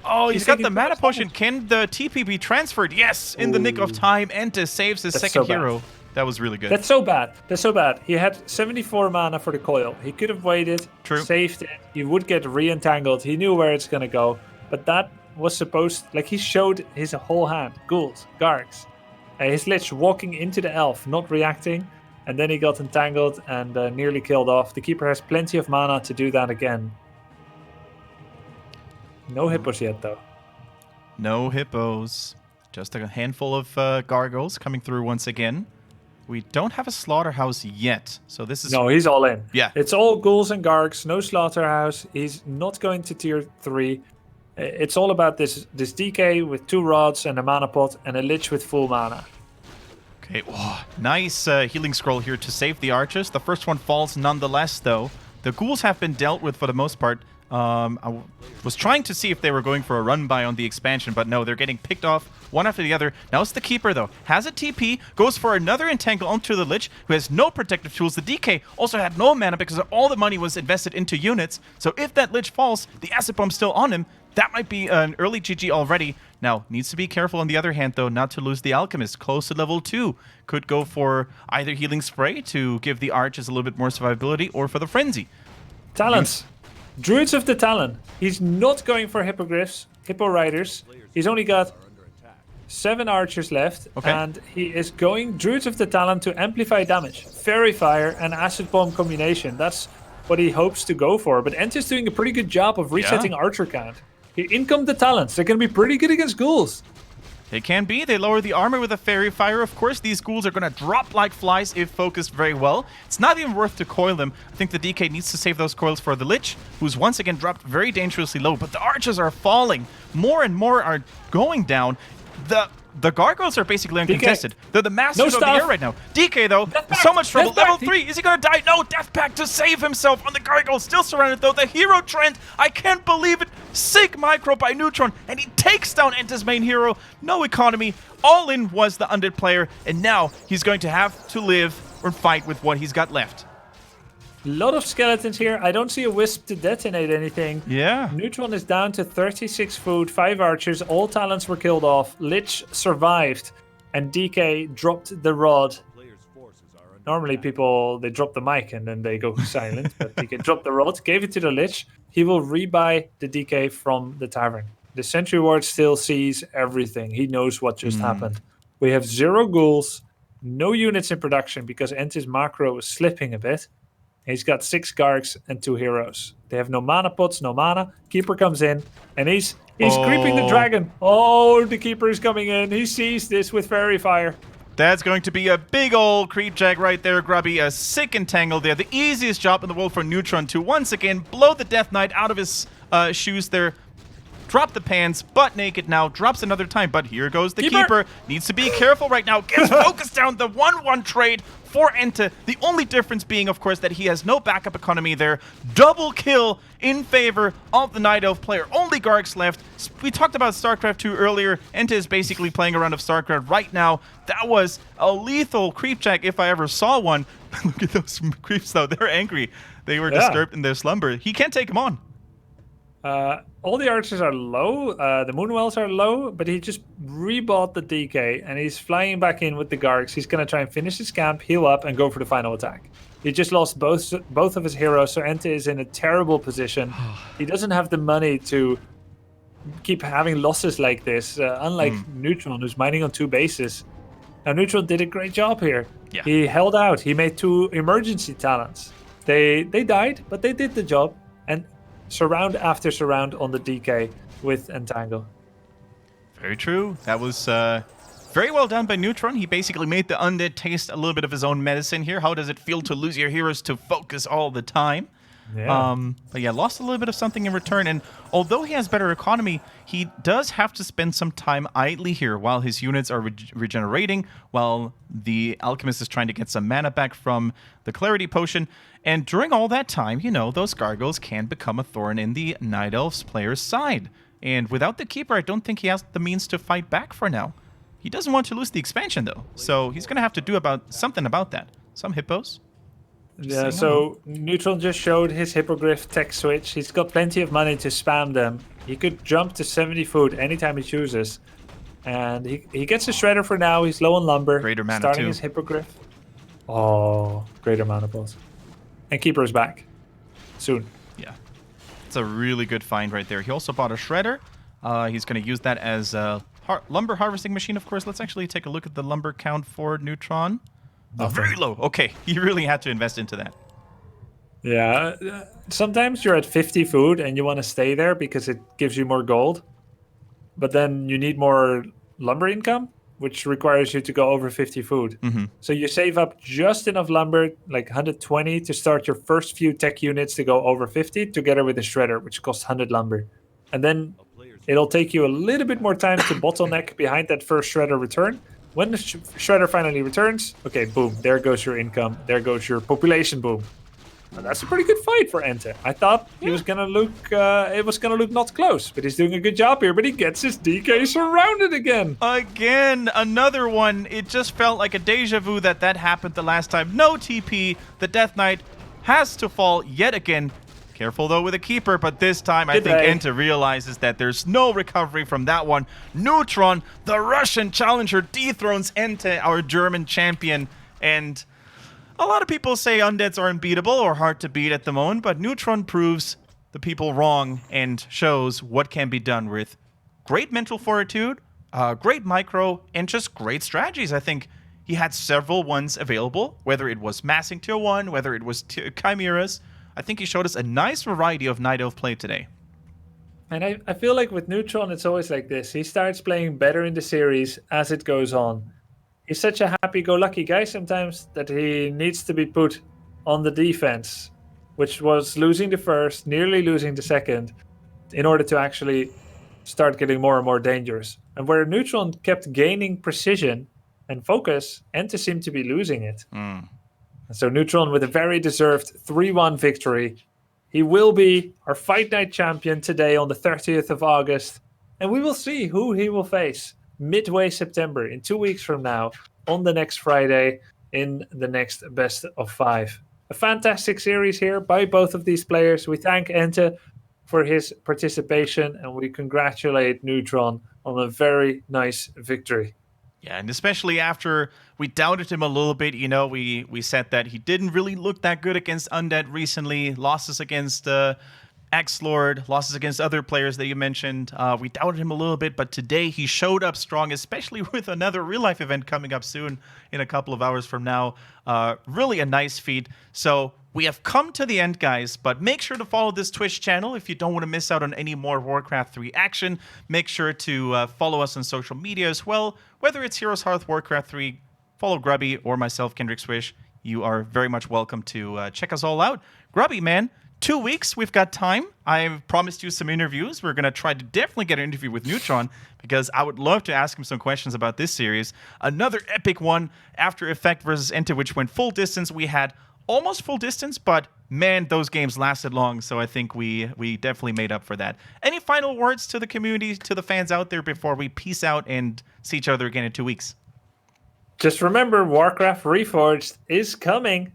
Oh, he's got the mana potion. Can the TP be transferred? Yes, in the nick of time. EnTe saves his second hero. That was really good. That's so bad. That's so bad. He had 74 mana for the coil. He could have waited, saved it. He would get re-entangled. He knew where it's going to go. But that was supposed... Like, he showed his whole hand. Ghouls, Gargs. His Lich walking into the elf, not reacting. And then he got entangled and nearly killed off. The Keeper has plenty of mana to do that again. No hippos yet, though. No hippos. Just a handful of gargoyles coming through once again. We don't have a slaughterhouse yet, so this is... No, he's all in. Yeah. It's all ghouls and gargs, no slaughterhouse. He's not going to tier 3. It's all about this DK with 2 rods and a mana pot and a Lich with full mana. Okay, nice healing scroll here to save the archers. The first one falls nonetheless, though. The ghouls have been dealt with for the most part. I was trying to see if they were going for a run-by on the expansion, but no, they're getting picked off one after the other. Now it's the Keeper, though. Has a TP, goes for another Entangle onto the Lich, who has no protective tools. The DK also had no mana because all the money was invested into units. So if that Lich falls, the Acid Bomb's still on him. That might be an early GG already. Now, needs to be careful on the other hand, though, not to lose the Alchemist. Close to level 2. Could go for either Healing Spray to give the Archers a little bit more survivability, or for the Frenzy. Talents. Druids of the Talon. He's not going for Hippogriffs, Hippo Riders. He's only got 7 archers left, and he is going Druids of the Talon to amplify damage. Fairy Fire and Acid Bomb combination. That's what he hopes to go for. But EnTe is doing a pretty good job of resetting archer count. In come the Talents. They're going to be pretty good against ghouls. They can be. They lower the armor with a Fairy Fire. Of course, these ghouls are going to drop like flies if focused very well. It's not even worth to coil them. I think the DK needs to save those coils for the Lich, who's once again dropped very dangerously low. But the archers are falling. More and more are going down. The gargoyles are basically uncontested. DK. They're the masters of the air right now. DK, though, so much trouble. Level 3. Is he going to die? No, Death Pact to save himself on the gargoyle. Still surrounded, though. The hero trend. I can't believe it. Sig Micro by Neutron, and he takes down EnTe's main hero. No economy. All in was the Undead player, and now he's going to have to live or fight with what he's got left. A lot of skeletons here. I don't see a wisp to detonate anything. Yeah. Neutron is down to 36 food, 5 archers. All talents were killed off. Lich survived, and DK dropped the rod. Normally people, they drop the mic and then they go silent, but DK dropped the rod, gave it to the Lich. He will rebuy the DK from the tavern. The Sentry Ward still sees everything. He knows what just happened. We have 0 ghouls, no units in production because EnTe's macro is slipping a bit. He's got 6 Gargs and 2 heroes. They have no mana pots, no mana. Keeper comes in, and he's creeping the dragon. Oh, the Keeper is coming in. He sees this with Fairy Fire. That's going to be a big old creep jag right there, Grubby. A sick entangle there. The easiest job in the world for Neutron to once again blow the Death Knight out of his shoes there. Drop the pants, butt naked now, drops another time, but here goes the Keeper. Needs to be careful right now, gets focused down, the 1-1 trade for EnTe. The only difference being, of course, that he has no backup economy there. Double kill in favor of the Night Elf player. Only Gargs left. We talked about StarCraft 2 earlier. EnTe is basically playing a round of StarCraft right now. That was a lethal creep jack if I ever saw one. Look at those creeps, though. They're angry. They were disturbed in their slumber. He can't take them on. All the archers are low, the Moonwells are low, but he just rebought the DK, and he's flying back in with the Gargs. He's going to try and finish his camp, heal up, and go for the final attack. He just lost both of his heroes, so EnTe is in a terrible position. He doesn't have the money to keep having losses like this, unlike Neutron, who's mining on 2 bases. Now, Neutron did a great job here. Yeah. He held out. He made 2 emergency talents. They died, but they did the job. And surround after surround on the DK with Entangle. Very true. That was very well done by Neutron. He basically made the Undead taste a little bit of his own medicine here. How does it feel to lose your heroes to focus all the time? Yeah. But yeah, lost a little bit of something in return. And although he has better economy, he does have to spend some time idly here while his units are regenerating, while the Alchemist is trying to get some mana back from the Clarity Potion. And during all that time, you know, those Gargoyles can become a thorn in the Night Elves player's side. And without the Keeper, I don't think he has the means to fight back for now. He doesn't want to lose the expansion, though. So he's going to have to do something about that. Some hippos. Yeah, so Neutron just showed his Hippogriff tech switch. He's got plenty of money to spam them. He could jump to 70 food anytime he chooses. And he gets a Shredder for now. He's low on lumber. Greater mana, starting too. his Hippogriff. Oh, greater mana balls. And Keeper is back. Soon. Yeah. It's a really good find right there. He also bought a Shredder. He's going to use that as a lumber harvesting machine, of course. Let's actually take a look at the lumber count for Neutron. Very low. Okay, you really had to invest into that. Yeah, sometimes you're at 50 food and you want to stay there because it gives you more gold. But then you need more lumber income, which requires you to go over 50 food. So you save up just enough lumber, like 120, to start your first few tech units to go over 50, together with the Shredder, which costs 100 lumber. And then it'll take you a little bit more time to bottleneck behind that first Shredder return. When the Shredder finally returns, okay, boom, there goes your income, there goes your population boom. Now, that's a pretty good fight for EnTe. I thought he was gonna look, it was gonna look not close, but he's doing a good job here. But he gets his DK surrounded again. Again, another one. It just felt like a deja vu that happened the last time. No TP. The Death Knight has to fall yet again. Careful, though, with a Keeper, but this time I think EnTe realizes that there's no recovery from that one. Neutron, the Russian challenger, dethrones EnTe, our German champion. And a lot of people say Undeads are unbeatable or hard to beat at the moment, but Neutron proves the people wrong and shows what can be done with great mental fortitude, great micro, and just great strategies. I think he had several ones available, whether it was massing tier 1, whether it was chimeras. I think he showed us a nice variety of Night Elf play today. And I feel like with Neutron, it's always like this. He starts playing better in the series as it goes on. He's such a happy-go-lucky guy sometimes that he needs to be put on the defense, which was losing the first, nearly losing the second, in order to actually start getting more and more dangerous. And where Neutron kept gaining precision and focus, EnTe seemed to be losing it. So Neutron with a very deserved 3-1 victory. He will be our Fight Night champion today on the 30th of August. And we will see who he will face midway September, in 2 weeks from now, on the next Friday. in the next best of 5. A fantastic series here by both of these players. We thank EnTe for his participation, and we congratulate Neutron on a very nice victory. Yeah, and especially after we doubted him a little bit, we said that he didn't really look that good against Undead recently. Losses against X-Lord, losses against other players that you mentioned. We doubted him a little bit, but today he showed up strong, especially with another real-life event coming up soon in a couple of hours from now. Really a nice feat. So we have come to the end, guys, but make sure to follow this Twitch channel if you don't want to miss out on any more Warcraft 3 action. Make sure to follow us on social media as well. Whether it's HeroesHearth, Warcraft 3, follow Grubby or myself, Kendric Swish. You are very much welcome to check us all out. Grubby, man, 2 weeks, we've got time. I've promised you some interviews. We're going to try to definitely get an interview with Neutron because I would love to ask him some questions about this series. Another epic one, After Effect versus EnTe, which went full distance. We had almost full distance, but man, those games lasted long, so I think we definitely made up for that. Any final words to the community, to the fans out there before we peace out and see each other again in 2 weeks? Just remember, Warcraft Reforged is coming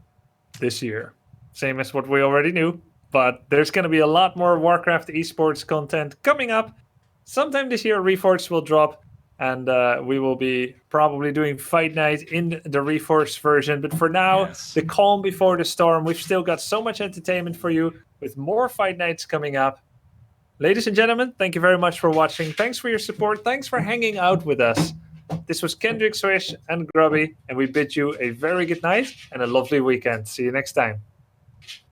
this year. Same as what we already knew, but there's going to be a lot more Warcraft esports content coming up. Sometime this year, Reforged will drop, and we will be probably doing Fight Night in the Reforged version. But for now, Yes. the calm before the storm. We've still got so much entertainment for you with more Fight Nights coming up. Ladies and gentlemen, thank you very much for watching. Thanks for your support. Thanks for hanging out with us. This was Kendric Swish and Grubby, and we bid you a very good night and a lovely weekend. See you next time.